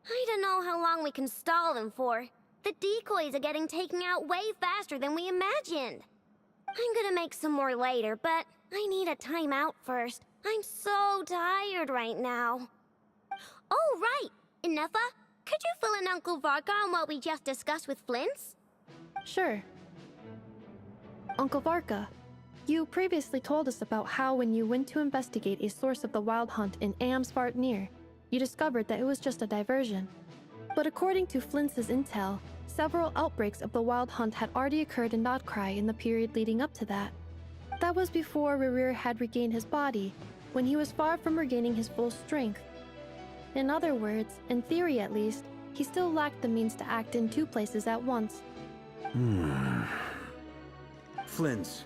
[SPEAKER 15] I don't know how long we can stall them for. The decoys are getting taken out way faster than we imagined. I'm gonna make some more later, but I need a timeout first. I'm so tired right now. Oh, right! Inefa, could you fill in Uncle Varka on what we just discussed with Flint's?
[SPEAKER 10] Sure. Uncle Varka, you previously told us about how when you went to investigate a source of the Wild Hunt in Amsvartnir, you discovered that it was just a diversion. But according to Flint's intel, several outbreaks of the Wild Hunt had already occurred in Nodcry in the period leading up to that. That was before Rerear had regained his body, when he was far from regaining his full strength. In other words, in theory at least, he still lacked the means to act in two places at once.
[SPEAKER 14] Flint's,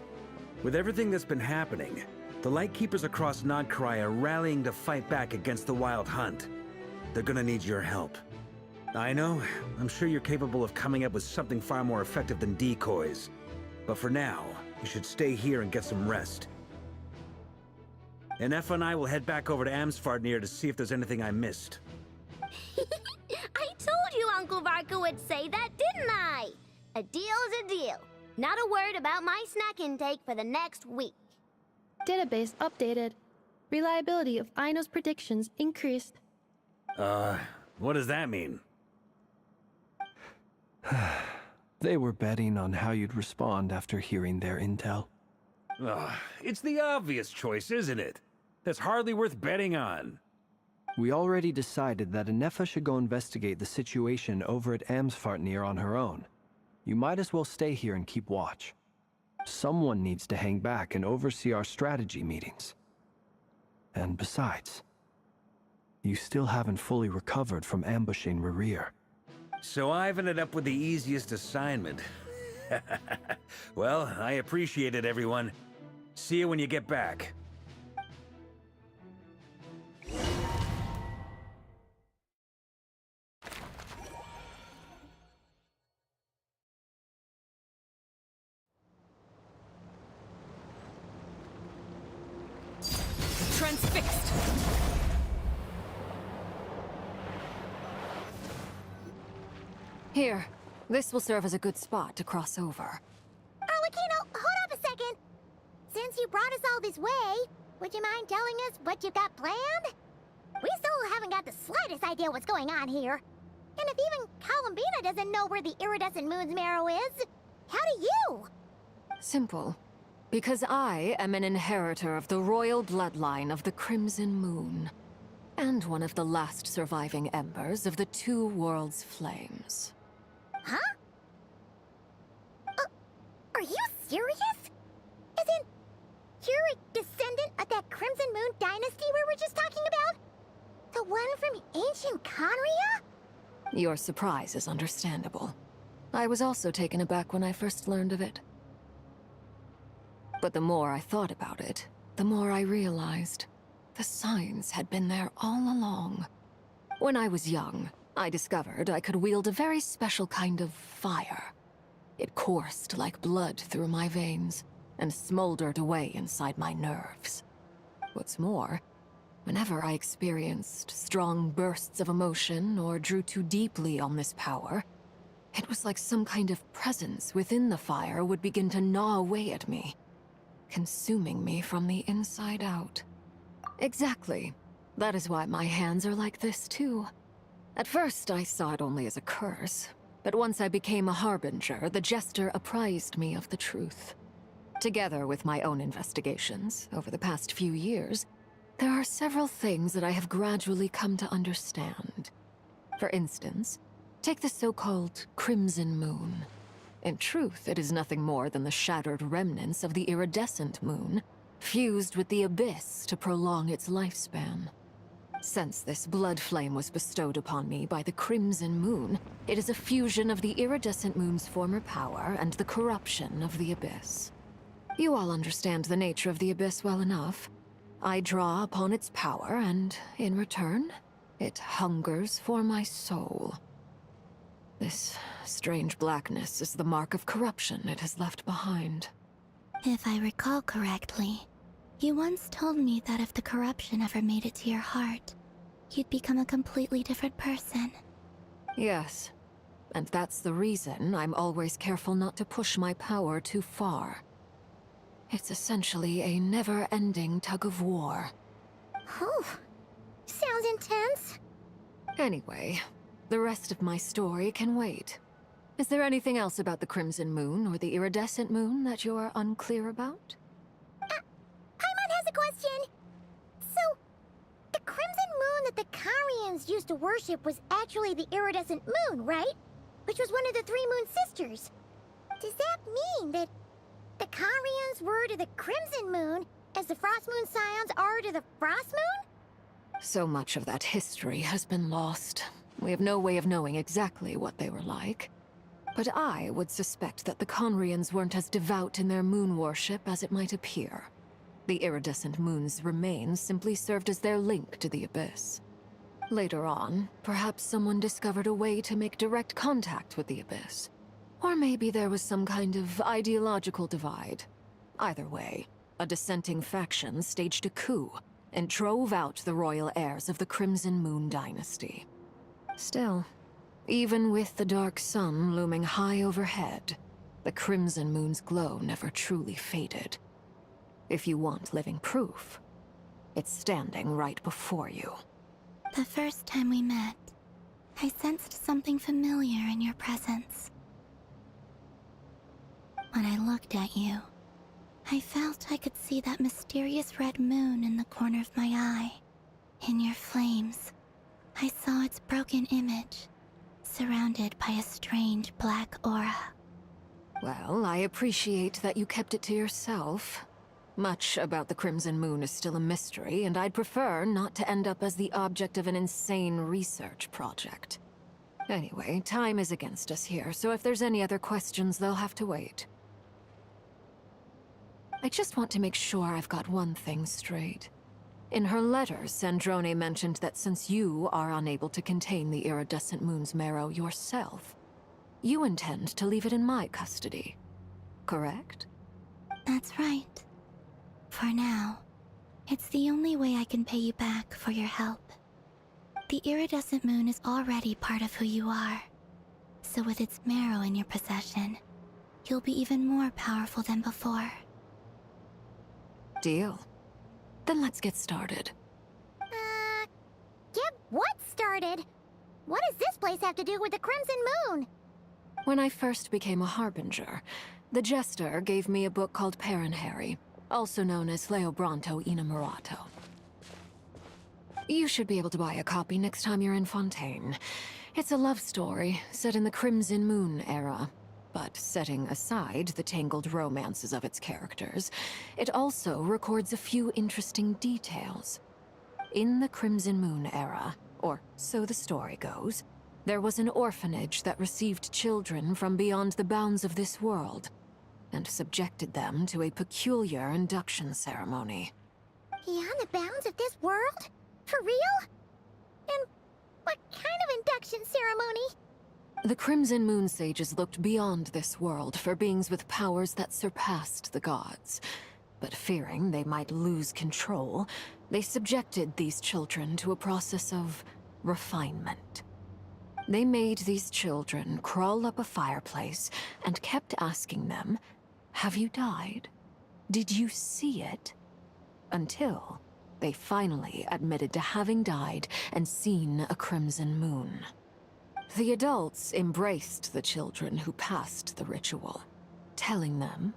[SPEAKER 14] with everything that's been happening, the Lightkeepers across Nodcry are rallying to fight back against the Wild Hunt. They're gonna need your help. I know, I'm sure you're capable of coming up with something far more effective than decoys. But for now, you should stay here and get some rest. Anefa and I will head back over to Amsvartnir to see if there's anything I missed.
[SPEAKER 15] I told you Uncle Varka would say that, didn't I? A deal is a deal. Not a word about my snack intake for the next week.
[SPEAKER 10] Database updated. Reliability of Aino's predictions increased.
[SPEAKER 14] What does that mean?
[SPEAKER 5] They were betting on how you'd respond after hearing their intel.
[SPEAKER 14] It's the obvious choice, isn't it? That's hardly worth betting on.
[SPEAKER 5] We already decided that Anefa should go investigate the situation over at Amsvartnir on her own. You might as well stay here and keep watch. Someone needs to hang back and oversee our strategy meetings. And besides, you still haven't fully recovered from ambushing Rerir.
[SPEAKER 14] So I've ended up with the easiest assignment. Well, I appreciate it, everyone. See you when you get back.
[SPEAKER 2] Transfixed! Here, this will serve as a good spot to cross over.
[SPEAKER 6] Arlecchino, hold up a second! Since you brought us all this way, would you mind telling us what you got planned? We still haven't got the slightest idea what's going on here. And if even Columbina doesn't know where the iridescent moon's marrow is, how do you?
[SPEAKER 2] Simple. Because I am an inheritor of the royal bloodline of the Crimson Moon, and one of the last surviving embers of the Two Worlds' flames.
[SPEAKER 6] Huh? Are you serious? Isn't you're a descendant of that Crimson Moon dynasty we were just talking about? The one from ancient Conria?
[SPEAKER 2] Your surprise is understandable. I was also taken aback when I first learned of it. But the more I thought about it, the more I realized the signs had been there all along. When I was young, I discovered I could wield a very special kind of fire. It coursed like blood through my veins and smoldered away inside my nerves. What's more, whenever I experienced strong bursts of emotion or drew too deeply on this power, it was like some kind of presence within the fire would begin to gnaw away at me, consuming me from the inside out. Exactly. That is why my hands are like this, too. At first, I saw it only as a curse, but once I became a harbinger, the Jester apprised me of the truth. Together with my own investigations, over the past few years, there are several things that I have gradually come to understand. For instance, take the so-called Crimson Moon. In truth, it is nothing more than the shattered remnants of the iridescent moon, fused with the abyss to prolong its lifespan. Since this blood flame was bestowed upon me by the Crimson Moon, it is a fusion of the iridescent moon's former power and the corruption of the abyss. You all understand the nature of the abyss well enough. I draw upon its power, and in return, it hungers for my soul. This strange blackness is the mark of corruption it has left behind.
[SPEAKER 13] If I recall correctly, you once told me that if the corruption ever made it to your heart, you'd become a completely different person.
[SPEAKER 2] Yes, and that's the reason I'm always careful not to push my power too far. It's essentially a never-ending tug-of-war.
[SPEAKER 6] Whew. Sounds intense.
[SPEAKER 2] Anyway, the rest of my story can wait. Is there anything else about the Crimson Moon or the Iridescent Moon that you're unclear about?
[SPEAKER 6] Paimon has a question. So, the Crimson Moon that the Carians used to worship was actually the Iridescent Moon, right? Which was one of the three Moon Sisters. Does that mean that the Carians were to the Crimson Moon as the Frost Moon Scions are to the Frost Moon?
[SPEAKER 2] So much of that history has been lost. We have no way of knowing exactly what they were like. But I would suspect that the Conrians weren't as devout in their moon worship as it might appear. The iridescent moon's remains simply served as their link to the Abyss. Later on, perhaps someone discovered a way to make direct contact with the Abyss. Or maybe there was some kind of ideological divide. Either way, a dissenting faction staged a coup and drove out the royal heirs of the Crimson Moon dynasty. Still, even with the dark sun looming high overhead, the Crimson Moon's glow never truly faded. If you want living proof, it's standing right before you.
[SPEAKER 13] The first time we met, I sensed something familiar in your presence. When I looked at you, I felt I could see that mysterious red moon in the corner of my eye. In your flames, I saw its broken image, surrounded by a strange black aura.
[SPEAKER 2] Well, I appreciate that you kept it to yourself. Much about the Crimson Moon is still a mystery, and I'd prefer not to end up as the object of an insane research project. Anyway, time is against us here, so if there's any other questions, they'll have to wait. I just want to make sure I've got one thing straight. In her letter, Sandrone mentioned that since you are unable to contain the iridescent moon's marrow yourself, you intend to leave it in my custody, correct?
[SPEAKER 13] That's right. For now, it's the only way I can pay you back for your help. The iridescent moon is already part of who you are, so with its marrow in your possession, you'll be even more powerful than before.
[SPEAKER 2] Deal. Then let's get started.
[SPEAKER 6] Get what started? What does this place have to do with the Crimson Moon?
[SPEAKER 2] When I first became a Harbinger, the Jester gave me a book called Paranhari, also known as Leobranto Inamorato. You should be able to buy a copy next time you're in Fontaine. It's a love story set in the Crimson Moon era. But setting aside the tangled romances of its characters, it also records a few interesting details. In the Crimson Moon era, or so the story goes, there was an orphanage that received children from beyond the bounds of this world, and subjected them to a peculiar induction ceremony.
[SPEAKER 6] Beyond the bounds of this world? For real? And what kind of induction ceremony?
[SPEAKER 2] The Crimson Moon Sages looked beyond this world for beings with powers that surpassed the gods. But fearing they might lose control, they subjected these children to a process of refinement. They made these children crawl up a fireplace and kept asking them, "Have you died? Did you see it?" Until they finally admitted to having died and seen a crimson moon. The adults embraced the children who passed the ritual, telling them,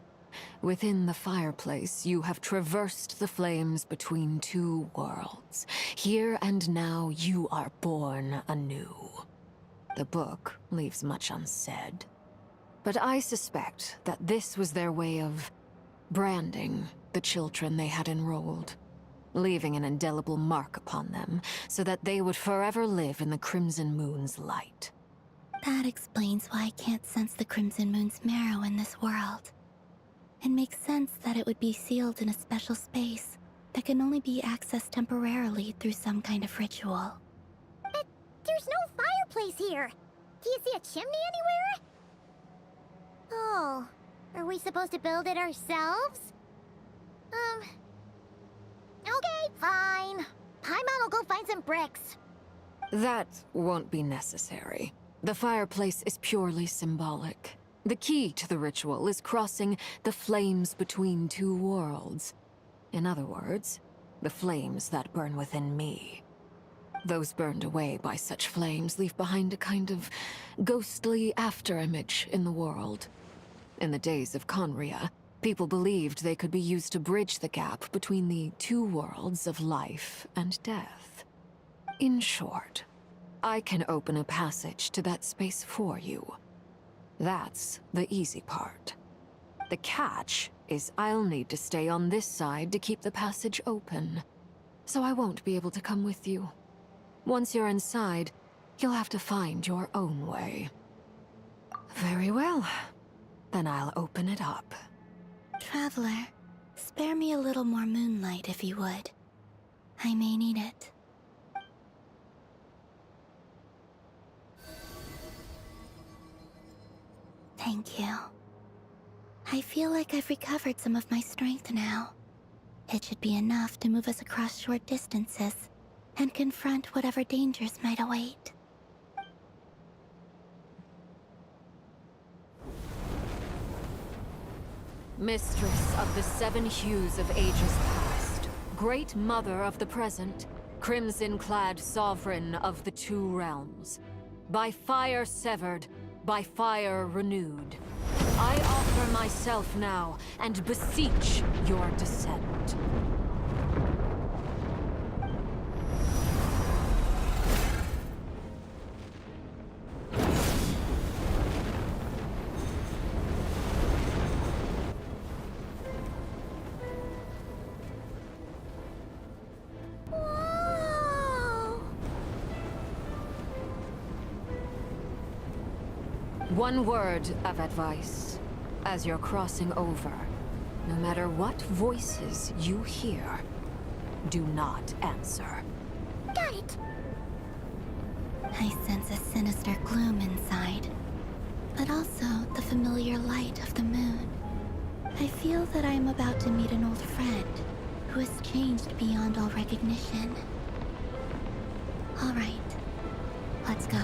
[SPEAKER 2] "Within the fireplace, you have traversed the flames between two worlds. Here and now, you are born anew." The book leaves much unsaid, but I suspect that this was their way of branding the children they had enrolled, leaving an indelible mark upon them so that they would forever live in the Crimson Moon's light.
[SPEAKER 13] That explains why I can't sense the Crimson Moon's marrow in this world. It makes sense that it would be sealed in a special space that can only be accessed temporarily through some kind of ritual.
[SPEAKER 6] But there's no fireplace here. Do you see a chimney anywhere? Oh, are we supposed to build it ourselves? Okay, fine. Paimon will go find some bricks.
[SPEAKER 2] That won't be necessary. The fireplace is purely symbolic. The key to the ritual is crossing the flames between two worlds. In other words, the flames that burn within me. Those burned away by such flames leave behind a kind of ghostly afterimage in the world. In the days of Conria, people believed they could be used to bridge the gap between the two worlds of life and death. In short, I can open a passage to that space for you. That's the easy part. The catch is I'll need to stay on this side to keep the passage open, so I won't be able to come with you. Once you're inside, you'll have to find your own way. Very well. Then I'll open it up.
[SPEAKER 13] Traveler, spare me a little more moonlight if you would. I may need it. Thank you. I feel like I've recovered some of my strength now. It should be enough to move us across short distances and confront whatever dangers might await.
[SPEAKER 2] Mistress of the seven hues of ages past, great mother of the present, crimson-clad sovereign of the two realms, by fire severed, by fire renewed, I offer myself now and beseech your descent. One word of advice. As you're crossing over, no matter what voices you hear, do not answer.
[SPEAKER 6] Got it.
[SPEAKER 13] I sense a sinister gloom inside, but also the familiar light of the moon. I feel that I am about to meet an old friend who has changed beyond all recognition. All right, let's go.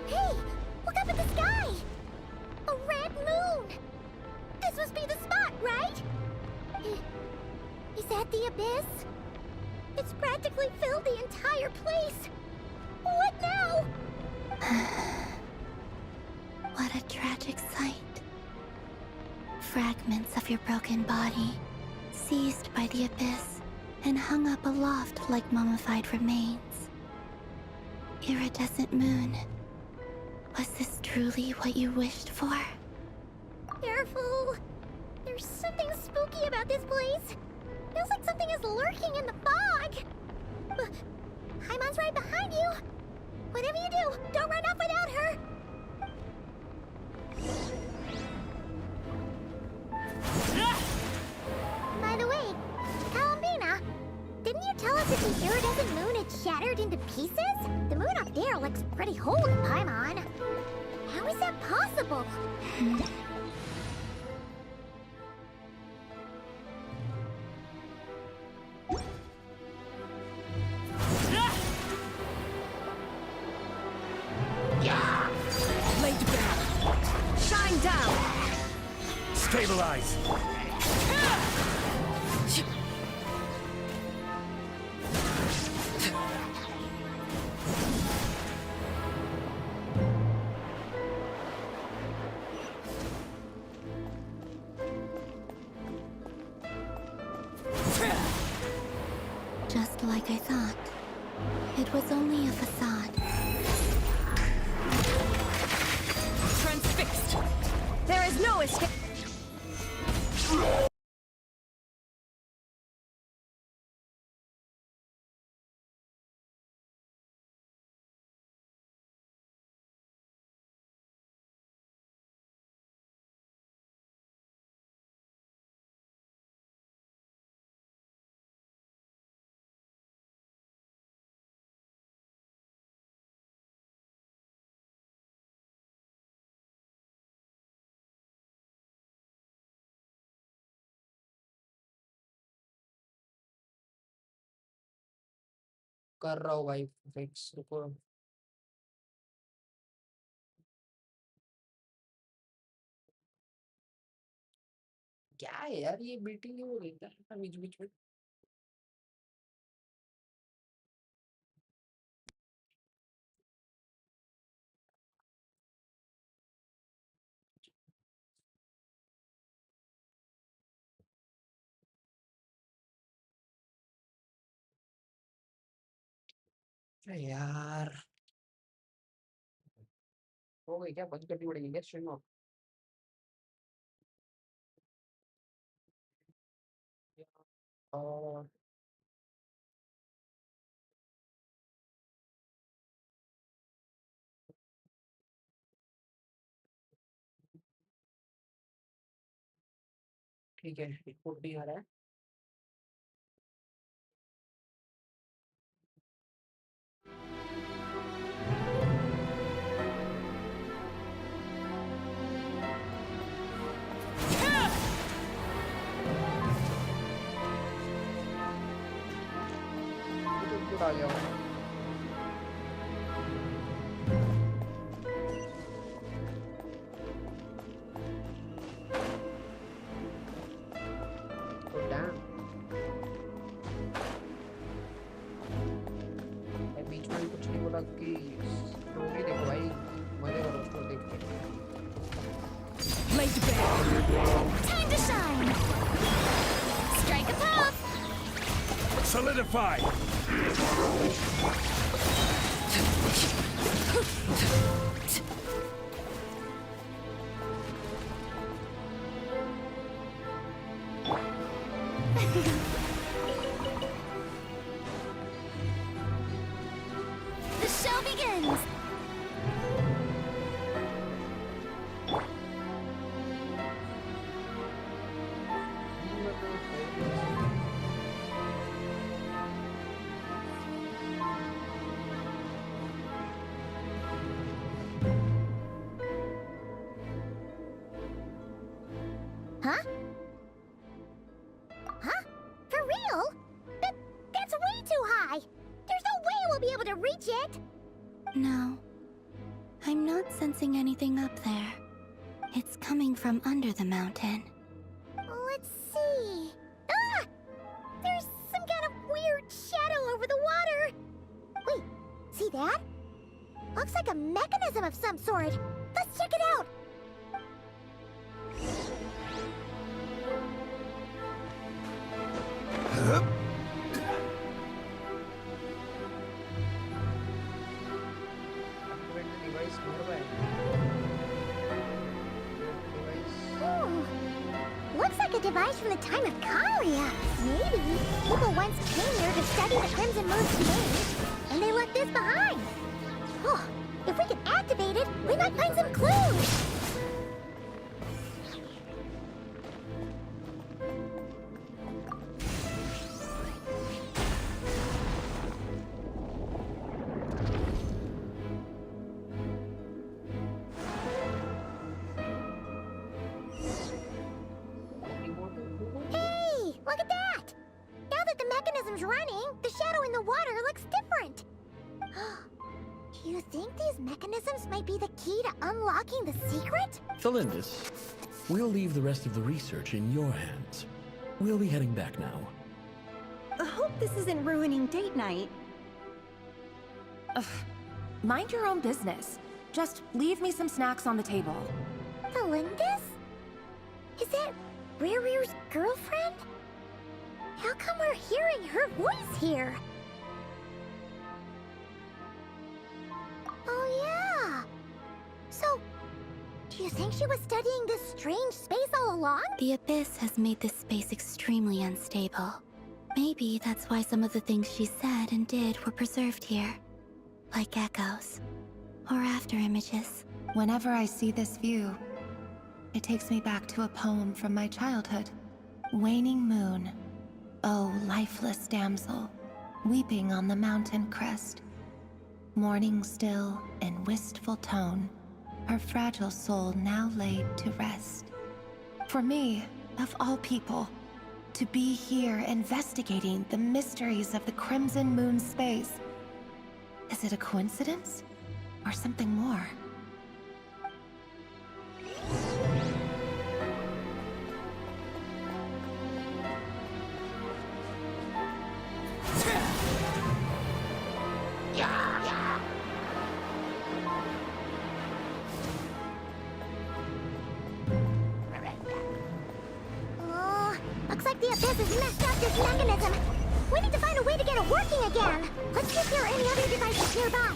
[SPEAKER 6] Hey, look up at the sky! A red moon! This must be the spot, right? Is that the abyss? It's practically filled the entire place. What now?
[SPEAKER 13] What a tragic sight. Fragments of your broken body, seized by the abyss, and hung up aloft like mummified remains. Iridescent moon. Was this truly what you wished for?
[SPEAKER 6] Careful! There's something spooky about this place. Feels like something is lurking in the fog. Haimon's right behind you. Whatever you do, don't run off without her. By the way, Columbina, didn't you tell us that the iridescent moon had shattered into pieces? The moon up there looks pretty holy, Paimon. How is that possible?
[SPEAKER 14] Laid bare.
[SPEAKER 2] Shine down!
[SPEAKER 14] Stabilize.
[SPEAKER 13] Just like I thought. It was only a facade.
[SPEAKER 2] Transfixed! There is no escape!
[SPEAKER 1] कर रहा हूँ भाई fix रुको क्या है यार ये meeting हो रही है बीच बीच में अरे यार हो गई क्या बंद करनी पड़ेगी क्या स्ट्रीम और ठीक है रिपोर्ट नहीं आ रहा है आउटपुट आ गया वो। बीच में भी कुछ नहीं बोला कि स्टोरी देखो भाई, मजे करो उसको देख के।
[SPEAKER 11] Laid bare. Time to shine. Strike a pop.
[SPEAKER 8] Solidify.
[SPEAKER 11] The show begins.
[SPEAKER 6] Huh? Huh? For real? That's way too high! There's no way we'll be able to reach it!
[SPEAKER 13] No. I'm not sensing anything up there. It's coming from under the mountain.
[SPEAKER 6] Let's see... Ah! There's some kind of weird shadow over the water! Wait, see that? Looks like a mechanism of some sort. Let's check it out! Ooh, looks like a device from the time of Kalia. Maybe people once came here to study the Crimson Moon's change, and they left this behind. Oh, if we can activate it, we might find some clues. Hey, look at that! Now that the mechanism's running, the shadow in the water looks different. Do you think these mechanisms might be the key to unlocking the secret?
[SPEAKER 4] Felindis, we'll leave the rest of the research in your hands. We'll be heading back now.
[SPEAKER 22] I hope this isn't ruining date night.
[SPEAKER 7] Ugh. Mind your own business. Just leave me some snacks on the table.
[SPEAKER 6] Felindis? Is that Rear's girlfriend? How come we're hearing her voice here? Oh yeah! So, do you think she was studying this strange space all along?
[SPEAKER 13] The Abyss has made this space extremely unstable. Maybe that's why some of the things she said and did were preserved here. Like echoes. Or after images.
[SPEAKER 7] Whenever I see this view, it takes me back to a poem from my childhood. Waning moon, oh lifeless damsel, weeping on the mountain crest. Mourning still in wistful tone, her fragile soul now laid to rest. For me, of all people, to be here investigating the mysteries of the Crimson Moon space. Is it a coincidence? Or something more?
[SPEAKER 6] Oh, looks like the Abyss has messed up this mechanism. We need to find a way to get it working again. Let's see if there are any other devices nearby.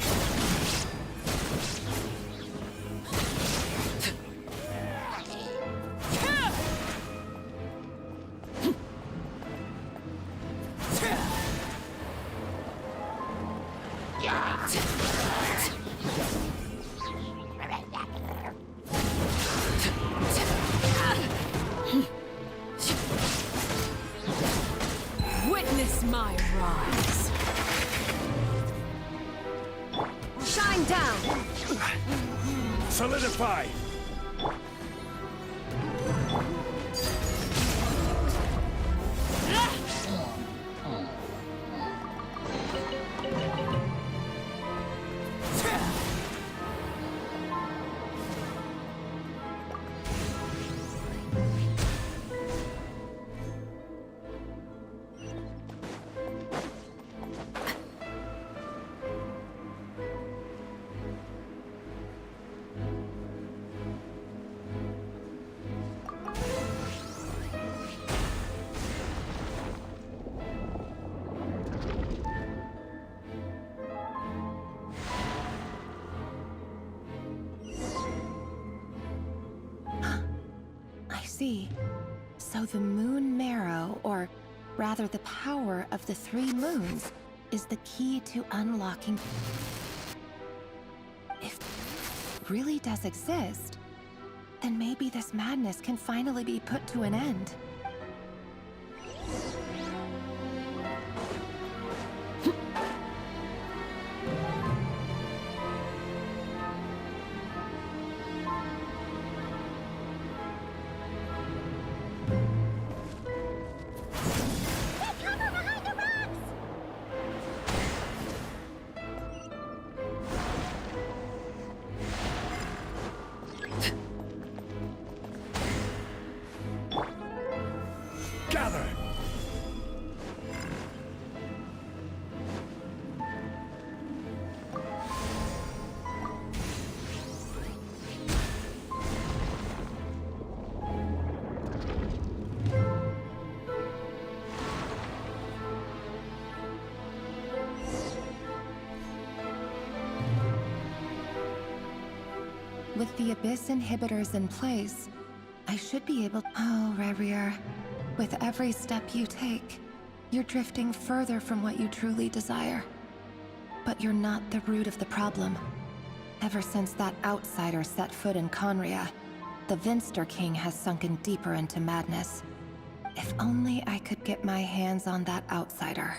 [SPEAKER 11] Witness my rise. Shine down.
[SPEAKER 8] Solidify.
[SPEAKER 7] see. So the moon marrow, or rather the power of the 3 moons, is the key to unlocking... If it really does exist, then maybe this madness can finally be put to an end. With the Abyss inhibitors in place, I should be able... Oh, Rerir. With every step you take, you're drifting further from what you truly desire. But you're not the root of the problem. Ever since that outsider set foot in Conria, the Vinster King has sunken deeper into madness. If only I could get my hands on that outsider.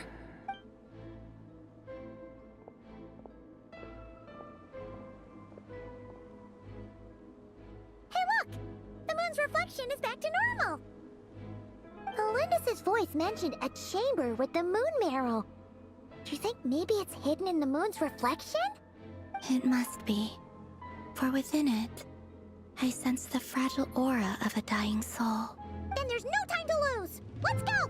[SPEAKER 6] Reflection is back to normal. Elendis' voice mentioned a chamber with the moon marrow. Do you think maybe it's hidden in the moon's reflection?
[SPEAKER 13] It must be. For within it, I sense the fragile aura of a dying soul.
[SPEAKER 6] Then there's no time to lose! Let's go!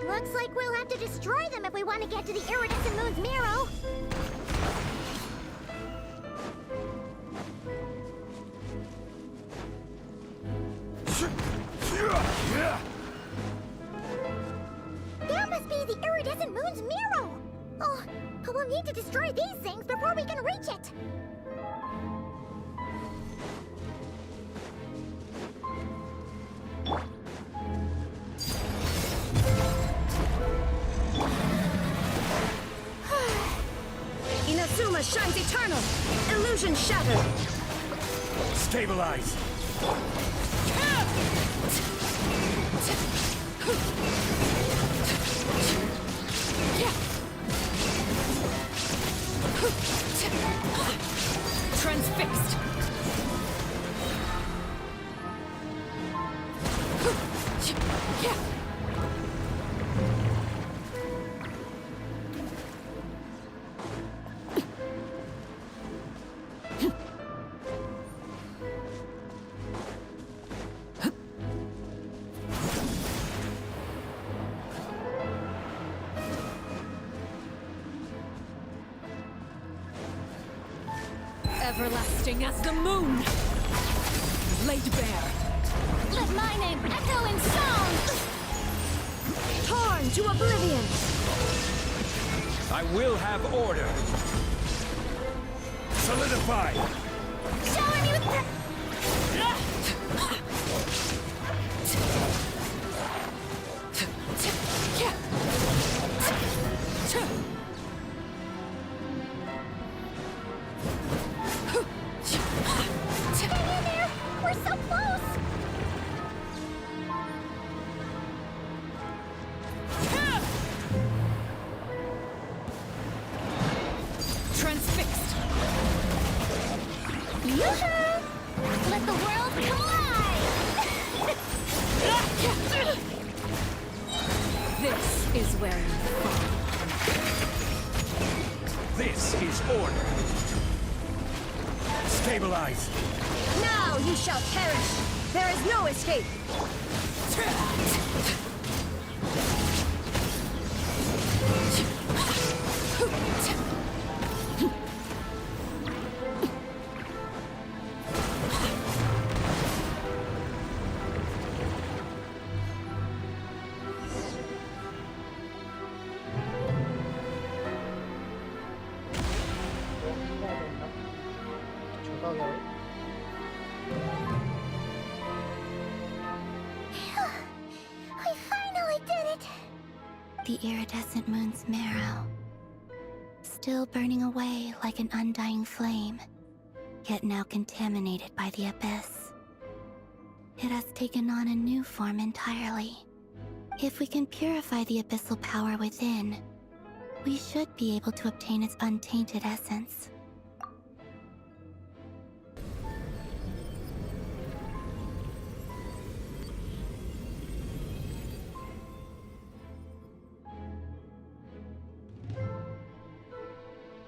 [SPEAKER 6] Looks like we'll have to destroy them if we want to get to the iridescent moon's marrow. That must be the iridescent moon's marrow! Oh, we'll need to destroy these things before we can reach it!
[SPEAKER 17] Inazuma shines eternal! Illusion shattered!
[SPEAKER 21] Stabilize!
[SPEAKER 2] Transfixed! Everlasting as the moon! Laid bare!
[SPEAKER 11] Let my name echo in song!
[SPEAKER 17] Torn to oblivion!
[SPEAKER 21] I will have order! Solidify!
[SPEAKER 11] Shower me with...
[SPEAKER 2] Transfixed!
[SPEAKER 11] Let the world collide!
[SPEAKER 2] This is where you fall.
[SPEAKER 21] This is order! Stabilize!
[SPEAKER 17] Now you shall perish! There is no escape!
[SPEAKER 1] छोटा हो गया भाई।
[SPEAKER 6] We finally did it!
[SPEAKER 13] The iridescent moon's marrow, still burning away like an undying flame, yet now contaminated by the abyss. It has taken on a new form entirely. If we can purify the abyssal power within, we should be able to obtain its untainted essence.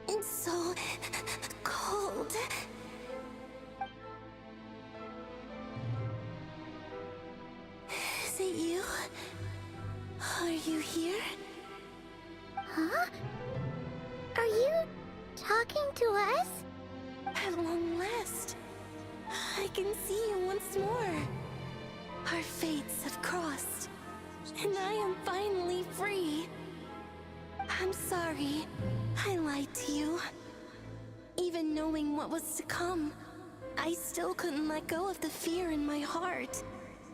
[SPEAKER 13] It's so cold. Is it you? Are you here?
[SPEAKER 6] Huh? Are you talking to us?
[SPEAKER 13] At long last, I can see you once more. Our fates have crossed, and I am finally free. I'm sorry, I lied to you. Even knowing what was to come, I still couldn't let go of the fear in my heart.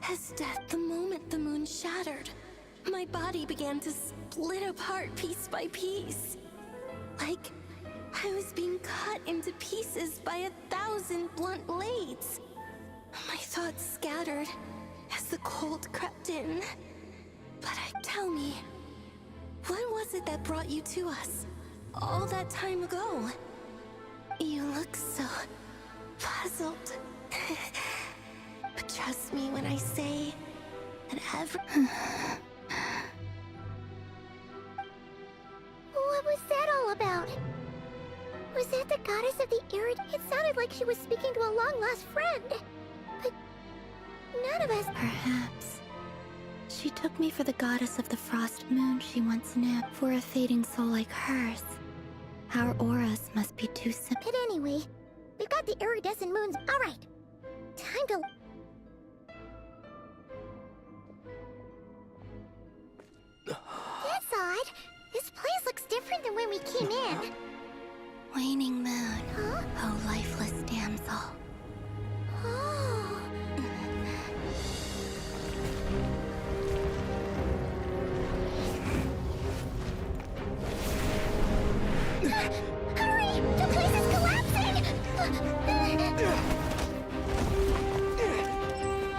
[SPEAKER 13] As death, the moment the moon shattered, my body began to split apart piece by piece. Like I was being cut into pieces by 1,000 blunt blades. My thoughts scattered as the cold crept in. But tell me, what was it that brought you to us all that time ago? You look so puzzled. But trust me when I say that
[SPEAKER 6] What was that all about? Was that the goddess of the irid? It sounded like she was speaking to a long-lost friend. But none of us...
[SPEAKER 13] Perhaps. She took me for the goddess of the frost moon she once knew. For a fading soul like hers, our auras must be too simple.
[SPEAKER 6] But anyway, we've got the iridescent moons. All right. Time to... That's odd. This place looks different than when we came in.
[SPEAKER 13] Waning moon,
[SPEAKER 6] Huh?
[SPEAKER 13] oh lifeless damsel.
[SPEAKER 6] Oh. Hurry! The place is collapsing!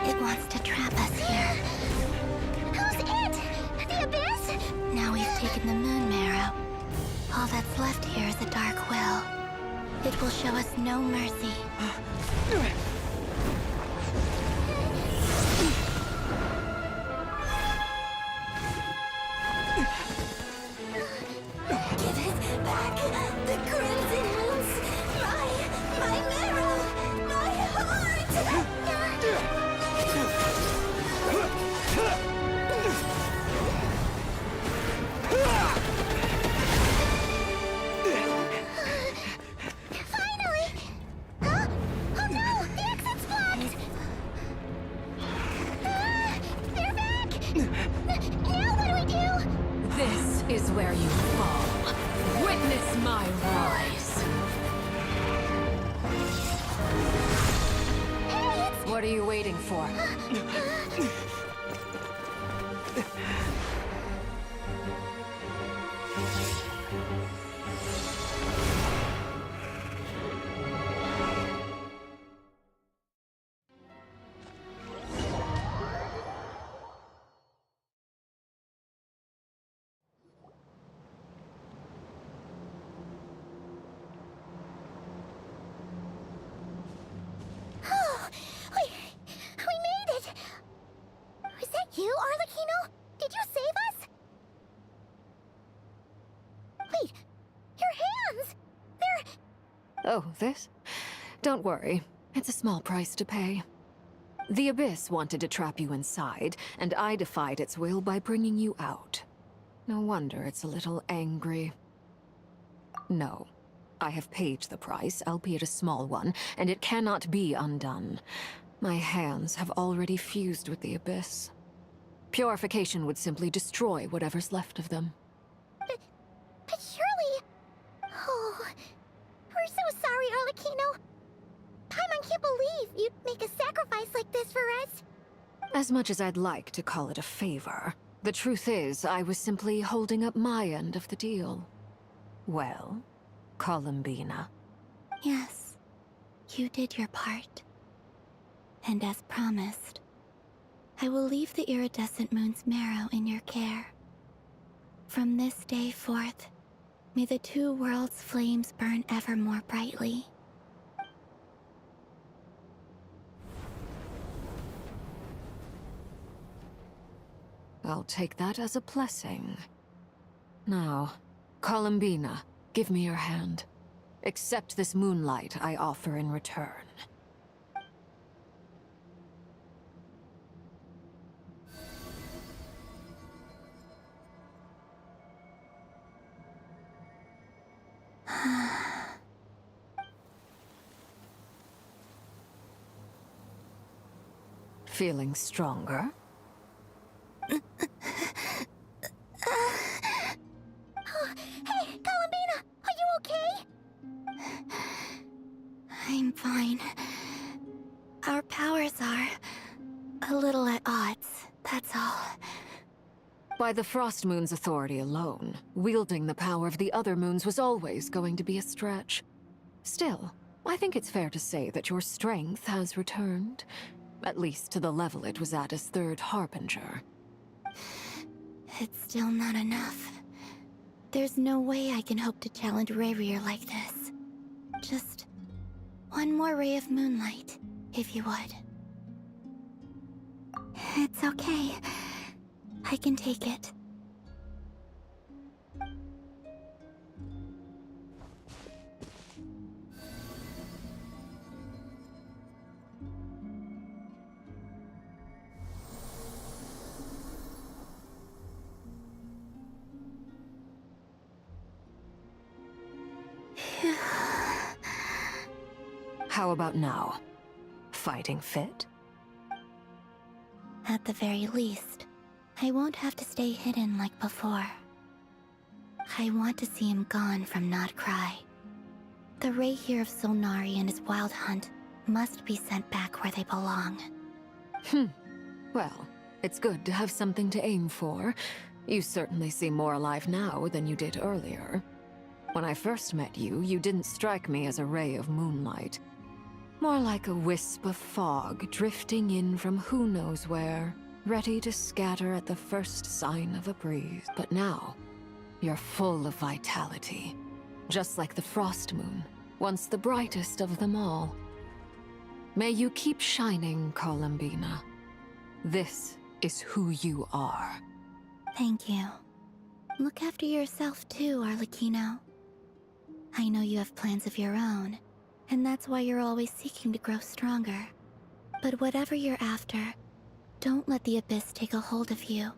[SPEAKER 13] It wants to trap us here.
[SPEAKER 6] Who's it? The abyss?
[SPEAKER 13] Now we've taken the moon marrow. All that's left here is a dark will. It will show us no mercy. Give it back! The crimson moons! My marrow! My heart!
[SPEAKER 6] Finally! Huh? Oh no! The exit's blocked! Ah, they're back! Now what do we do?
[SPEAKER 2] This is where you fall. Witness my rise.
[SPEAKER 6] Hey, it's...
[SPEAKER 2] What are you waiting for?
[SPEAKER 6] Oh, we made it! Was that you, Arlecchino? Did you save us? Wait, your hands! They're...
[SPEAKER 2] Oh, this? Don't worry. It's a small price to pay. The Abyss wanted to trap you inside, and I defied its will by bringing you out. No wonder it's a little angry. No. I have paid the price, albeit a small one, and it cannot be undone. My hands have already fused with the Abyss. Purification would simply destroy whatever's left of them.
[SPEAKER 6] But surely... Oh... We're so sorry, Arlecchino. Paimon can't believe you'd make a sacrifice like this for us.
[SPEAKER 2] As much as I'd like to call it a favor, the truth is I was simply holding up my end of the deal. Well, Columbina.
[SPEAKER 13] Yes, you did your part. And as promised, I will leave the iridescent moon's marrow in your care. From this day forth, may the two worlds' flames burn ever more brightly.
[SPEAKER 2] I'll take that as a blessing. Now, Columbina, give me your hand. Accept this moonlight I offer in return. Feeling stronger?
[SPEAKER 6] Oh, hey, Columbina! Are you okay?
[SPEAKER 13] I'm fine. Our powers are a little at odds, that's all.
[SPEAKER 2] By the Frost Moon's authority alone, wielding the power of the other moons was always going to be a stretch. Still, I think it's fair to say that your strength has returned, at least to the level it was at as Third Harbinger.
[SPEAKER 13] It's still not enough. There's no way I can hope to challenge Rayrir like this. Just one more ray of moonlight, if you would. It's okay. I can take it.
[SPEAKER 2] How about now? Fighting fit?
[SPEAKER 13] At the very least, I won't have to stay hidden like before. I want to see him gone from Not Cry. The Rayhir of Solnari and his wild hunt must be sent back where they belong.
[SPEAKER 2] Well, it's good to have something to aim for. You certainly seem more alive now than you did earlier. When I first met you, you didn't strike me as a ray of moonlight. More like a wisp of fog drifting in from who knows where, ready to scatter at the first sign of a breeze. But now, you're full of vitality. Just like the Frost Moon, once the brightest of them all. May you keep shining, Columbina. This is who you are.
[SPEAKER 13] Thank you. Look after yourself too, Arlecchino. I know you have plans of your own, and that's why you're always seeking to grow stronger. But whatever you're after, don't let the Abyss take a hold of you.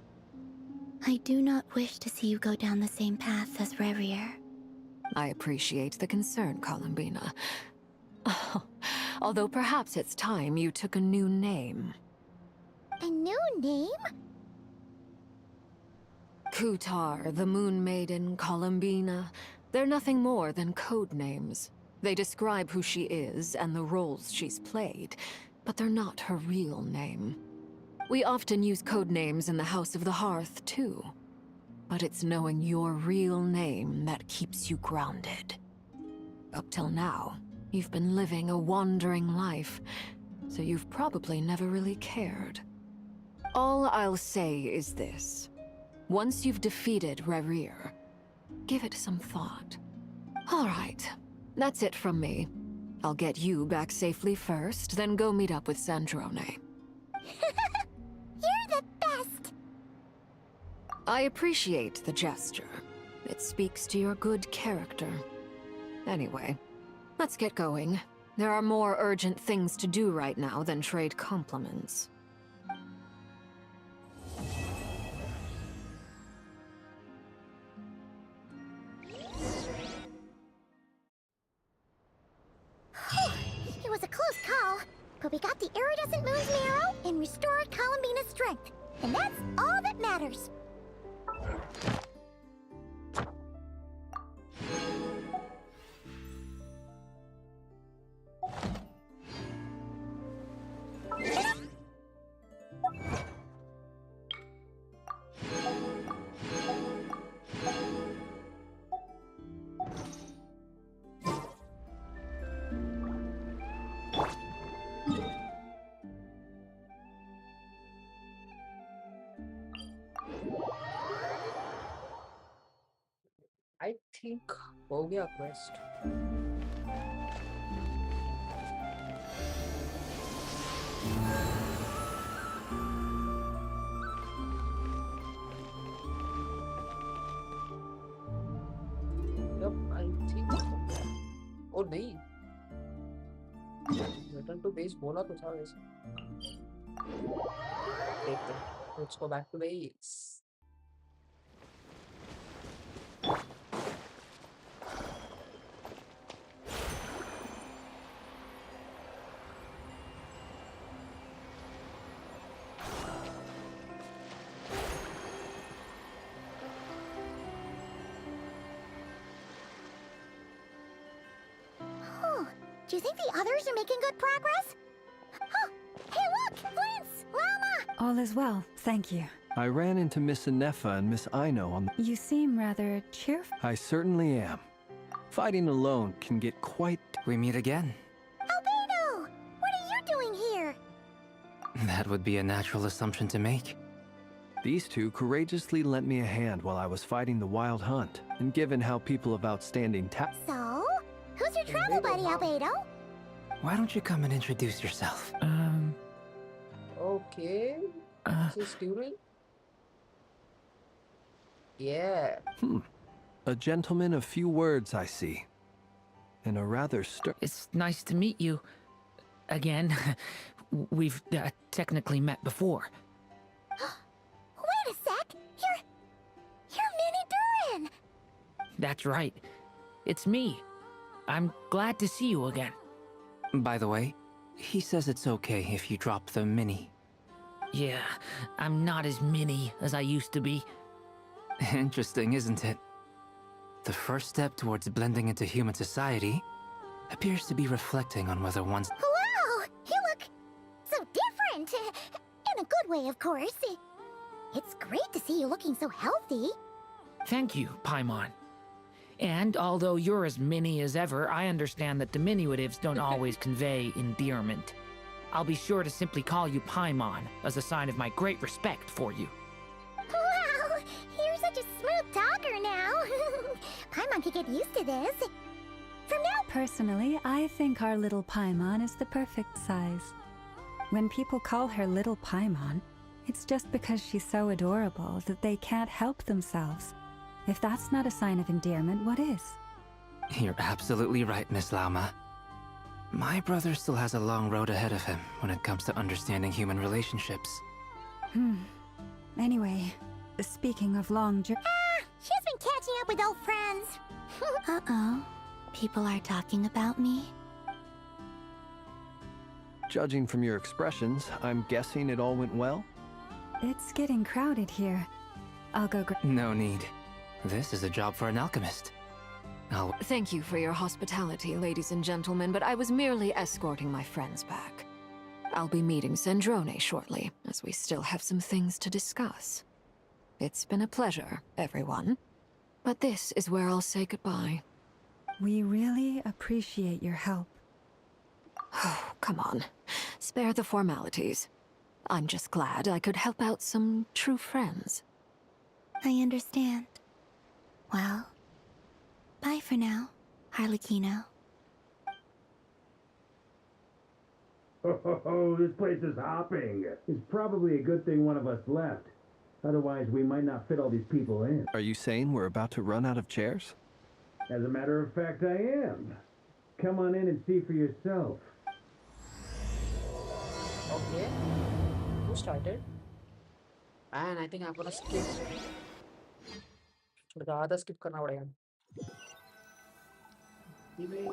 [SPEAKER 13] I do not wish to see you go down the same path as Rayrir.
[SPEAKER 2] I appreciate the concern, Columbina. Although perhaps it's time you took a new name.
[SPEAKER 6] A new name?
[SPEAKER 2] Kutar, the Moon Maiden, Columbina. They're nothing more than code names. They describe who she is and the roles she's played, but they're not her real name. We often use code names in the House of the Hearth, too. But it's knowing your real name that keeps you grounded. Up till now, you've been living a wandering life, so you've probably never really cared. All I'll say is this. Once you've defeated Rayrir, give it some thought. All right, that's it from me. I'll get you back safely first, then go meet up with Sandrone.
[SPEAKER 6] You're the best!
[SPEAKER 2] I appreciate the gesture. It speaks to your good character. Anyway, let's get going. There are more urgent things to do right now than trade compliments.
[SPEAKER 6] It was a close call, but we got the iridescent moon's marrow and restored Columbina's strength. And that's all that matters.
[SPEAKER 1] I think हो गया quest. Yep, I think so. Oh नहीं, return to base बोला तो था वैसे. देखते हैं. Let's go back to base.
[SPEAKER 6] Do you think the others are making good progress? Oh, hey look! Lance! Llama!
[SPEAKER 9] All is well, thank you.
[SPEAKER 5] I ran into Miss Anefa and Miss Aino on the...
[SPEAKER 9] You seem rather cheerful.
[SPEAKER 5] I certainly am. Fighting alone can get quite...
[SPEAKER 3] We meet again.
[SPEAKER 6] Albedo! What are you doing here?
[SPEAKER 3] That would be a natural assumption to make.
[SPEAKER 5] These two courageously lent me a hand while I was fighting the wild hunt, and given how people of outstanding
[SPEAKER 6] So? Who's your travel buddy, Albedo?
[SPEAKER 3] Why don't you come and introduce yourself?
[SPEAKER 1] Okay. Is he student? Yeah.
[SPEAKER 5] A gentleman of few words, I see. And a rather
[SPEAKER 18] It's nice to meet you. Again. We've technically met before.
[SPEAKER 6] Wait a sec! You're Minnie Durin!
[SPEAKER 18] That's right. It's me. I'm glad to see you again.
[SPEAKER 3] By the way, he says it's okay if you drop the mini.
[SPEAKER 18] Yeah, I'm not as mini as I used to be.
[SPEAKER 3] Interesting, isn't it? The first step towards blending into human society appears to be reflecting on whether one's...
[SPEAKER 6] Wow! You look so different! In a good way, of course. It's great to see you looking so healthy.
[SPEAKER 18] Thank you, Paimon. And although you're as mini as ever, I understand that diminutives don't always convey endearment. I'll be sure to simply call you Paimon as a sign of my great respect for you.
[SPEAKER 6] Wow! You're such a smooth talker now. Paimon could get used to this. From now...
[SPEAKER 9] Personally, I think our little Paimon is the perfect size. When people call her Little Paimon, it's just because she's so adorable that they can't help themselves. If that's not a sign of endearment, what is?
[SPEAKER 3] You're absolutely right, Miss Llama. My brother still has a long road ahead of him when it comes to understanding human relationships.
[SPEAKER 9] Anyway, speaking of long
[SPEAKER 6] she's been catching up with old friends.
[SPEAKER 13] Uh-oh. People are talking about me?
[SPEAKER 5] Judging from your expressions, I'm guessing it all went well?
[SPEAKER 9] It's getting crowded here. I'll go
[SPEAKER 3] No need. This is a job for an alchemist.
[SPEAKER 2] Thank you for your hospitality, ladies and gentlemen, but I was merely escorting my friends back. I'll be meeting Zendrone shortly, as we still have some things to discuss. It's been a pleasure, everyone. But this is where I'll say goodbye.
[SPEAKER 9] We really appreciate your help.
[SPEAKER 2] Oh, come on. Spare the formalities. I'm just glad I could help out some true friends.
[SPEAKER 13] I understand. Well, bye for now, Harlequino.
[SPEAKER 20] Oh, this place is hopping. It's probably a good thing one of us left. Otherwise, we might not fit all these people in.
[SPEAKER 5] Are you saying we're about to run out of chairs?
[SPEAKER 20] As a matter of fact, I am. Come on in and see for yourself.
[SPEAKER 1] Okay, who started? And I think I'm gonna skip. थोड़ा ज़्यादा skip करना पड़ेगा. हिंदी में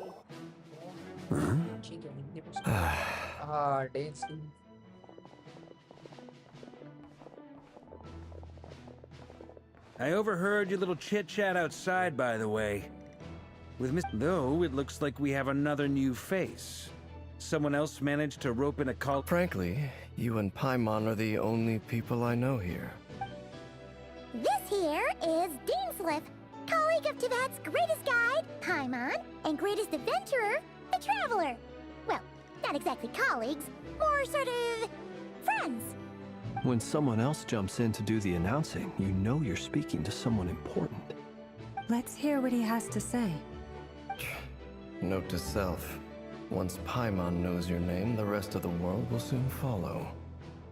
[SPEAKER 1] ठीक है, हिंदी में हाँ dense.
[SPEAKER 14] I overheard your little chit-chat outside, by the way. With Miss... Though, it looks like we have another new face. Someone else managed to rope in a call...
[SPEAKER 16] Frankly, you and Paimon are the only people I know here.
[SPEAKER 6] This here is Deanslip, colleague of Tibet's greatest guide, Paimon, and greatest adventurer, the Traveler. Well, not exactly colleagues, more sort of friends.
[SPEAKER 5] When someone else jumps in to do the announcing, you know you're speaking to someone important.
[SPEAKER 9] Let's hear what he has to say.
[SPEAKER 16] Note to self. Once Paimon knows your name, the rest of the world will soon follow.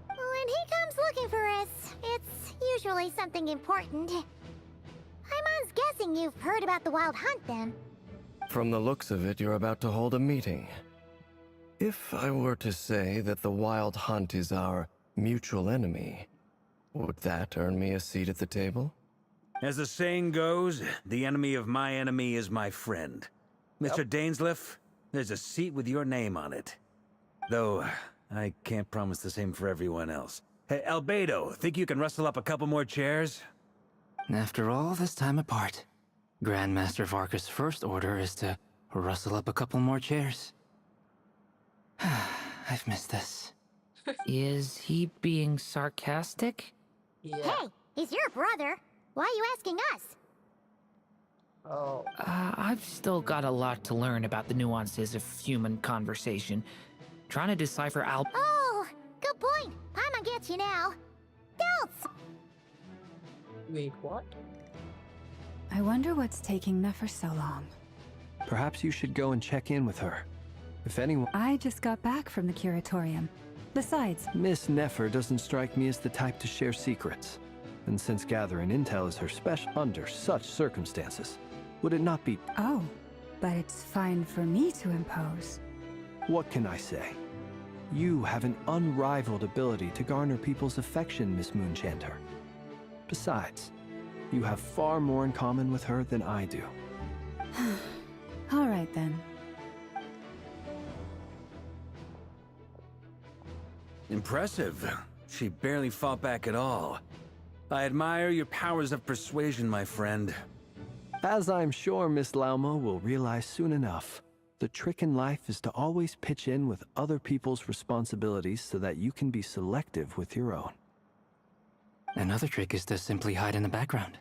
[SPEAKER 6] When he comes looking for us, it's usually something important. Paimon's guessing you've heard about the Wild Hunt, then.
[SPEAKER 16] From the looks of it, you're about to hold a meeting. If I were to say that the Wild Hunt is our mutual enemy, would that earn me a seat at the table?
[SPEAKER 14] As the saying goes, the enemy of my enemy is my friend. Mr. Dainsleif, there's a seat with your name on it. Though, I can't promise the same for everyone else. Hey, Albedo, think you can rustle up a couple more chairs?
[SPEAKER 3] After all this time apart, Grandmaster Varka's first order is to rustle up a couple more chairs. I've missed this.
[SPEAKER 18] Is he being sarcastic?
[SPEAKER 1] Yeah.
[SPEAKER 6] Hey, he's your brother. Why are you asking us?
[SPEAKER 1] Oh.
[SPEAKER 18] I've still got a lot to learn about the nuances of human conversation. Trying to decipher
[SPEAKER 6] Oh, good point. Paimon gets you now. Delts!
[SPEAKER 1] Wait, what?
[SPEAKER 9] I wonder what's taking Nefer so long.
[SPEAKER 5] Perhaps you should go and check in with her. If anyone...
[SPEAKER 9] I just got back from the curatorium. Besides...
[SPEAKER 5] Miss Nefer doesn't strike me as the type to share secrets. And since gathering intel is her special under such circumstances, would it not be...
[SPEAKER 9] Oh, but it's fine for me to impose.
[SPEAKER 5] What can I say? You have an unrivaled ability to garner people's affection, Miss Moonchanter. Besides, you have far more in common with her than I do.
[SPEAKER 9] All right, then.
[SPEAKER 14] Impressive. She barely fought back at all. I admire your powers of persuasion, my friend.
[SPEAKER 5] As I'm sure Miss Lauma will realize soon enough, the trick in life is to always pitch in with other people's responsibilities so that you can be selective with your own.
[SPEAKER 3] Another trick is to simply hide in the background.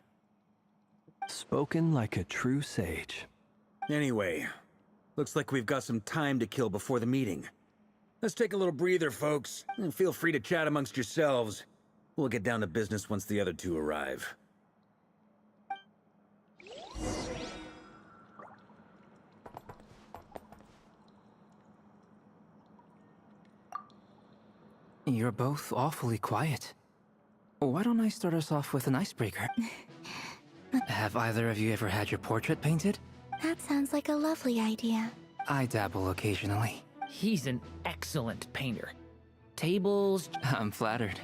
[SPEAKER 5] Spoken like a true sage.
[SPEAKER 14] Anyway, looks like we've got some time to kill before the meeting. Let's take a little breather, folks, and feel free to chat amongst yourselves. We'll get down to business once the other two arrive.
[SPEAKER 3] You're both awfully quiet. Why don't I start us off with an icebreaker? Have either of you ever had your portrait painted?
[SPEAKER 13] That sounds like a lovely idea.
[SPEAKER 3] I dabble occasionally.
[SPEAKER 18] He's an excellent painter. Tables...
[SPEAKER 3] I'm flattered.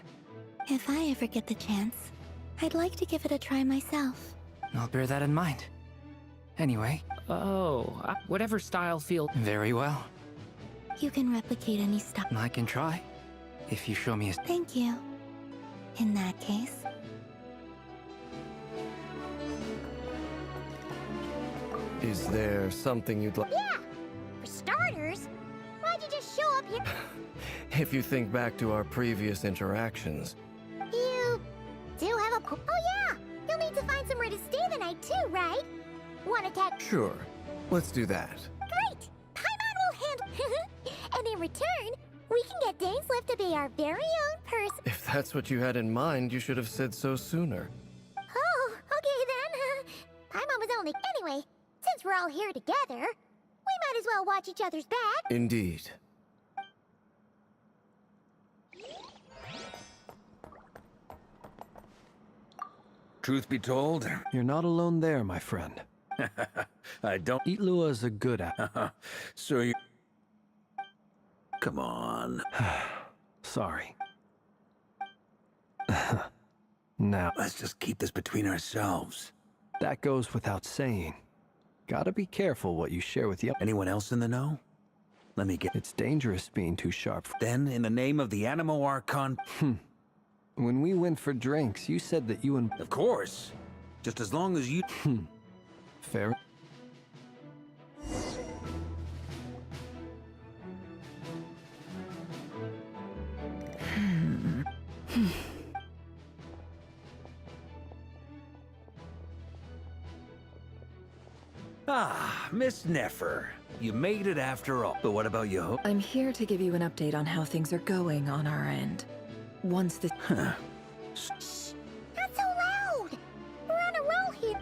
[SPEAKER 13] If I ever get the chance, I'd like to give it a try myself.
[SPEAKER 3] I'll bear that in mind. Anyway...
[SPEAKER 18] Oh, whatever style feels...
[SPEAKER 3] Very well.
[SPEAKER 13] You can replicate any style.
[SPEAKER 3] I can try, if you show me a...
[SPEAKER 13] Thank you. In that case...
[SPEAKER 16] Is there something you'd like...
[SPEAKER 6] Yeah! For starters, why'd you just show up here?
[SPEAKER 16] If you think back to our previous interactions...
[SPEAKER 6] You do have a... Oh yeah! You'll need to find somewhere to stay the night too, right? Want to tag...
[SPEAKER 16] Sure. Let's do that.
[SPEAKER 6] Great! Paimon will handle... And in return, we can get Dainsleif to be our very own person.
[SPEAKER 16] If that's what you had in mind, you should have said so sooner.
[SPEAKER 6] Oh, okay then. Paimon was only... Anyway, since we're all here together, we might as well watch each other's back.
[SPEAKER 16] Indeed.
[SPEAKER 14] Truth be told...
[SPEAKER 5] You're not alone there, my friend.
[SPEAKER 14] I don't...
[SPEAKER 5] Itlua is a good at.
[SPEAKER 14] So you... Come on.
[SPEAKER 5] Sorry. Now...
[SPEAKER 14] Let's just keep this between ourselves.
[SPEAKER 5] That goes without saying. Gotta be careful what you share with you.
[SPEAKER 14] Anyone else in the know? Let me get...
[SPEAKER 5] It's dangerous being too sharp.
[SPEAKER 14] Then, in the name of the Animo Archon...
[SPEAKER 5] When we went for drinks, you said that you and...
[SPEAKER 14] Of course. Just as long as you...
[SPEAKER 5] Fair.
[SPEAKER 14] Ah, Miss Nefer. You made it after all. But what about you?
[SPEAKER 2] I'm here to give you an update on how things are going on our end. Once the...
[SPEAKER 6] Shh! Not so loud! We're on a roll here.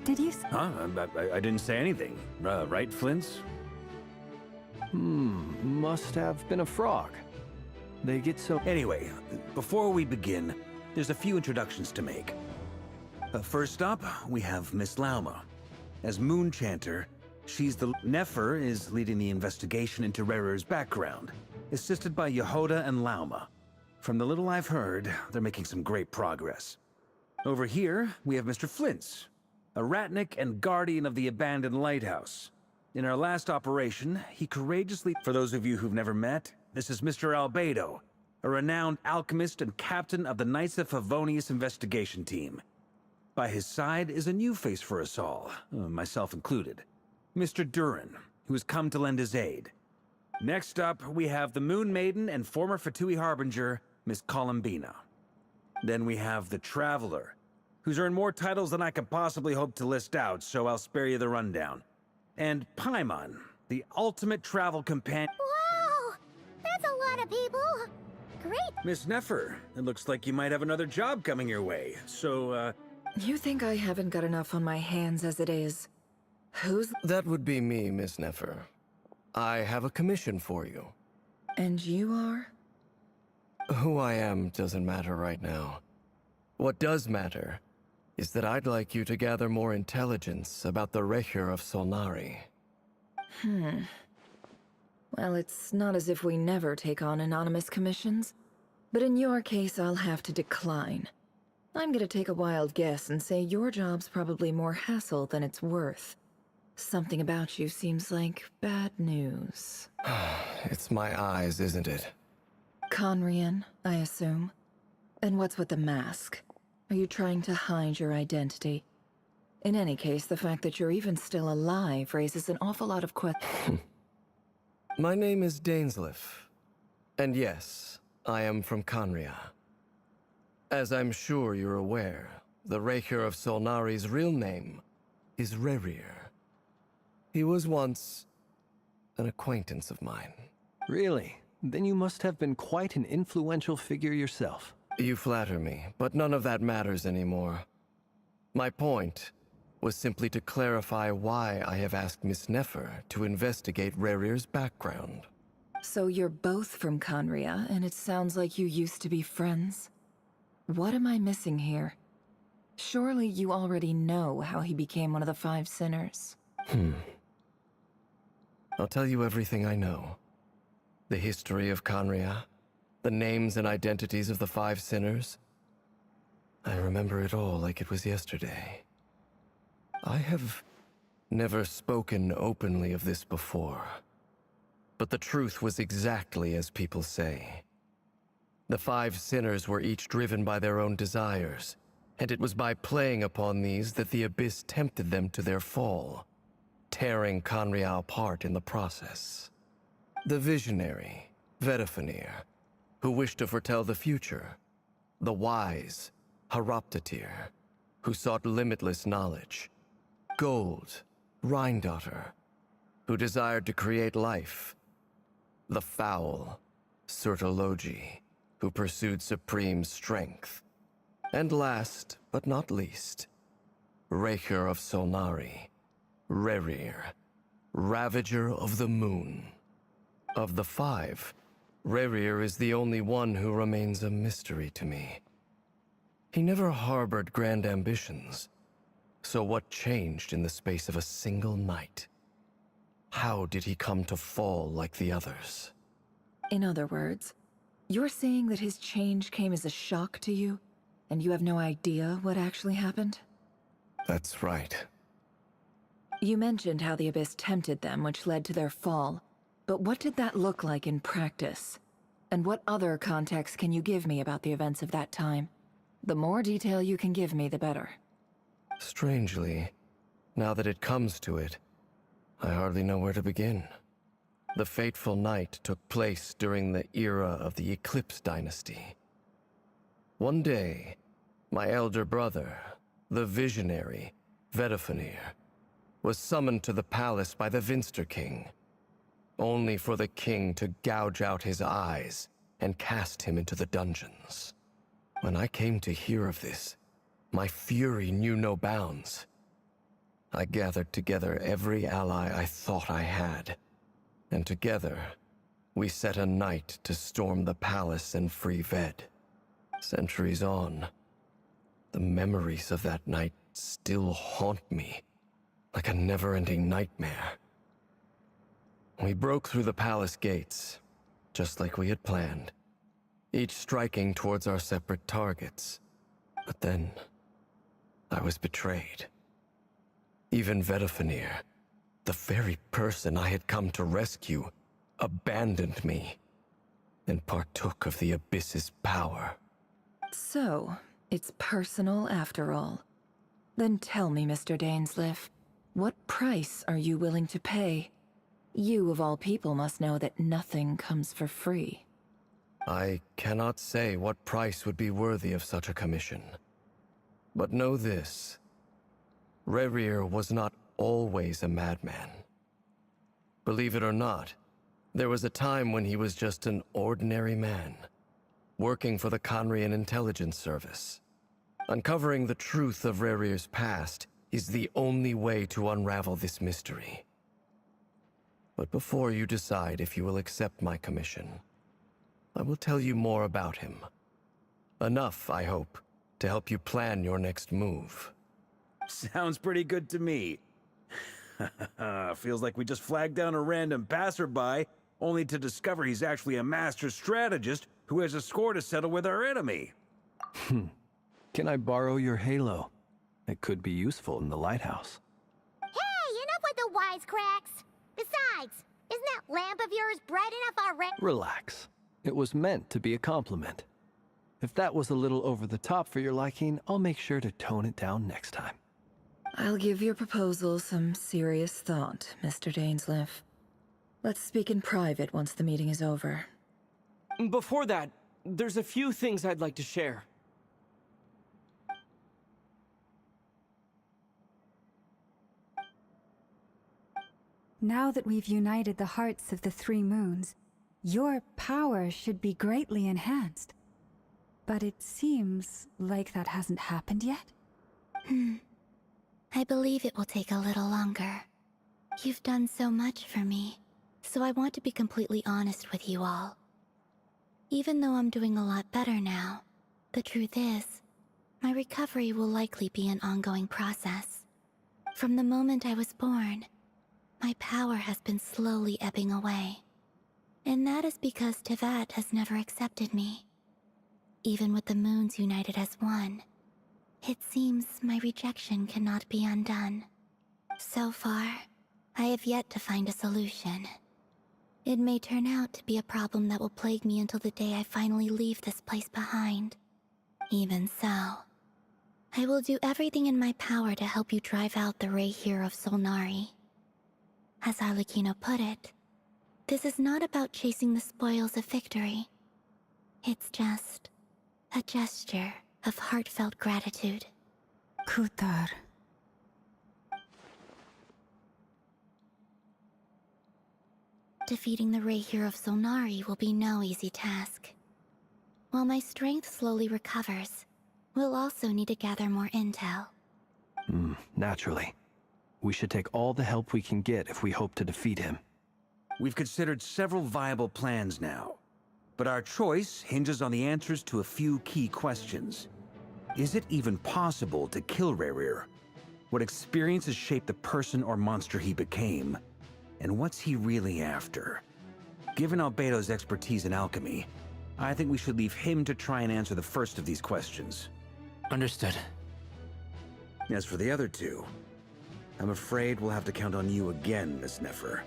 [SPEAKER 9] Did you...
[SPEAKER 14] Huh? I didn't say anything. Right, Flints?
[SPEAKER 5] Must have been a frog. They get so...
[SPEAKER 14] Anyway, before we begin, there's a few introductions to make. First up, we have Miss Lauma. As Moon Chanter, she's the... Nefer is leading the investigation into Rerer's background, assisted by Yehoda and Lauma. From the little I've heard, they're making some great progress. Over here, we have Mr. Flints, a Ratnik and guardian of the abandoned lighthouse. In our last operation, he courageously... For those of you who've never met, this is Mr. Albedo, a renowned alchemist and captain of the Knights of Favonius investigation team. By his side is a new face for us all, myself included. Mr. Durin, who has come to lend his aid. Next up, we have the Moon Maiden and former Fatui Harbinger, Miss Columbina. Then we have the Traveler, who's earned more titles than I could possibly hope to list out, so I'll spare you the rundown. And Paimon, the ultimate travel companion.
[SPEAKER 6] Wow! That's a lot of people! Great!
[SPEAKER 14] Miss Nefer, it looks like you might have another job coming your way, so,
[SPEAKER 2] You think I haven't got enough on my hands as it is? Who's...
[SPEAKER 16] That would be me, Miss Nefer. I have a commission for you.
[SPEAKER 2] And you are?
[SPEAKER 16] Who I am doesn't matter right now. What does matter is that I'd like you to gather more intelligence about the Recher of Solnari.
[SPEAKER 2] Well, it's not as if we never take on anonymous commissions. But in your case, I'll have to decline. I'm gonna take a wild guess and say your job's probably more hassle than it's worth. Something about you seems like bad news.
[SPEAKER 16] It's my eyes, isn't it?
[SPEAKER 2] Conrian, I assume. And what's with the mask? Are you trying to hide your identity? In any case, the fact that you're even still alive raises an awful lot of questions.
[SPEAKER 16] My name is Dainsleif. And yes, I am from Conria. As I'm sure you're aware, the Recher of Solnari's real name is Rerir. He was once an acquaintance of mine.
[SPEAKER 5] Really? Then you must have been quite an influential figure yourself.
[SPEAKER 16] You flatter me, but none of that matters anymore. My point was simply to clarify why I have asked Miss Nefer to investigate Rerir's background.
[SPEAKER 2] So you're both from Conria, and it sounds like you used to be friends? What am I missing here? Surely you already know how he became one of the Five Sinners.
[SPEAKER 16] I'll tell you everything I know. The history of Conria, the names and identities of the Five Sinners. I remember it all like it was yesterday. I have never spoken openly of this before. But the truth was exactly as people say. The Five Sinners were each driven by their own desires, and it was by playing upon these that the Abyss tempted them to their fall, tearing Conria apart in the process. The visionary, Vedafinir, who wished to foretell the future. The wise, Haroptatir, who sought limitless knowledge. Gold, Rhindaughter, who desired to create life. The foul, Sertologi, who pursued supreme strength. And last, but not least, Recher of Solnari, Rerir, Ravager of the Moon. Of the five, Rerir is the only one who remains a mystery to me. He never harbored grand ambitions, So what changed in the space of a single night? How did he come to fall like the others?
[SPEAKER 2] In other words, you're saying that his change came as a shock to you, and you have no idea what actually happened?
[SPEAKER 16] That's right.
[SPEAKER 2] You mentioned how the Abyss tempted them, which led to their fall. But what did that look like in practice? And what other context can you give me about the events of that time? The more detail you can give me, the better.
[SPEAKER 16] Strangely, now that it comes to it, I hardly know where to begin. The fateful night took place during the era of the Eclipse Dynasty. One day, my elder brother, the visionary, Vedifenir, was summoned to the palace by the Vinster King, only for the king to gouge out his eyes and cast him into the dungeons. When I came to hear of this, my fury knew no bounds. I gathered together every ally I thought I had, and together, we set a night to storm the palace and free Ved. Centuries on, the memories of that night still haunt me, like a never-ending nightmare. We broke through the palace gates, just like we had planned, each striking towards our separate targets. But then, I was betrayed. Even Vedifenir, the very person I had come to rescue, abandoned me and partook of the Abyss's power.
[SPEAKER 2] So, it's personal after all. Then tell me, Mr. Dainsleif, what price are you willing to pay? You, of all people, must know that nothing comes for free.
[SPEAKER 16] I cannot say what price would be worthy of such a commission. But know this. Rerir was not always a madman. Believe it or not, there was a time when he was just an ordinary man, working for the Conrian Intelligence Service. Uncovering the truth of Rerir's past is the only way to unravel this mystery. But before you decide if you will accept my commission, I will tell you more about him. Enough, I hope, to help you plan your next move.
[SPEAKER 14] Sounds pretty good to me. Feels like we just flagged down a random passerby, only to discover he's actually a master strategist who has a score to settle with our enemy.
[SPEAKER 5] Can I borrow your halo? It could be useful in the lighthouse.
[SPEAKER 6] Hey, enough with the wisecracks! Besides, isn't that lamp of yours bright enough already?
[SPEAKER 5] Relax. It was meant to be a compliment. If that was a little over the top for your liking, I'll make sure to tone it down next time.
[SPEAKER 2] I'll give your proposal some serious thought, Mr. Dainsleif. Let's speak in private once the meeting is over.
[SPEAKER 12] Before that, there's a few things I'd like to share.
[SPEAKER 9] Now that we've united the hearts of the three moons, your power should be greatly enhanced. But it seems like that hasn't happened yet?
[SPEAKER 13] I believe it will take a little longer. You've done so much for me, so I want to be completely honest with you all. Even though I'm doing a lot better now, the truth is, my recovery will likely be an ongoing process. From the moment I was born, my power has been slowly ebbing away. And that is because Tevat has never accepted me. Even with the moons united as one, it seems my rejection cannot be undone. So far, I have yet to find a solution. It may turn out to be a problem that will plague me until the day I finally leave this place behind. Even so, I will do everything in my power to help you drive out the Reihir of Solnari. As Arlecchino put it, this is not about chasing the spoils of victory. It's just a gesture of heartfelt gratitude.
[SPEAKER 9] Kutar.
[SPEAKER 13] Defeating the Reihir of Solnari will be no easy task. While my strength slowly recovers, we'll also need to gather more intel.
[SPEAKER 5] Naturally. We should take all the help we can get if we hope to defeat him.
[SPEAKER 14] We've considered several viable plans now, but our choice hinges on the answers to a few key questions. Is it even possible to kill Rerir? What experiences shaped the person or monster he became? And what's he really after? Given Albedo's expertise in alchemy, I think we should leave him to try and answer the first of these questions.
[SPEAKER 3] Understood.
[SPEAKER 14] As for the other two, I'm afraid we'll have to count on you again, Miss Nefer.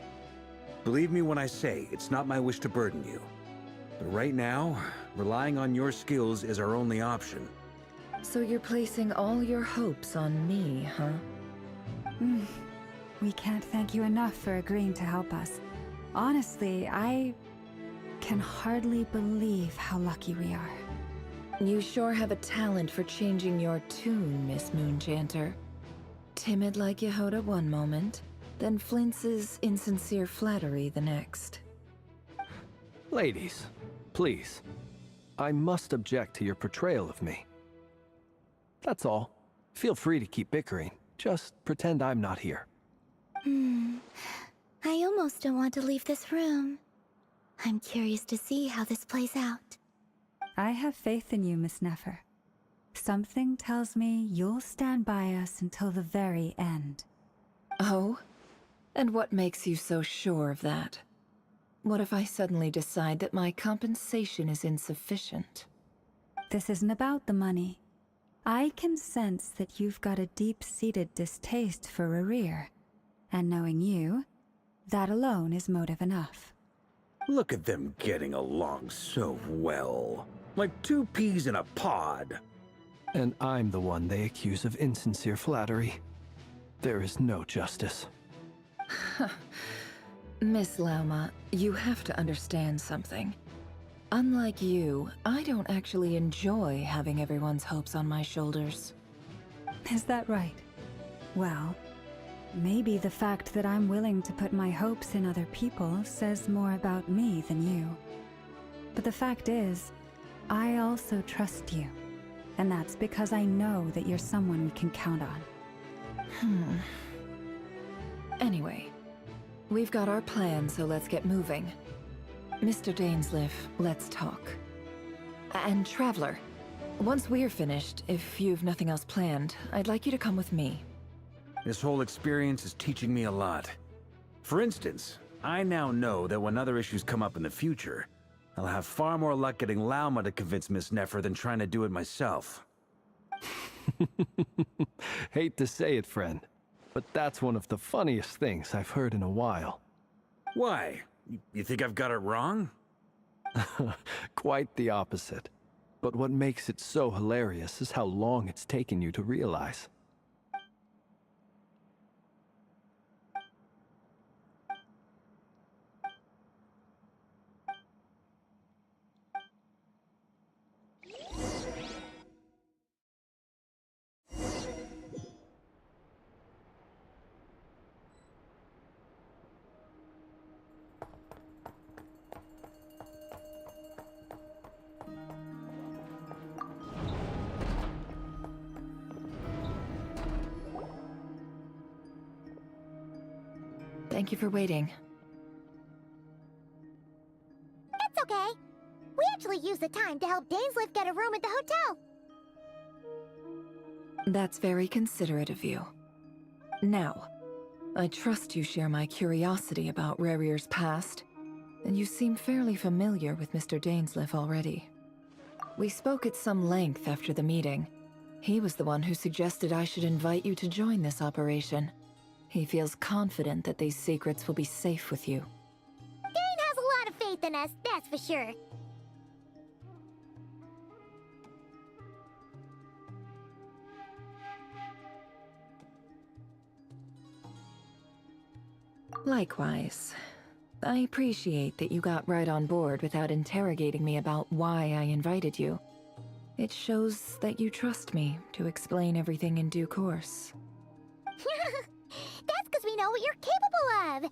[SPEAKER 14] Believe me when I say it's not my wish to burden you. But right now, relying on your skills is our only option.
[SPEAKER 2] So you're placing all your hopes on me, huh?
[SPEAKER 9] We can't thank you enough for agreeing to help us. Honestly, I can hardly believe how lucky we are.
[SPEAKER 2] You sure have a talent for changing your tune, Miss Moonchanter. Timid like Yehoda one moment, then flinches insincere flattery the next.
[SPEAKER 5] Ladies, please. I must object to your portrayal of me. That's all. Feel free to keep bickering. Just pretend I'm not here.
[SPEAKER 13] I almost don't want to leave this room. I'm curious to see how this plays out.
[SPEAKER 9] I have faith in you, Miss Nefer. Something tells me you'll stand by us until the very end.
[SPEAKER 2] Oh? And what makes you so sure of that? What if I suddenly decide that my compensation is insufficient?
[SPEAKER 9] This isn't about the money. I can sense that you've got a deep-seated distaste for Rerir. And knowing you, that alone is motive enough.
[SPEAKER 14] Look at them getting along so well. Like two peas in a pod.
[SPEAKER 5] And I'm the one they accuse of insincere flattery. There is no justice.
[SPEAKER 2] Miss Lauma, you have to understand something. Unlike you, I don't actually enjoy having everyone's hopes on my shoulders.
[SPEAKER 9] Is that right? Well, maybe the fact that I'm willing to put my hopes in other people says more about me than you. But the fact is, I also trust you. And that's because I know that you're someone we can count on.
[SPEAKER 2] Anyway, we've got our plan, so let's get moving. Mr. Dainsleif, let's talk. And Traveler, once we're finished, if you've nothing else planned, I'd like you to come with me.
[SPEAKER 14] This whole experience is teaching me a lot. For instance, I now know that when other issues come up in the future, I'll have far more luck getting Lauma to convince Miss Nefer than trying to do it myself.
[SPEAKER 5] Hate to say it, friend, but that's one of the funniest things I've heard in a while.
[SPEAKER 14] Why? You think I've got it wrong?
[SPEAKER 5] Quite the opposite. But what makes it so hilarious is how long it's taken you to realize.
[SPEAKER 2] Thank you for waiting.
[SPEAKER 6] It's okay. We actually used the time to help Dainsleif get a room at the hotel.
[SPEAKER 2] That's very considerate of you. Now, I trust you share my curiosity about Rerir's past, and you seem fairly familiar with Mr. Dainsleif already. We spoke at some length after the meeting. He was the one who suggested I should invite you to join this operation. He feels confident that these secrets will be safe with you.
[SPEAKER 6] Dane has a lot of faith in us, that's for sure.
[SPEAKER 2] Likewise. I appreciate that you got right on board without interrogating me about why I invited you. It shows that you trust me to explain everything in due course.
[SPEAKER 6] That's because we know what you're capable of.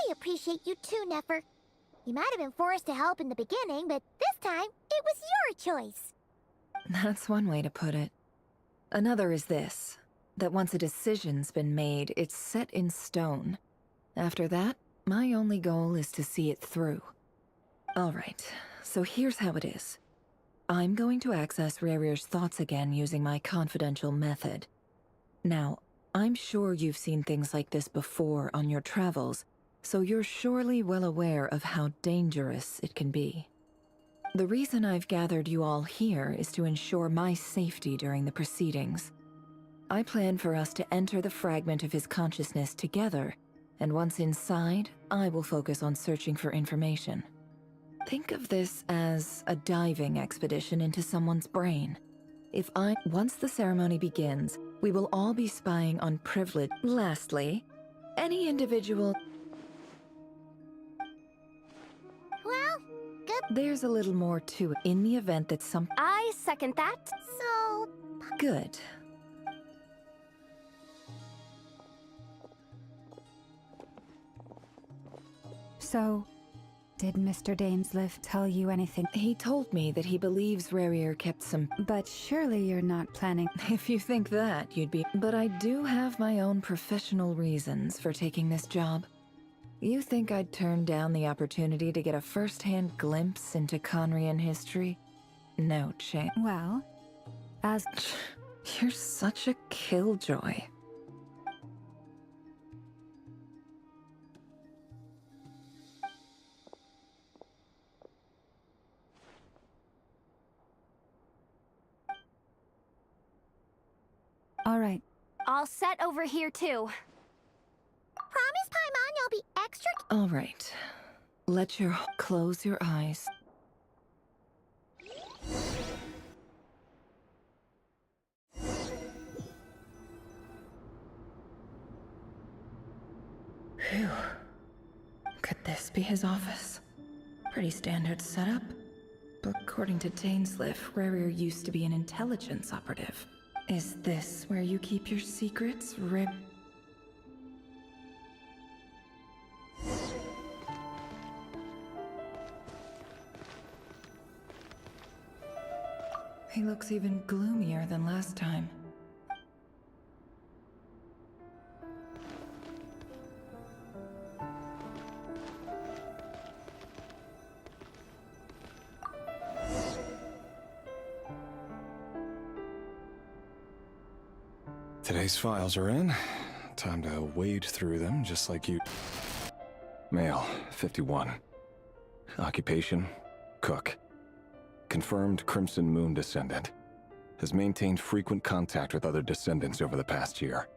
[SPEAKER 6] We appreciate you too, Nefer. You might have been forced to help in the beginning, but this time, it was your choice.
[SPEAKER 2] That's one way to put it. Another is this, that once a decision's been made, it's set in stone. After that, my only goal is to see it through. Alright, so here's how it is. I'm going to access Rerir's thoughts again using my confidential method. Now,
[SPEAKER 15] I'm sure you've seen things like this before on your travels, so you're surely well aware of how dangerous it can be. The reason I've gathered you all here is to ensure my safety during the proceedings. I plan for us to enter the fragment of his consciousness together, and once inside, I will focus on searching for information. Think of this as a diving expedition into someone's brain. Once the ceremony begins, we will all be spying on privilege. Lastly, any individual...
[SPEAKER 6] Well, good.
[SPEAKER 15] There's a little more to it. In the event that
[SPEAKER 11] I second that.
[SPEAKER 6] So...
[SPEAKER 15] Good.
[SPEAKER 9] So, did Mr. Dainsliff tell you anything?
[SPEAKER 15] He told me that he believes Rarier kept some...
[SPEAKER 9] But surely you're not planning...
[SPEAKER 15] If you think that, you'd be... But I do have my own professional reasons for taking this job. You think I'd turn down the opportunity to get a first-hand glimpse into Conrian history? No chance.
[SPEAKER 9] Well, as...
[SPEAKER 15] You're such a killjoy.
[SPEAKER 9] All right.
[SPEAKER 11] All set over here, too.
[SPEAKER 6] Promise, Paimon, you'll be extra...
[SPEAKER 15] All right. Close your eyes. Phew. Could this be his office? Pretty standard setup. But according to Dainsliff, Rarier used to be an intelligence operative. Is this where you keep your secrets, Rib? He looks even gloomier than last time.
[SPEAKER 21] Today's files are in. Time to wade through them, just like you. Male, 51. Occupation, cook. Confirmed Crimson Moon descendant. Has maintained frequent contact with other descendants over the past year.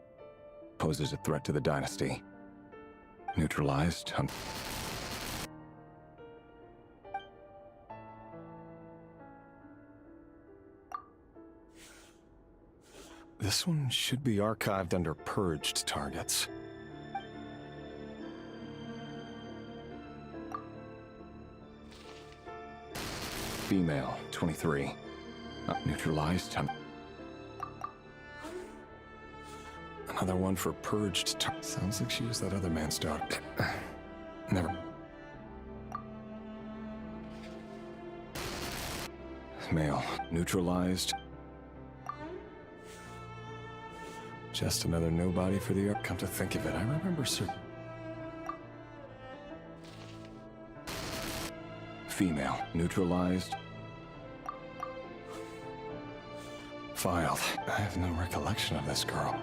[SPEAKER 21] Poses a threat to the dynasty. Neutralized. This one should be archived under purged targets. Female, 23. Neutralized. Another one for purged sounds like she used that other man's daughter. Never. Male, neutralized. Just another nobody for the Come to think of it, I remember Female, neutralized. Filed. I have no recollection of this girl.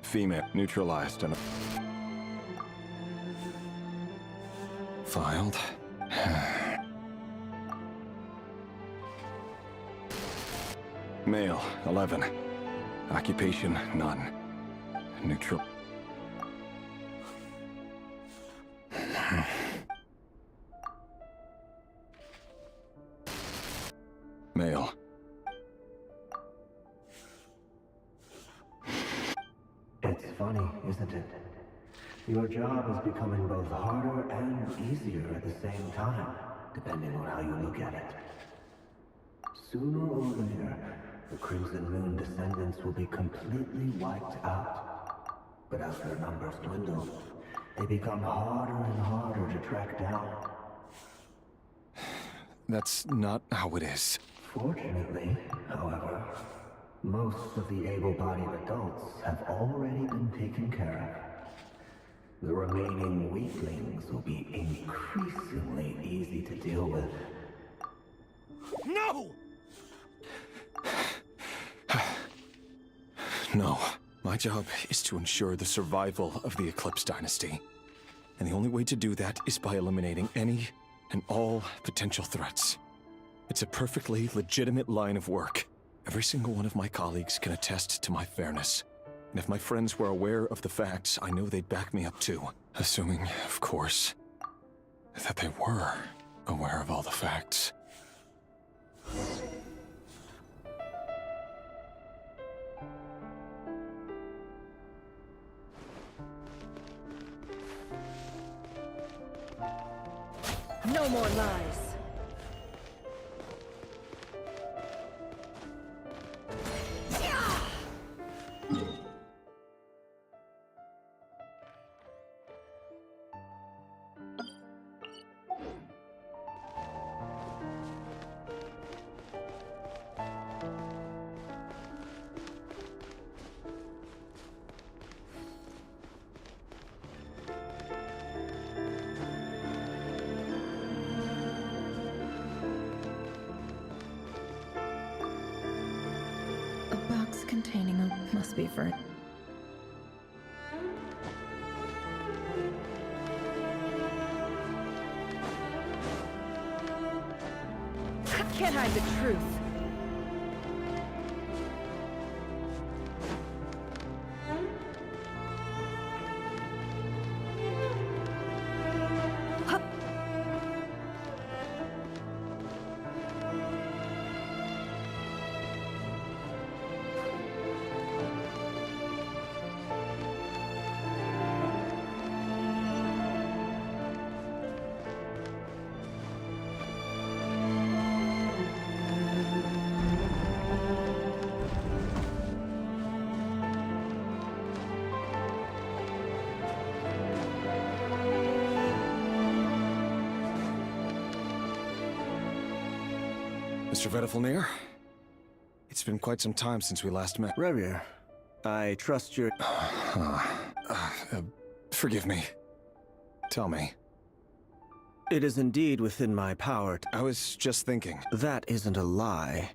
[SPEAKER 21] Female, neutralized and... Filed. Male, 11. Occupation, none. Neutral. Male.
[SPEAKER 20] It's funny, isn't it? Your job is becoming both harder and easier at the same time, depending on how you look at it. Sooner or later, the Crimson Moon descendants will be completely wiped out. But as their numbers dwindle, they become harder and harder to track down.
[SPEAKER 21] That's not how it is.
[SPEAKER 20] Fortunately, however, most of the able-bodied adults have already been taken care of. The remaining weaklings will be increasingly easy to deal with.
[SPEAKER 21] No! No. My job is to ensure the survival of the Eclipse Dynasty. And the only way to do that is by eliminating any and all potential threats. It's a perfectly legitimate line of work. Every single one of my colleagues can attest to my fairness. And if my friends were aware of the facts, I know they'd back me up too. Assuming, of course, that they were aware of all the facts.
[SPEAKER 17] No more lies.
[SPEAKER 15] A box containing a must be for...
[SPEAKER 17] Can't hide the truth.
[SPEAKER 21] Mr. Vedifalnir? It's been quite some time since we last met.
[SPEAKER 10] Revier, I trust your...
[SPEAKER 21] Forgive me. Tell me.
[SPEAKER 10] It is indeed within my power
[SPEAKER 21] I was just thinking.
[SPEAKER 10] That isn't a lie.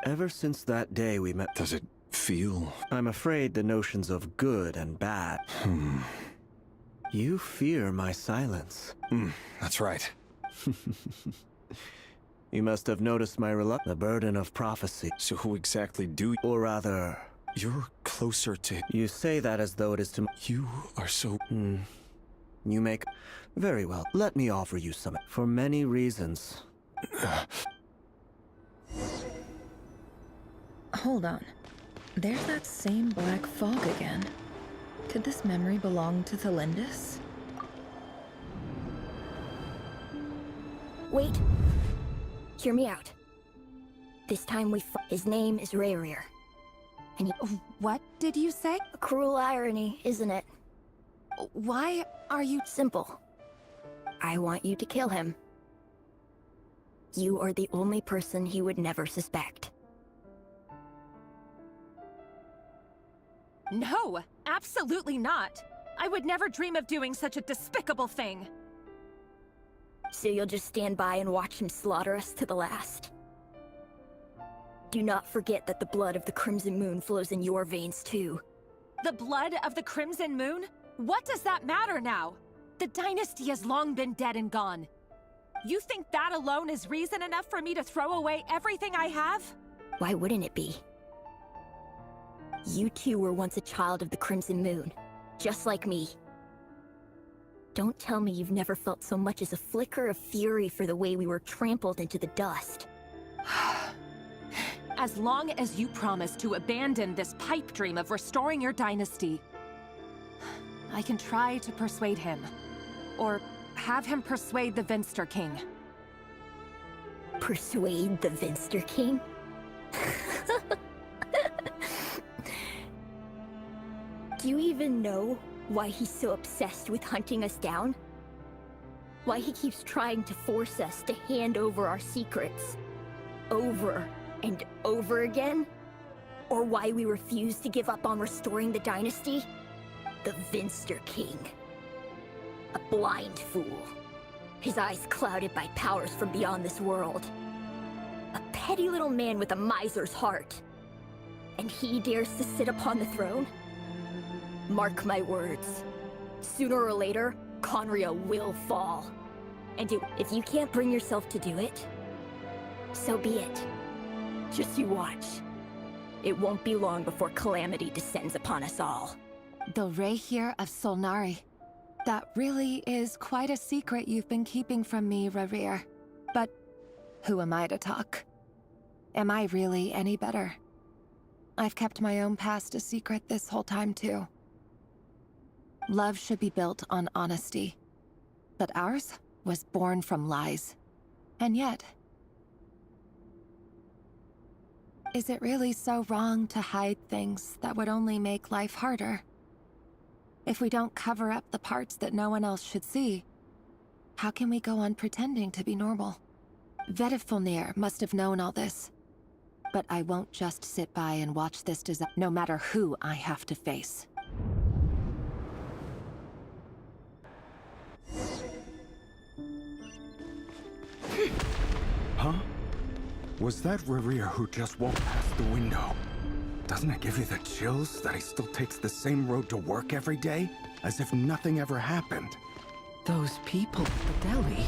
[SPEAKER 10] Ever since that day we met...
[SPEAKER 21] Does it feel...
[SPEAKER 10] I'm afraid the notions of good and bad... You fear my silence.
[SPEAKER 21] That's right.
[SPEAKER 10] You must have noticed my the burden of prophecy.
[SPEAKER 21] So who exactly do you...
[SPEAKER 10] Or rather...
[SPEAKER 21] You're closer to...
[SPEAKER 10] You say that as though it is to...
[SPEAKER 21] You are so...
[SPEAKER 10] You make... Very well. Let me offer you some... For many reasons.
[SPEAKER 2] Hold on. There's that same black fog again. Could this memory belong to Thelindis?
[SPEAKER 19] Wait. Hear me out. This time his name is Rerir. And he...
[SPEAKER 7] What did you say?
[SPEAKER 19] A cruel irony, isn't it?
[SPEAKER 7] Why are you...
[SPEAKER 19] Simple. I want you to kill him. You are the only person he would never suspect.
[SPEAKER 23] No, absolutely not. I would never dream of doing such a despicable thing.
[SPEAKER 19] So you'll just stand by and watch him slaughter us to the last. Do not forget that the blood of the Crimson Moon flows in your veins too.
[SPEAKER 23] The blood of the Crimson Moon? What does that matter now? The dynasty has long been dead and gone. You think that alone is reason enough for me to throw away everything I have?
[SPEAKER 19] Why wouldn't it be? You too were once a child of the Crimson Moon, just like me. Don't tell me you've never felt so much as a flicker of fury for the way we were trampled into the dust.
[SPEAKER 23] As long as you promise to abandon this pipe dream of restoring your dynasty, I can try to persuade him. Or have him persuade the Vinster King.
[SPEAKER 19] Persuade the Vinster King? Do you even know why he's so obsessed with hunting us down? Why he keeps trying to force us to hand over our secrets? Over and over again? Or why we refuse to give up on restoring the dynasty? The Vinster King. A blind fool. His eyes clouded by powers from beyond this world. A petty little man with a miser's heart. and he dares to sit upon the throne? Mark my words. Sooner or later, Conria will fall. And if you can't bring yourself to do it, so be it. Just you watch. It won't be long before calamity descends upon us all.
[SPEAKER 7] The Rehir of Solnari. That really is quite a secret you've been keeping from me, Rerir. But who am I to talk? Am I really any better? I've kept my own past a secret this whole time, too. Love should be built on honesty. But ours was born from lies. And yet... is it really so wrong to hide things that would only make life harder? If we don't cover up the parts that no one else should see, how can we go on pretending to be normal? Vedifulnir must have known all this. But I won't just sit by and watch this disaster, no matter who I have to face.
[SPEAKER 4] Huh? Was that Rerir who just walked past the window? Doesn't it give you the chills that he still takes the same road to work every day? As if nothing ever happened.
[SPEAKER 3] Those people at the deli.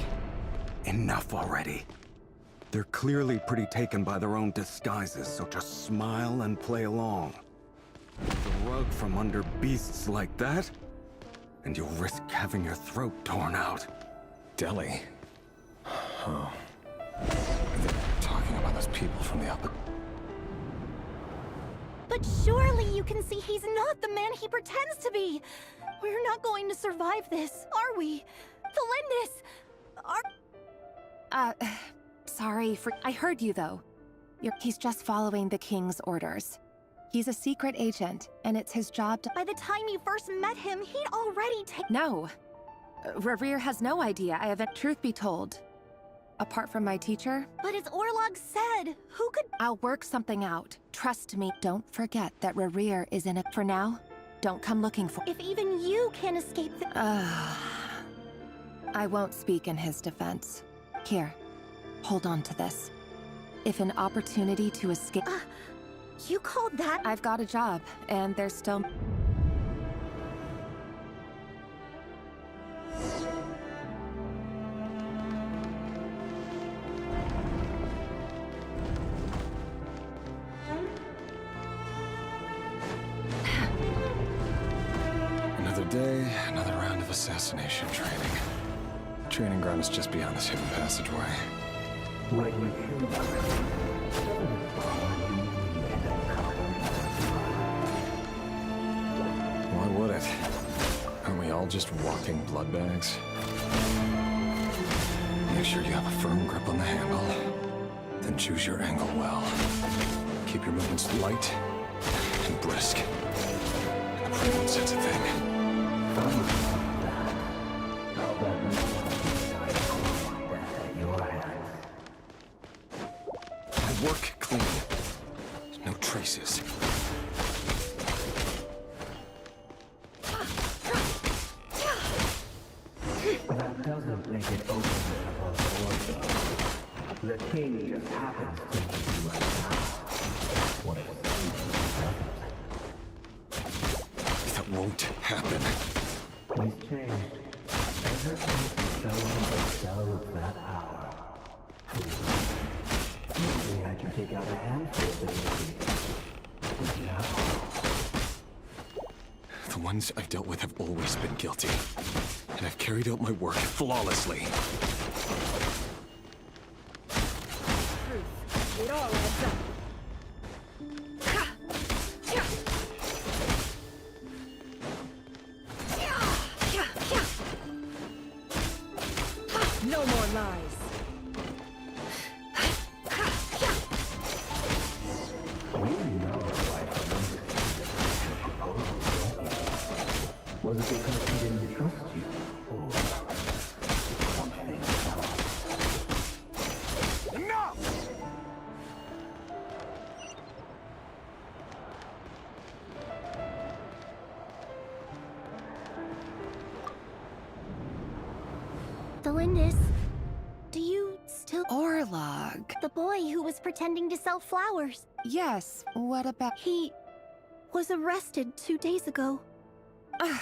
[SPEAKER 4] Enough already. They're clearly pretty taken by their own disguises, so just smile and play along. Pull the rug from under beasts like that, and you'll risk having your throat torn out.
[SPEAKER 21] Deli? Oh. They're talking about those people from the upper...
[SPEAKER 11] But surely you can see he's not the man he pretends to be! We're not going to survive this, are we? Felindis!
[SPEAKER 7] Sorry for... I heard you, though. He's just following the King's orders. He's a secret agent, and it's his job to...
[SPEAKER 11] By the time you first met him, he'd already taken...
[SPEAKER 7] No. Rerir has no idea I haven't... Truth be told. Apart from my teacher...
[SPEAKER 11] But as Orlog said, who could...
[SPEAKER 7] I'll work something out. Trust me. Don't forget that Rerir is in it. For now, don't come looking for...
[SPEAKER 11] If even you can't escape the...
[SPEAKER 7] I won't speak in his defense. Here, hold on to this. If an opportunity to escape...
[SPEAKER 11] you called that...
[SPEAKER 7] I've got a job, and there's still...
[SPEAKER 21] Another day, another round of assassination training. Training ground is just beyond this hidden passageway. Why would it? Aren't we all just walking blood bags? Make sure you have a firm grip on the handle. Then choose your angle well. Keep your movements light and brisk. And the freedom sense a thing. My work clean. No traces.
[SPEAKER 20] That doesn't make it open above board. The king just happens to need you right now. What
[SPEAKER 21] That won't happen.
[SPEAKER 20] He's changed. Ever since he fell on the cell of that hour. Usually I can take out a handful of things. But now...
[SPEAKER 21] The ones I've dealt with have always been guilty. And I've carried out my work flawlessly.
[SPEAKER 17] It all adds up. No more lies.
[SPEAKER 20] Was it because he didn't trust you? Or something else?
[SPEAKER 21] Enough!
[SPEAKER 11] Felindis, do you still
[SPEAKER 6] still...
[SPEAKER 7] Orlog.
[SPEAKER 6] The boy who was pretending to sell flowers.
[SPEAKER 7] Yes, what about...
[SPEAKER 6] He was arrested 2 days ago. I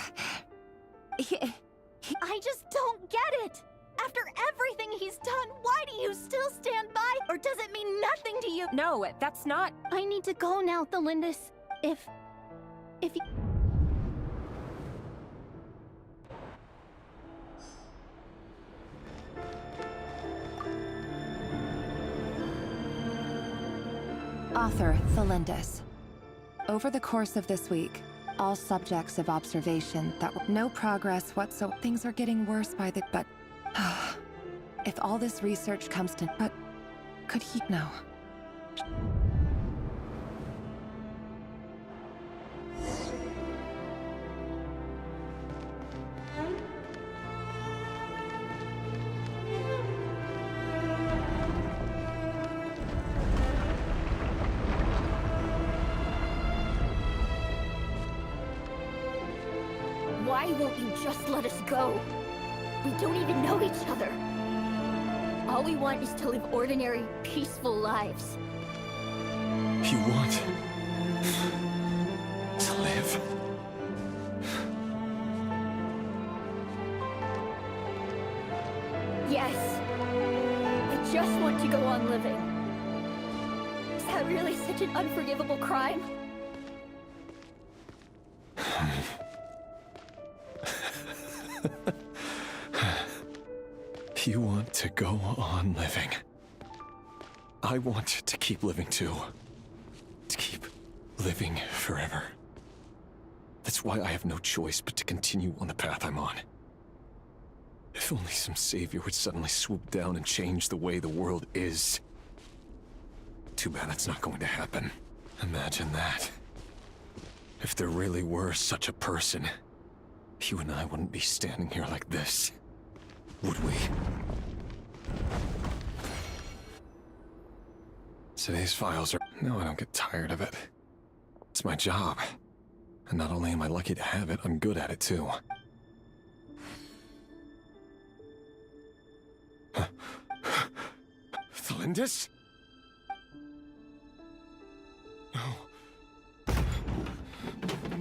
[SPEAKER 6] just don't get it! After everything he's done, why do you still stand by? Or does it mean nothing to you?
[SPEAKER 23] No, that's not...
[SPEAKER 6] I need to go now, Thelindis. If you...
[SPEAKER 7] Author Thelindis. Over the course of this week, all subjects of observation that were no progress whatsoever. Things are getting worse by the... But... if all this research comes to... But... Could he... No.
[SPEAKER 19] Why won't you just let us go? We don't even know each other. All we want is to live ordinary, peaceful lives.
[SPEAKER 5] You want to live?
[SPEAKER 19] Yes. I just want to go on living. Is that really such an unforgivable crime?
[SPEAKER 5] You want to go on living. I want to keep living too. To keep living forever. That's why I have no choice but to continue on the path I'm on. If only some savior would suddenly swoop down and change the way the world is. Too bad that's not going to happen. Imagine that. If there really were such a person, you and I wouldn't be standing here like this. Would we? Today's files are... No, I don't get tired of it. It's my job. And not only am I lucky to have it, I'm good at it too. Thelindis? No.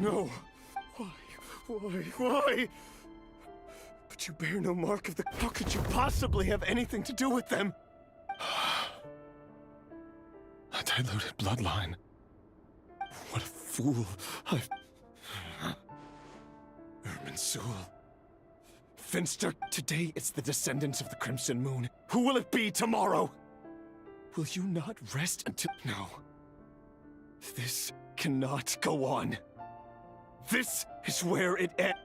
[SPEAKER 5] No. Why? But you bear no mark of the... How could you possibly have anything to do with them? A diluted bloodline. What a fool I've... Irminsul. Finster, today it's the descendants of the Crimson Moon. Who will it be tomorrow? Will you not rest until... No. This cannot go on. This is where it ends.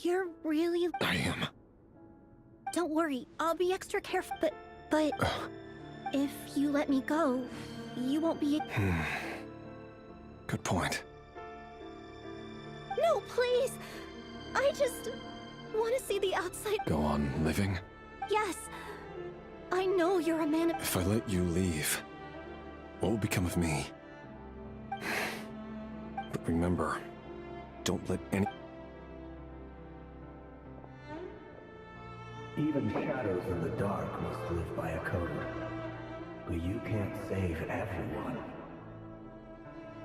[SPEAKER 6] You're really...
[SPEAKER 5] I am.
[SPEAKER 6] Don't worry, I'll be extra careful, but... If you let me go, you won't be...
[SPEAKER 5] Good point.
[SPEAKER 6] No, please! I just want to see the outside...
[SPEAKER 5] Go on living?
[SPEAKER 6] Yes. I know you're a man of...
[SPEAKER 5] If I let you leave, what will become of me? But remember, don't let any...
[SPEAKER 20] Even shadows in the dark must live by a code. But you can't save everyone.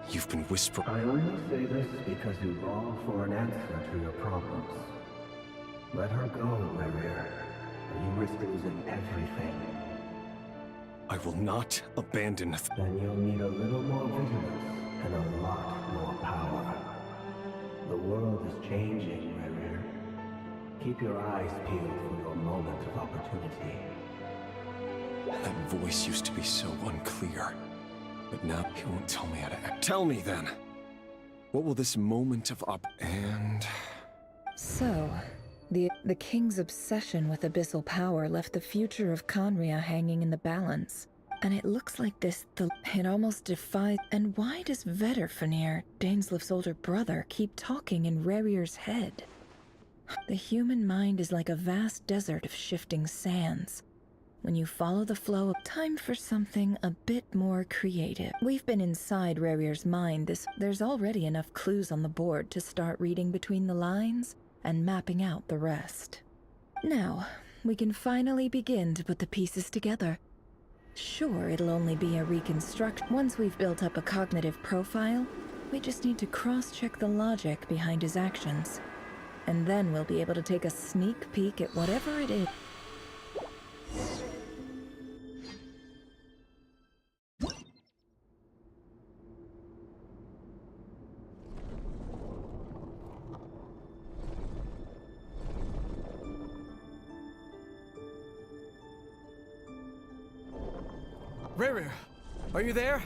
[SPEAKER 5] You've been whispering...
[SPEAKER 20] I only say this because you long for an answer to your problems. Let her go, Rerir, or you risk losing everything.
[SPEAKER 5] I will not abandon...
[SPEAKER 20] Then you'll need a little more vigilance and a lot more power. The world is changing, Rerir. Keep your eyes peeled for your moment of opportunity.
[SPEAKER 5] That voice used to be so unclear. But now he won't tell me how to act. Tell me then! What will this moment of
[SPEAKER 15] And... So, the king's obsession with abyssal power left the future of Conria hanging in the balance. And it looks like it almost defies... And why does Vedderfanir, Daneslif's older brother, keep talking in Rerir's head? The human mind is like a vast desert of shifting sands. When you follow the flow, time for something a bit more creative. We've been inside Rerir's mind. There's already enough clues on the board to start reading between the lines and mapping out the rest. Now, we can finally begin to put the pieces together. Sure, it'll only be a reconstruct. Once we've built up a cognitive profile, we just need to cross-check the logic behind his actions. And then we'll be able to take a sneak peek at whatever it is.
[SPEAKER 5] Rerir, are you there?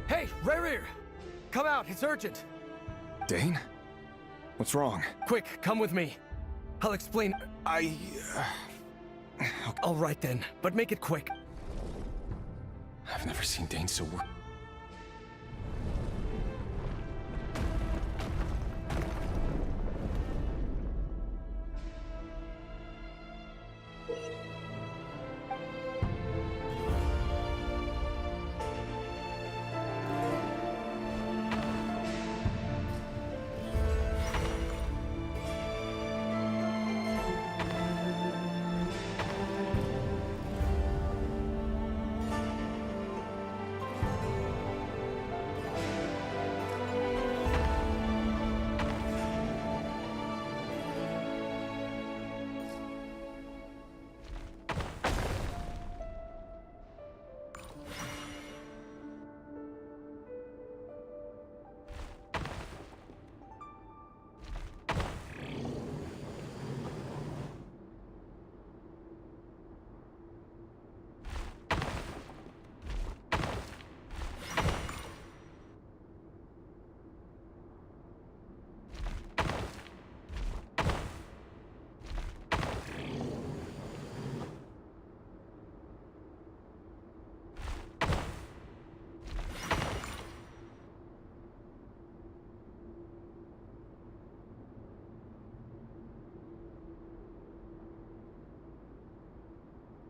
[SPEAKER 5] Hey, Rerir! Come out, it's urgent!
[SPEAKER 1] Dane? What's wrong?
[SPEAKER 5] Quick, come with me. I'll explain. All right then, but make it quick.
[SPEAKER 1] I've never seen Dane so worried.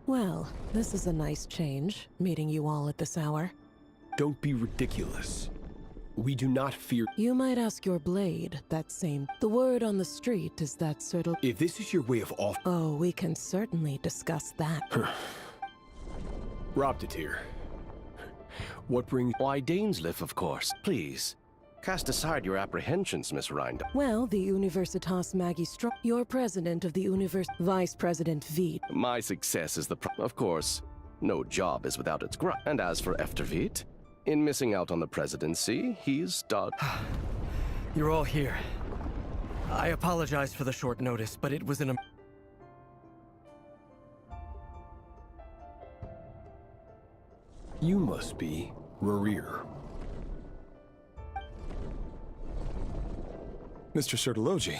[SPEAKER 8] Well, this is a nice change, meeting you all at this hour.
[SPEAKER 22] Don't be ridiculous. We do not fear—
[SPEAKER 8] You might ask your blade, that same— The word on the street is that Sertal—
[SPEAKER 22] If this is your way of off—
[SPEAKER 8] Oh, we can certainly discuss that.
[SPEAKER 22] Robdatir. What brings—
[SPEAKER 24] Why, Dainsleif, of course. Please, cast aside your apprehensions, Miss Rind.
[SPEAKER 8] Well, the Universitas Magistra— You're president of the Vice President Veed.
[SPEAKER 24] My success is of course, no job is without its grunt. And as for Efterveet, in missing out on the presidency, he's done.
[SPEAKER 5] You're all here. I apologize for the short notice, but it was
[SPEAKER 22] You must be Rerir. Mr. Sertologi.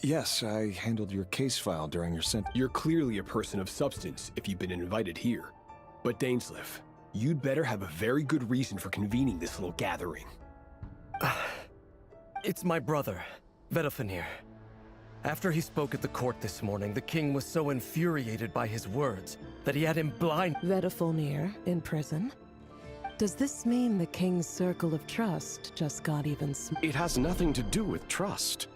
[SPEAKER 22] Yes, I handled your case file during your sentence. You're clearly a person of substance if you've been invited here. But Dainsleif, you'd better have a very good reason for convening this little gathering.
[SPEAKER 5] It's my brother, Vedofenir.
[SPEAKER 12] After he spoke at the court this morning, the king was so infuriated by his words that he had him blind.
[SPEAKER 8] Vedafulnir in prison? Does this mean the king's circle of trust just got even
[SPEAKER 24] It has nothing to do with trust.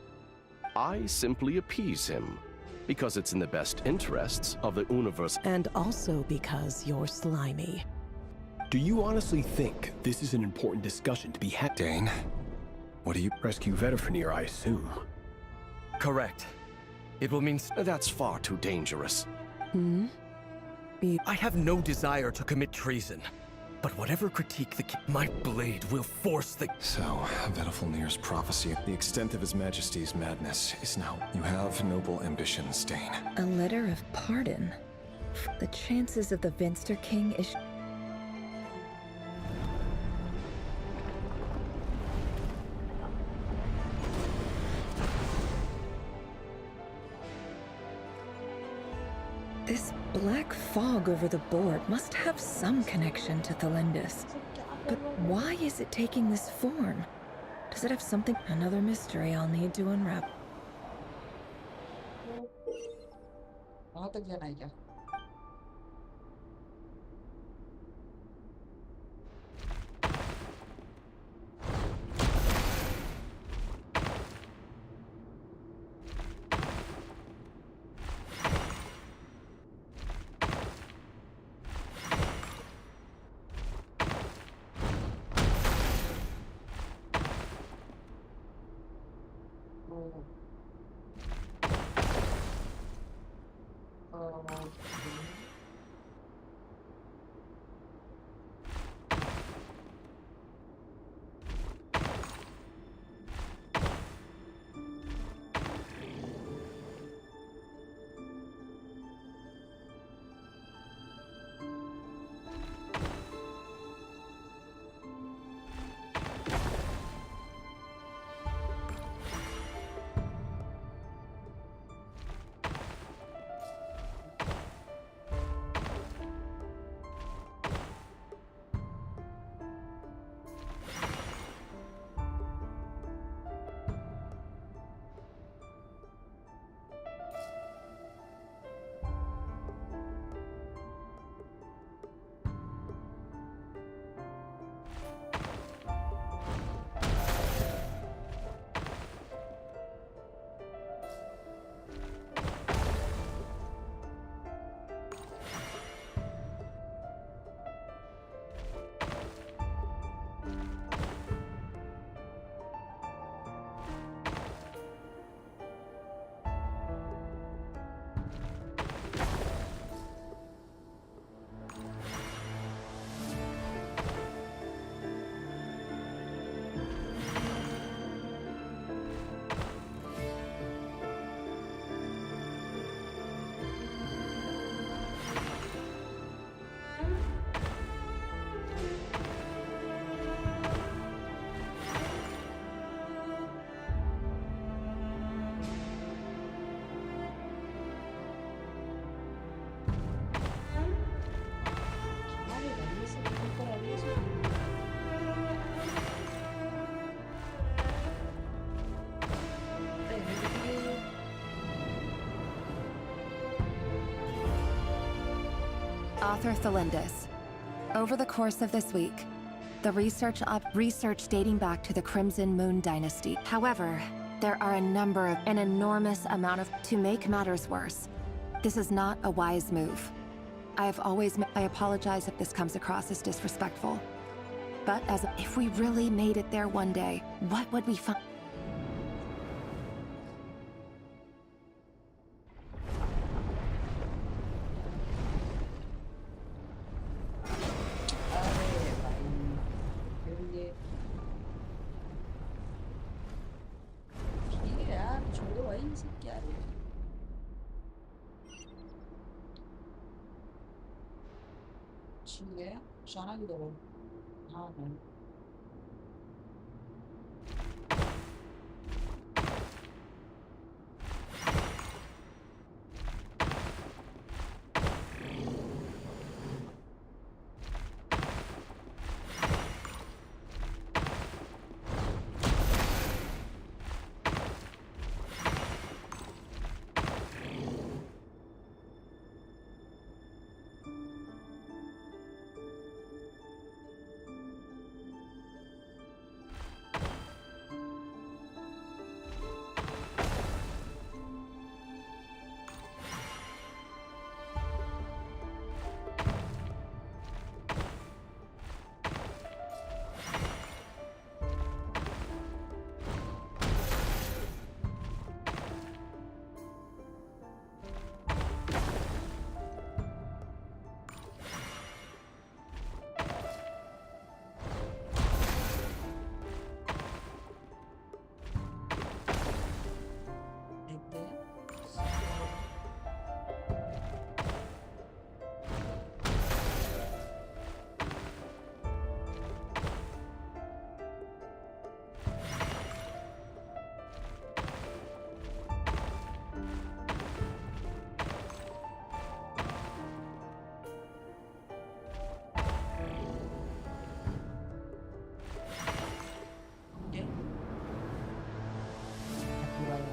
[SPEAKER 24] I simply appease him, because it's in the best interests of the universe.
[SPEAKER 8] And also because you're slimy.
[SPEAKER 22] Do you honestly think this is an important discussion to be had?
[SPEAKER 1] Dane, what do you...
[SPEAKER 22] Rescue Vedafulnir, I assume.
[SPEAKER 12] Correct. It will mean...
[SPEAKER 24] That's far too dangerous.
[SPEAKER 8] Hmm?
[SPEAKER 12] I have no desire to commit treason. But whatever critique my blade will force the...
[SPEAKER 1] So, Vedafulnir's prophecy, the extent of His Majesty's madness is now... You have noble ambitions, Dane.
[SPEAKER 15] A letter of pardon? The chances of the Vinster King is... This black fog over the board must have some connection to Thelindis. But why is it taking this form? Does it have something? Another mystery I'll need to unwrap.
[SPEAKER 7] Author Thelindis. Over the course of this week, the research dating back to the Crimson Moon Dynasty. However, there are an enormous amount of... To make matters worse, this is not a wise move. I apologize if this comes across as disrespectful. But if we really made it there one day, what would we find?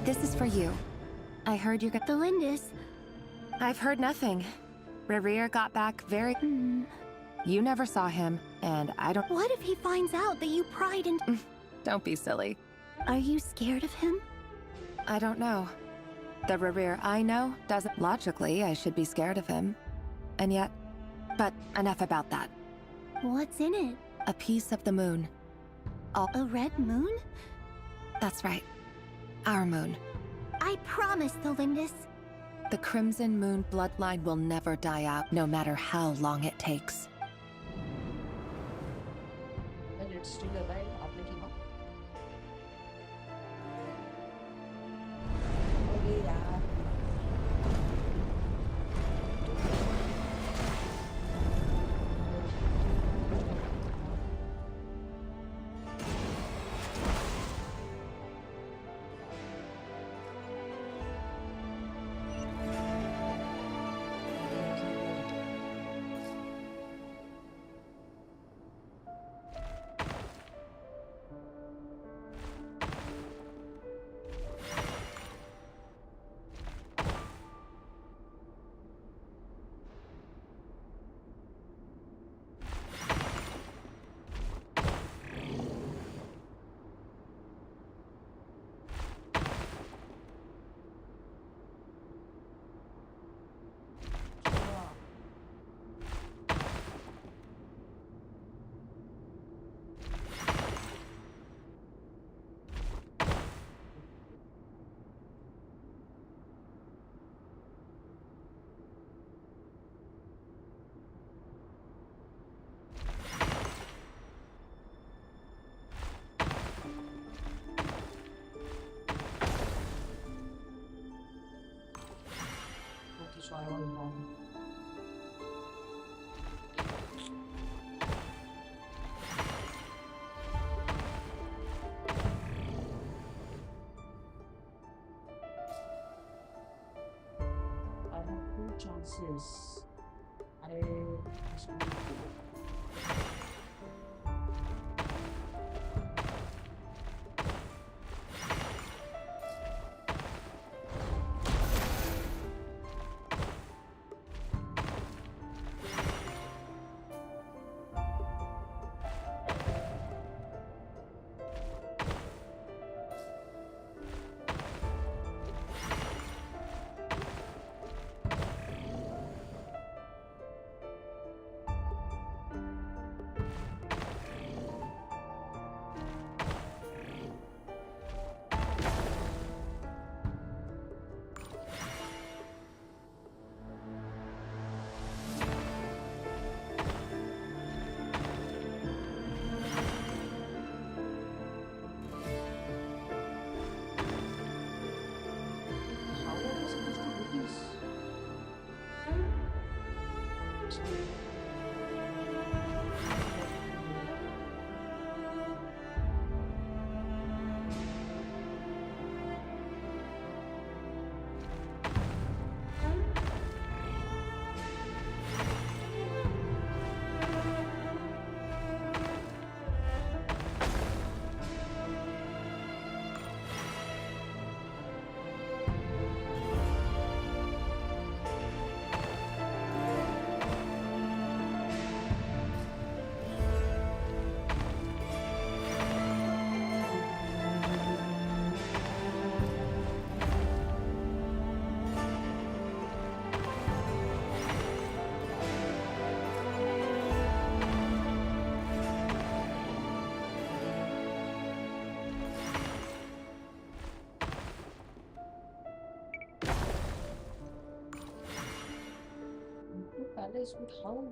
[SPEAKER 7] This is for you. I heard you're
[SPEAKER 6] The Lindis.
[SPEAKER 7] I've heard nothing. Rerir got back very... You never saw him, and I don't...
[SPEAKER 6] What if he finds out that you pried in...
[SPEAKER 7] Don't be silly.
[SPEAKER 6] Are you scared of him?
[SPEAKER 7] I don't know. The Rerir I know doesn't... Logically, I should be scared of him. And yet... But enough about that.
[SPEAKER 6] What's in it?
[SPEAKER 7] A piece of the moon.
[SPEAKER 6] A red moon?
[SPEAKER 7] That's right. Our moon.
[SPEAKER 6] I promise, the Lindis.
[SPEAKER 7] The Crimson Moon bloodline will never die out, no matter how long it takes.
[SPEAKER 13] Let's still alive after him. Okay, yeah. So I want wrong. I have two chances. Palace with how?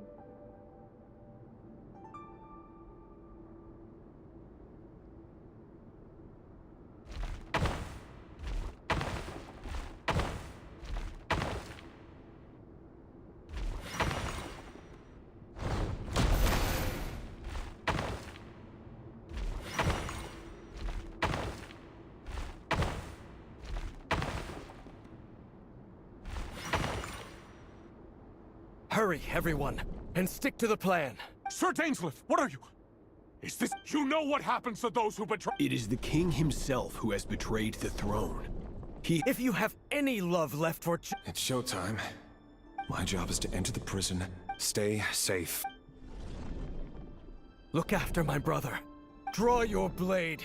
[SPEAKER 12] Hurry, everyone, and stick to the plan.
[SPEAKER 22] Sir Dainsleif, what are you? Is this... You know what happens to those who betray... It is the king himself who has betrayed the throne.
[SPEAKER 12] If you have any love left for
[SPEAKER 1] It's showtime. My job is to enter the prison, stay safe.
[SPEAKER 12] Look after my brother. Draw your blade.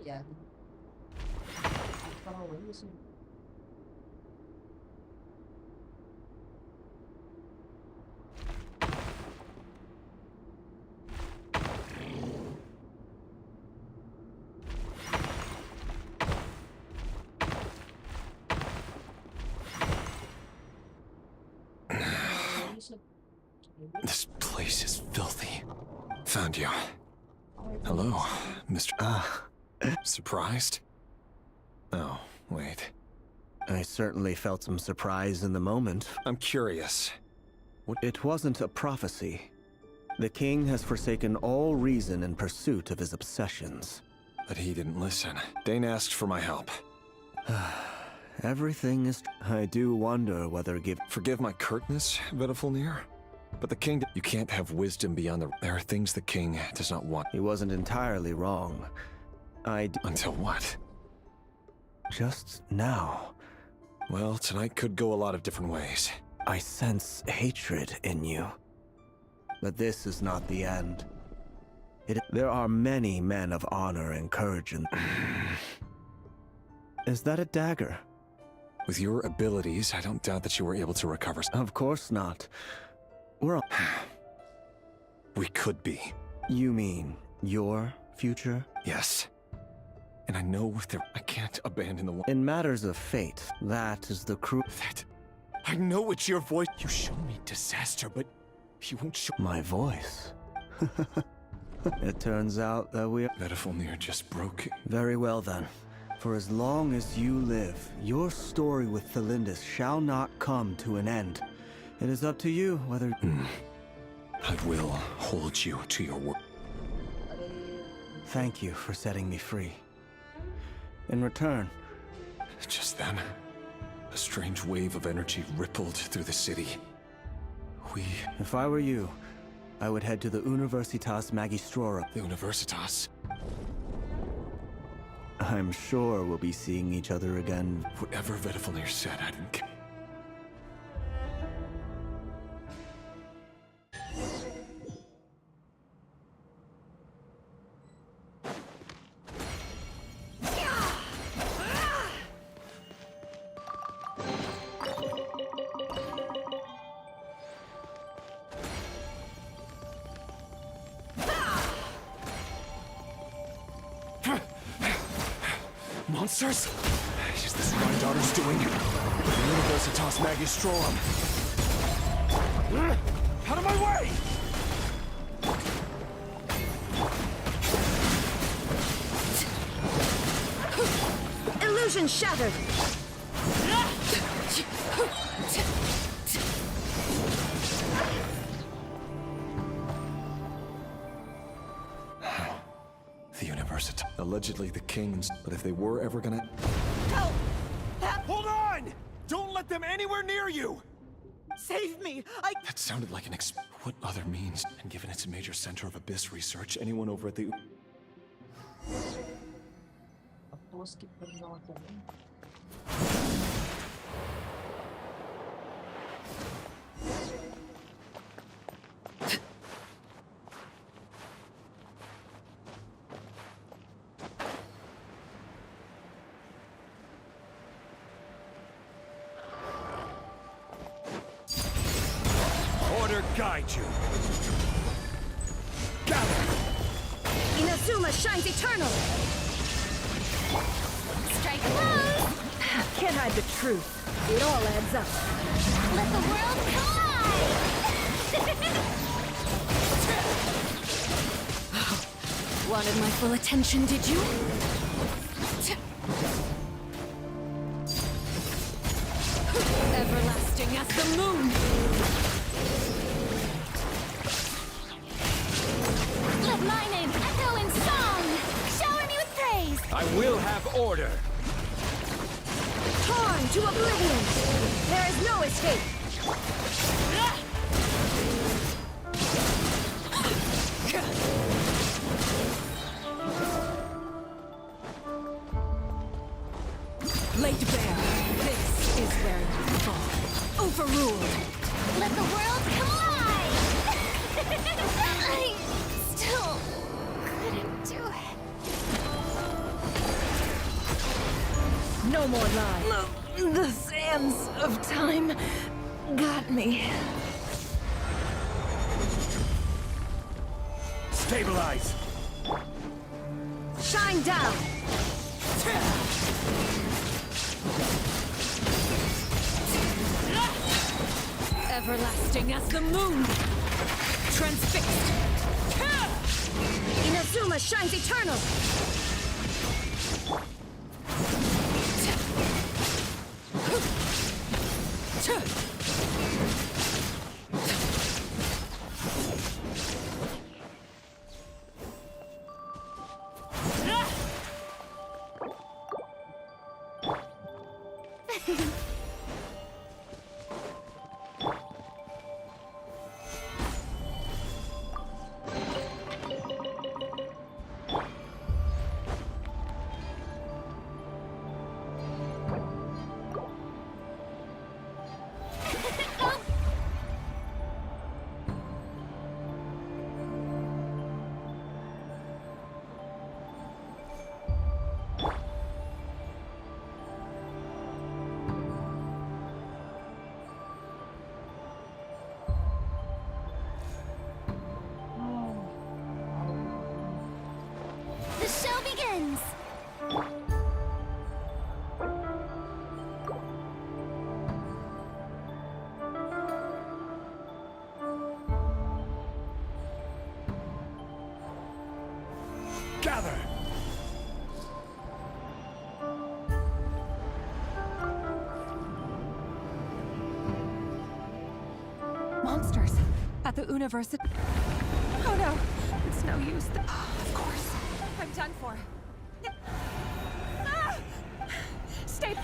[SPEAKER 13] Dạ. Con quỷ như xin.
[SPEAKER 1] This place is filthy. Found you. Hello, Mr. Surprised? Oh, wait.
[SPEAKER 10] I certainly felt some surprise in the moment.
[SPEAKER 1] I'm curious.
[SPEAKER 10] It wasn't a prophecy. The king has forsaken all reason in pursuit of his obsessions.
[SPEAKER 1] But he didn't listen. Dane asked for my help.
[SPEAKER 10] Everything is... I do wonder whether
[SPEAKER 1] Forgive my curtness, Vedifulnir, but the king... You can't have wisdom beyond the... There are things the king does not want.
[SPEAKER 10] He wasn't entirely wrong.
[SPEAKER 1] Until what?
[SPEAKER 10] Just now.
[SPEAKER 1] Well, tonight could go a lot of different ways.
[SPEAKER 10] I sense hatred in you. But this is not the end. There are many men of honor and courage in... Is that a dagger?
[SPEAKER 1] With your abilities, I don't doubt that you were able to recover...
[SPEAKER 10] Of course not. We're on...
[SPEAKER 1] We could be.
[SPEAKER 10] You mean your future?
[SPEAKER 1] Yes. And I know I can't abandon the one...
[SPEAKER 10] In matters of fate, that is the
[SPEAKER 1] I know it's your voice. You show me disaster, but you won't show...
[SPEAKER 10] My voice? It turns out that we are...
[SPEAKER 1] Vedifulnir just broke...
[SPEAKER 10] Very well then. For as long as you live, your story with Thelindis shall not come to an end. It is up to you whether...
[SPEAKER 1] I will hold you to your word.
[SPEAKER 10] Thank you for setting me free. In return...
[SPEAKER 1] Just then, a strange wave of energy rippled through the city.
[SPEAKER 10] If I were you, I would head to the Universitas Magistrorum.
[SPEAKER 1] The Universitas?
[SPEAKER 10] I'm sure we'll be seeing each other again.
[SPEAKER 1] Whatever Vedifulnir said, I didn't care.
[SPEAKER 21] Monsters? Is this my daughter's doing? The Universitas Magistrorum. Out of my way!
[SPEAKER 17] Illusion shattered!
[SPEAKER 1] The Universitas. Allegedly the kings, but if they were ever gonna...
[SPEAKER 17] Help!
[SPEAKER 21] Hold on! Don't let them anywhere near you!
[SPEAKER 17] Save me!
[SPEAKER 1] That sounded like an What other means? And given it's a major center of abyss research, anyone over at the...
[SPEAKER 21] Order guide you. Gather!
[SPEAKER 17] Inazuma shines eternal!
[SPEAKER 11] Strike close!
[SPEAKER 17] Can't hide the truth. It all adds up.
[SPEAKER 11] Let the world collide!
[SPEAKER 2] Wanted my full attention, did you? Everlasting as the moon!
[SPEAKER 11] Let my name echo in song! Shower me with praise!
[SPEAKER 21] I will have order.
[SPEAKER 17] Torn to oblivion! There is no escape!
[SPEAKER 8] Laid bare, this is where you fall. Overruled.
[SPEAKER 11] Let the world collide! I still couldn't do it.
[SPEAKER 17] No more lies.
[SPEAKER 15] The sands of time got me.
[SPEAKER 21] Stabilize.
[SPEAKER 17] Shine down!
[SPEAKER 2] Everlasting as the moon! Transfixed!
[SPEAKER 17] Inazuma shines eternal!
[SPEAKER 11] The show begins!
[SPEAKER 21] Gather!
[SPEAKER 23] Monsters at the University. Oh no, it's no use. Of course, I'm done for. Ah! Stay.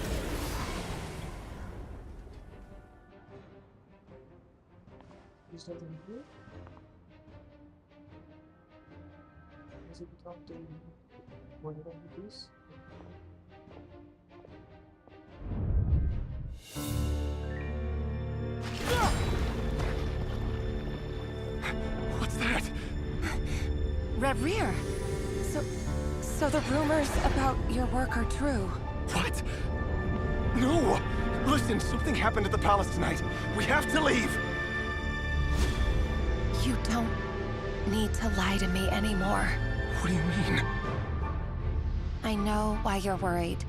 [SPEAKER 21] What's that?
[SPEAKER 23] Rear. So the rumors about your work are true.
[SPEAKER 21] What? No! Listen, something happened at the palace tonight. We have to leave!
[SPEAKER 23] You don't need to lie to me anymore.
[SPEAKER 21] What do you mean?
[SPEAKER 7] I know why you're worried,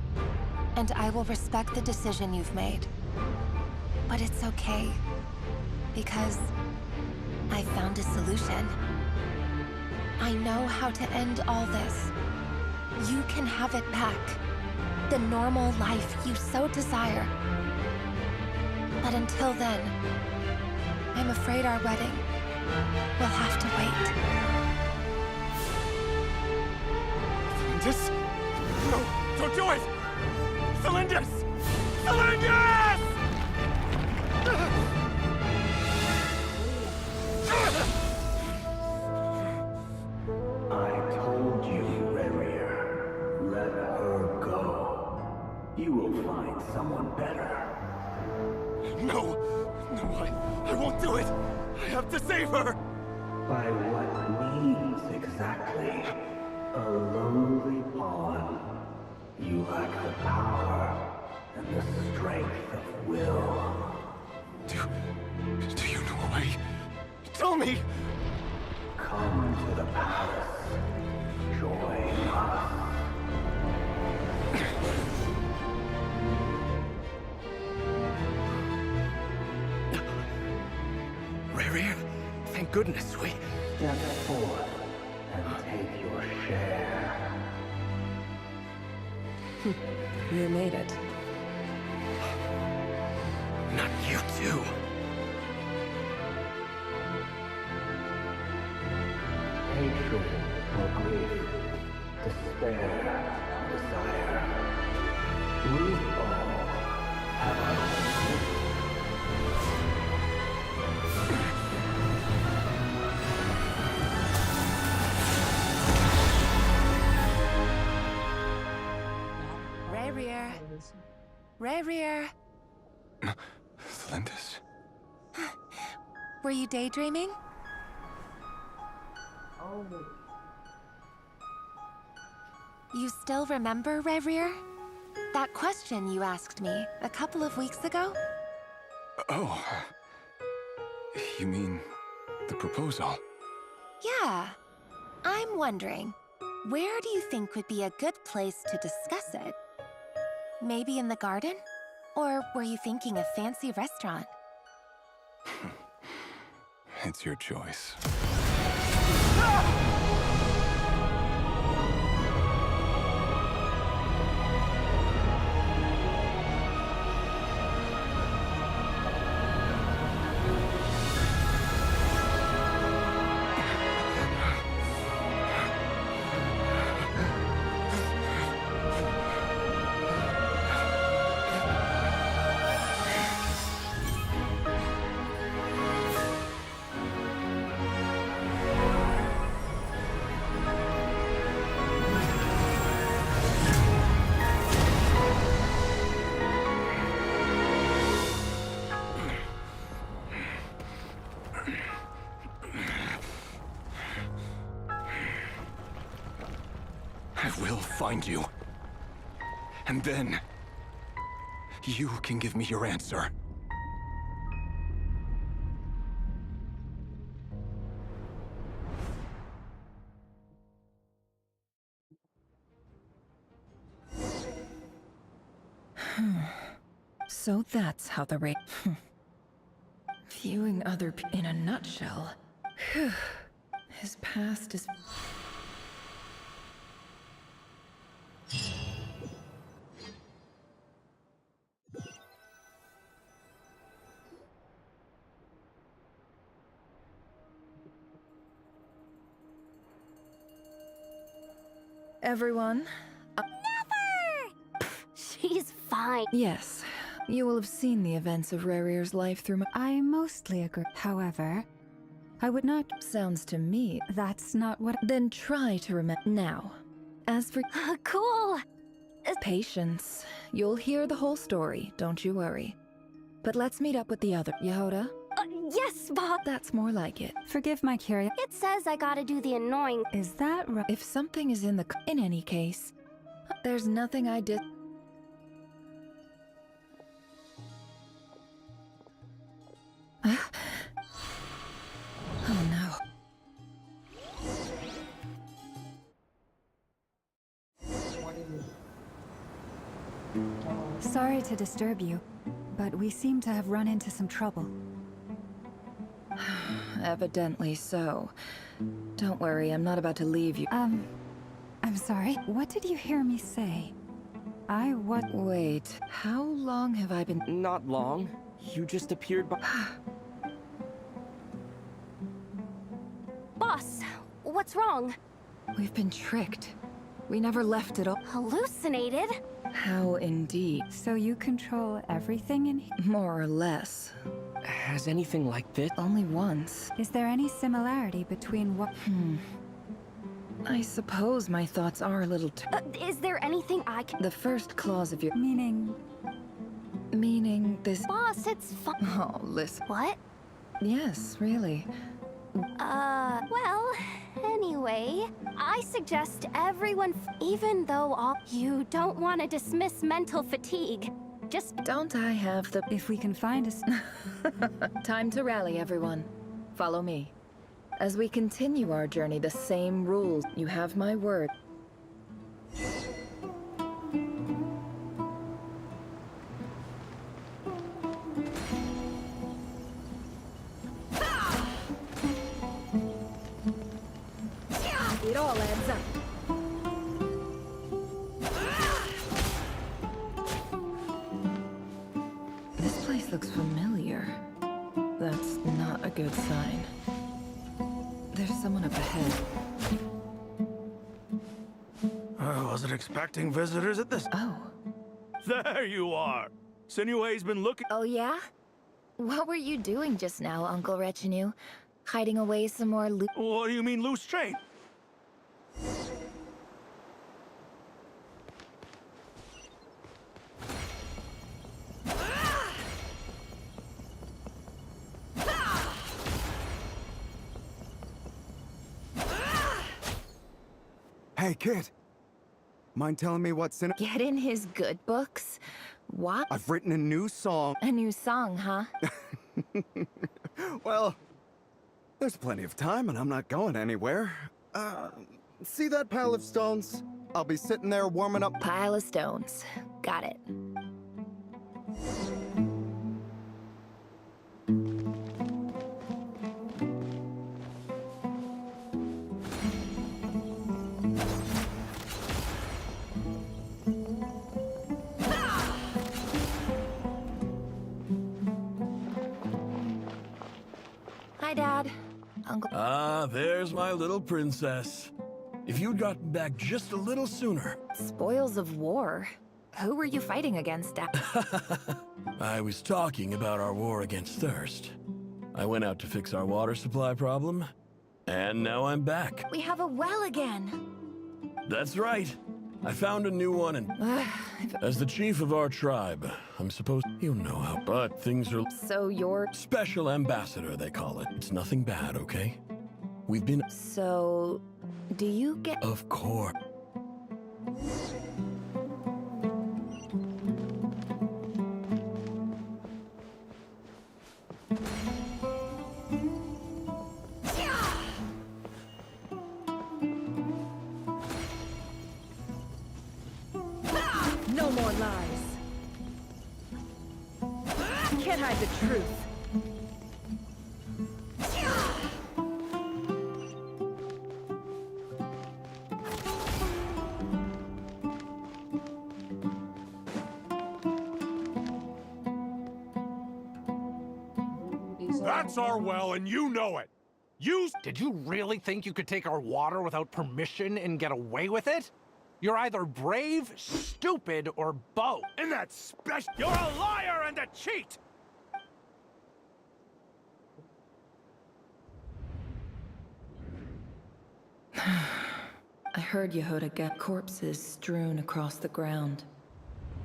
[SPEAKER 7] and I will respect the decision you've made. But it's okay, because I found a solution. I know how to end all this. You can have it back. The normal life you so desire. But until then, I'm afraid our wedding will have to wait.
[SPEAKER 21] Celindus? No, don't do it! Celindus! Celindus!
[SPEAKER 20] I told you, Rarier. Let her go. You will find someone better.
[SPEAKER 21] No! No, I won't do it! I have to save her!
[SPEAKER 20] By what means exactly? A lowly pawn. You lack the power and the strength of will.
[SPEAKER 21] Do you know a way? Tell me!
[SPEAKER 20] Come to the palace. Join us.
[SPEAKER 12] Rarier, thank goodness we...
[SPEAKER 20] Step forth and take your share.
[SPEAKER 15] You made it.
[SPEAKER 12] Not you too.
[SPEAKER 20] Hatred or grief, despair or desire. We all have our own.
[SPEAKER 7] Rarier. Rarier.
[SPEAKER 1] Celindus?
[SPEAKER 7] Were you daydreaming?
[SPEAKER 13] Oh.
[SPEAKER 7] You still remember, Rarier? That question you asked me a couple of weeks ago?
[SPEAKER 1] Oh. You mean the proposal?
[SPEAKER 7] Yeah. I'm wondering, where do you think would be a good place to discuss it? Maybe in the garden? Or were you thinking a fancy restaurant?
[SPEAKER 1] It's your choice. I will find you. And then, you can give me your answer.
[SPEAKER 15] So that's how the raid. Viewing other in a nutshell. His past is... Everyone?
[SPEAKER 11] She's fine.
[SPEAKER 15] Yes. You will have seen the events of Rarier's life through my...
[SPEAKER 9] I mostly agree. However, I would not...
[SPEAKER 15] Sounds to me...
[SPEAKER 9] That's not what...
[SPEAKER 15] Then try to remember... Now, as for...
[SPEAKER 11] Cool!
[SPEAKER 15] Patience. You'll hear the whole story, don't you worry. But let's meet up with the other... Yehoda?
[SPEAKER 11] Yes, Bob!
[SPEAKER 15] That's more like it.
[SPEAKER 9] Forgive my curiosity.
[SPEAKER 11] It says I gotta do the annoying...
[SPEAKER 9] Is that right?
[SPEAKER 15] If something is in the... In any case, there's nothing I did... Oh no.
[SPEAKER 9] Sorry to disturb you, but we seem to have run into some trouble.
[SPEAKER 15] Evidently so. Don't worry, I'm not about to leave you.
[SPEAKER 9] I'm sorry. What did you hear me say?
[SPEAKER 15] Wait, how long have I been—
[SPEAKER 3] Not long. You just appeared by—
[SPEAKER 11] Boss, what's wrong?
[SPEAKER 15] We've been tricked. We never left it all.
[SPEAKER 11] Hallucinated?
[SPEAKER 15] How indeed.
[SPEAKER 9] So you control everything in here?
[SPEAKER 15] More or less.
[SPEAKER 3] Has anything like this?
[SPEAKER 15] Only once.
[SPEAKER 9] Is there any similarity between what—
[SPEAKER 15] I suppose my thoughts are a little
[SPEAKER 11] Is there anything I can—
[SPEAKER 15] The first clause of your—
[SPEAKER 9] Meaning
[SPEAKER 11] this— Boss, it's fun—
[SPEAKER 15] Oh, listen.
[SPEAKER 11] What?
[SPEAKER 15] Yes, really.
[SPEAKER 11] Well, anyway, I suggest everyone, even though you don't want to dismiss mental fatigue, just—
[SPEAKER 15] Don't I have the—
[SPEAKER 9] If we can find us—
[SPEAKER 15] Time to rally, everyone. Follow me. As we continue our journey, the same rules. You have my word.
[SPEAKER 17] It all adds up.
[SPEAKER 15] This place looks familiar. That's not a good sign. There's someone up ahead.
[SPEAKER 14] I wasn't expecting visitors at this.
[SPEAKER 15] Oh.
[SPEAKER 14] There you are. Sinue's been looking.
[SPEAKER 15] Oh, yeah? What were you doing just now, Uncle Retinue? Hiding away some more loot?
[SPEAKER 14] What do you mean, loose chain?
[SPEAKER 4] Hey, kid. Mind telling me what's in it?
[SPEAKER 15] Get in his good books? What?
[SPEAKER 4] I've written a new song.
[SPEAKER 15] A new song, huh?
[SPEAKER 4] Well, there's plenty of time and I'm not going anywhere. See that pile of stones? I'll be sitting there warming up.
[SPEAKER 15] Pile of stones. Got it. Hi, Dad. Uncle.
[SPEAKER 16] Ah, there's my little princess. If you'd gotten back just a little sooner.
[SPEAKER 15] Spoils of war? Who were you fighting against, Dad?
[SPEAKER 16] I was talking about our war against thirst. I went out to fix our water supply problem, and now I'm back.
[SPEAKER 15] We have a well again.
[SPEAKER 16] That's right. I found a new one, and as the chief of our tribe, I'm supposed— You know how, but things are—
[SPEAKER 15] So you're—
[SPEAKER 16] Special ambassador, they call it. It's nothing bad, okay? We've been—
[SPEAKER 15] So, do you get—
[SPEAKER 16] Of course.
[SPEAKER 17] No more lies. Can't hide the truth.
[SPEAKER 18] That's our well, and you know it. Did you really think you could take our water without permission and get away with it? You're either brave, stupid, or both.
[SPEAKER 14] And that's special. You're a liar and a cheat!
[SPEAKER 15] I heard Yehuda get corpses strewn across the ground.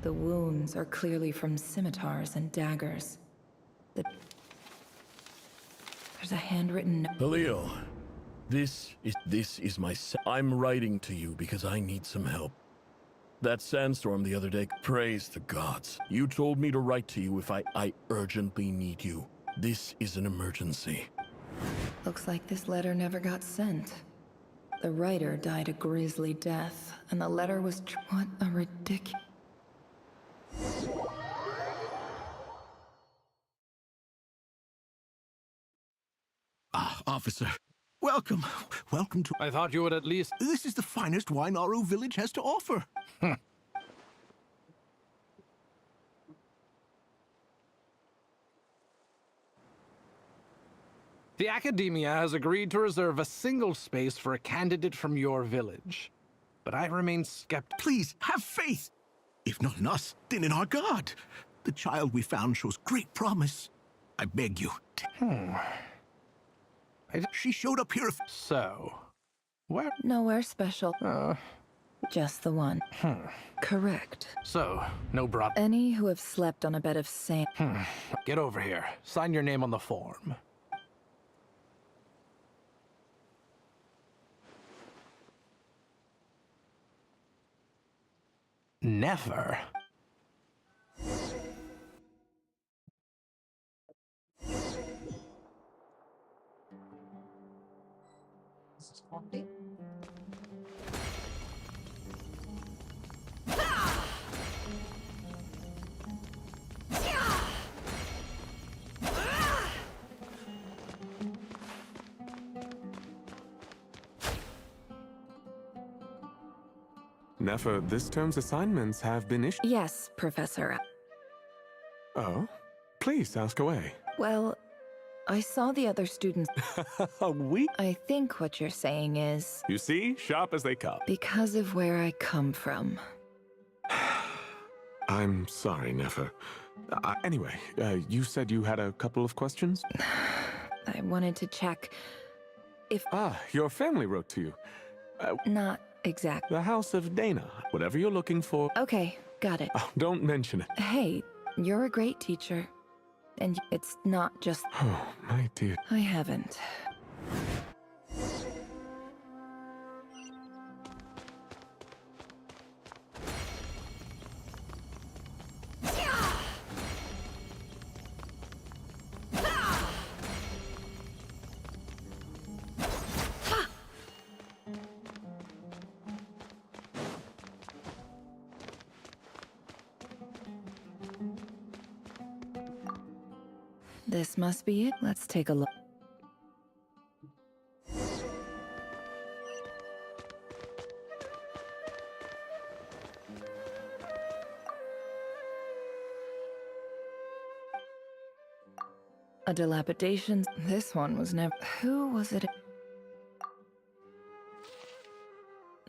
[SPEAKER 15] The wounds are clearly from scimitars and daggers. There's a handwritten note.
[SPEAKER 16] Halil, this is my— I'm writing to you because I need some help. That sandstorm the other day, praise the gods. You told me to write to you if I urgently need you. This is an emergency.
[SPEAKER 15] Looks like this letter never got sent. The writer died a grisly death, and the letter was— What a ridiculous—
[SPEAKER 5] Ah, officer. Welcome. Welcome to...
[SPEAKER 18] I thought you would at least...
[SPEAKER 5] This is the finest wine Aru village has to offer.
[SPEAKER 18] The Academia has agreed to reserve a single space for a candidate from your village. But I remain skeptical.
[SPEAKER 5] Please, have faith. If not in us, then in our god. The child we found shows great promise. I beg you. She showed up here...
[SPEAKER 18] So... Where?
[SPEAKER 15] Nowhere special. Just the one. Correct.
[SPEAKER 18] So, no brother.
[SPEAKER 15] Any who have slept on a bed of sand.
[SPEAKER 18] Get over here. Sign your name on the form. Never.
[SPEAKER 4] Nefer, this term's assignments have been issued.
[SPEAKER 15] Yes, Professor.
[SPEAKER 4] Oh? Please, ask away.
[SPEAKER 15] Well, I saw the other students. I think what you're saying is...
[SPEAKER 4] You see? Sharp as they come.
[SPEAKER 15] Because of where I come from.
[SPEAKER 4] I'm sorry, Nefer. Anyway, you said you had a couple of questions?
[SPEAKER 15] I wanted to check if...
[SPEAKER 4] Ah, your family wrote to you.
[SPEAKER 15] Not exactly.
[SPEAKER 4] The House of Dana. Whatever you're looking for.
[SPEAKER 15] Okay, got it.
[SPEAKER 4] Oh, don't mention it.
[SPEAKER 15] Hey, you're a great teacher. And it's not just...
[SPEAKER 4] Oh, my dear.
[SPEAKER 15] I haven't. This must be it. Let's take a look. A dilapidation. This one was never... Who was it?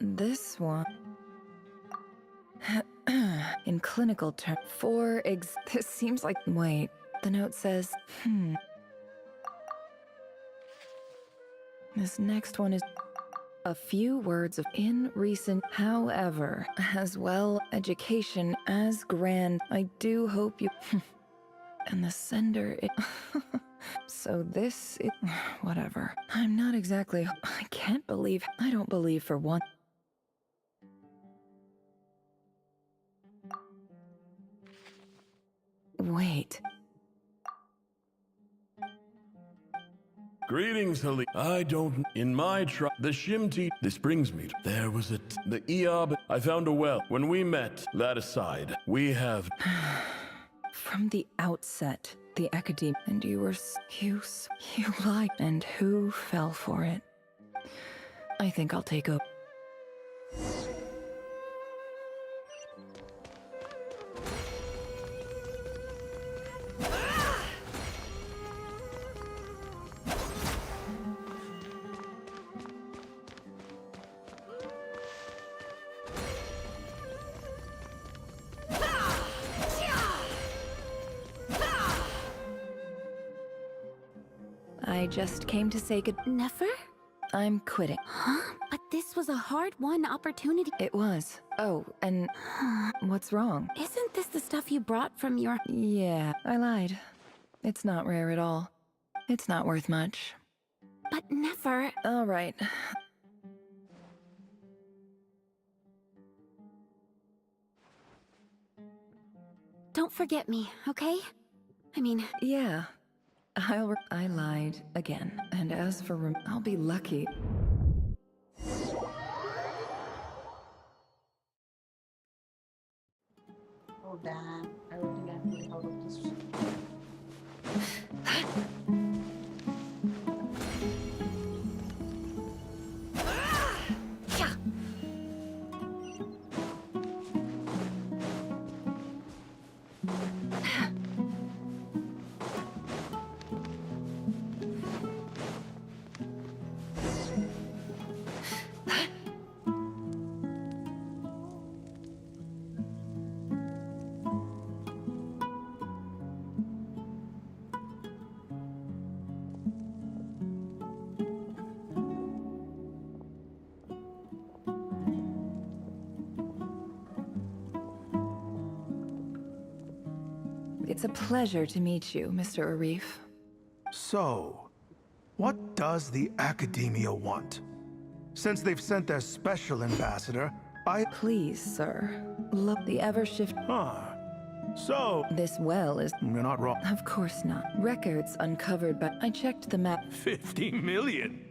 [SPEAKER 15] This one... In clinical terms... This seems like... Wait... The note says, This next one is a few words of in recent, however, as well education as grand. I do hope you... And the sender, So this is... Whatever. I'm not exactly... I can't believe... I don't believe for one... Wait...
[SPEAKER 16] Greetings, Hali. I don't... In my the Shimti... This brings me to... There was the Eob... I found a well. When we met, that aside, we have...
[SPEAKER 15] From the outset, the Academy... And you were... You lied. And who fell for it? I think I'll take a... I just came to say good...
[SPEAKER 11] Nefer?
[SPEAKER 15] I'm quitting.
[SPEAKER 11] Huh? But this was a hard-won opportunity.
[SPEAKER 15] It was. Oh, and what's wrong?
[SPEAKER 11] Isn't this the stuff you brought from your...
[SPEAKER 15] Yeah, I lied. It's not rare at all. It's not worth much.
[SPEAKER 11] But Nefer...
[SPEAKER 15] All right.
[SPEAKER 11] Don't forget me, okay? I mean...
[SPEAKER 15] Yeah. I lied again. And as for I'll be lucky.
[SPEAKER 13] Oh damn! I don't think I'm getting out of this.
[SPEAKER 15] It's a pleasure to meet you, Mr. Arif.
[SPEAKER 14] So, what does the Academia want? Since they've sent their special ambassador,
[SPEAKER 15] Please, sir. Look, the ever-shift...
[SPEAKER 14] So...
[SPEAKER 15] This well is...
[SPEAKER 14] You're not wrong.
[SPEAKER 15] Of course not. Records uncovered by... I checked the map...
[SPEAKER 14] 50 million?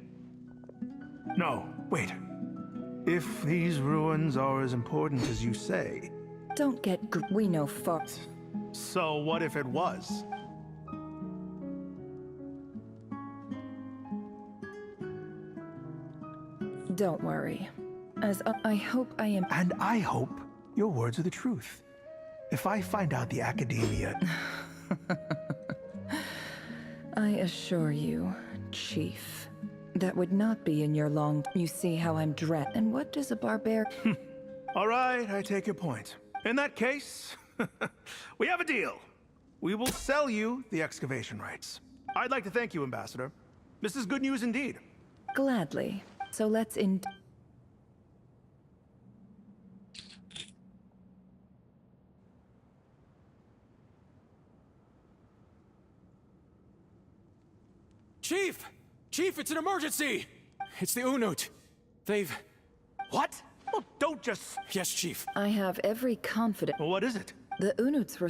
[SPEAKER 14] No, wait. If these ruins are as important as you say...
[SPEAKER 15] Don't get we know far...
[SPEAKER 14] So what if it was?
[SPEAKER 15] Don't worry. As I hope I am...
[SPEAKER 14] And I hope your words are the truth. If I find out the Academia...
[SPEAKER 15] I assure you, Chief, that would not be in your long... You see how I'm dressed, and what does a barbarian...
[SPEAKER 14] All right, I take your point. In that case, we have a deal. We will sell you the excavation rights. I'd like to thank you, Ambassador. This is good news indeed.
[SPEAKER 15] Gladly. So let's in...
[SPEAKER 21] Chief! Chief, it's an emergency! It's the Unut. They've...
[SPEAKER 14] What? Well, don't just...
[SPEAKER 21] Yes, Chief.
[SPEAKER 15] I have every confidence...
[SPEAKER 14] Well, what is it?
[SPEAKER 15] The Unuts were...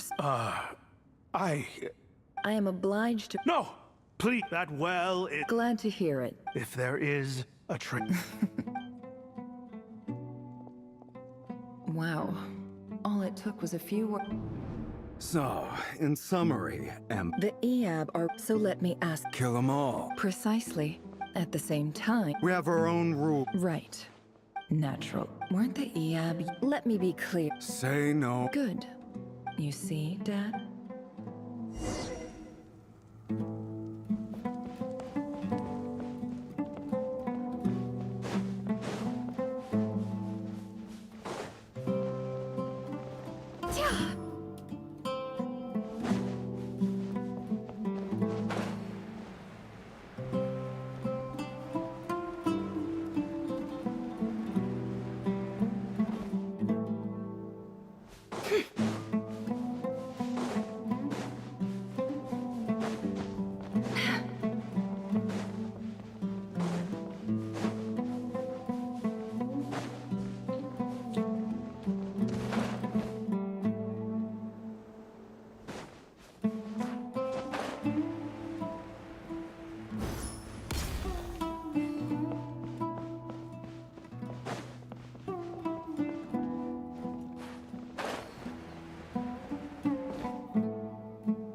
[SPEAKER 14] I
[SPEAKER 15] am obliged to...
[SPEAKER 14] No! Please, that well is...
[SPEAKER 15] Glad to hear it.
[SPEAKER 14] If there is a trick...
[SPEAKER 15] Wow. All it took was a few words.
[SPEAKER 4] So, in summary,
[SPEAKER 15] The Eab are... So let me ask...
[SPEAKER 4] Kill them all.
[SPEAKER 15] Precisely. At the same time...
[SPEAKER 4] We have our own rule.
[SPEAKER 15] Right. Natural. Weren't the Eab... Let me be clear.
[SPEAKER 4] Say no.
[SPEAKER 15] Good. You see, Dad?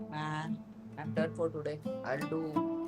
[SPEAKER 13] Man, I'm done for today. I'll do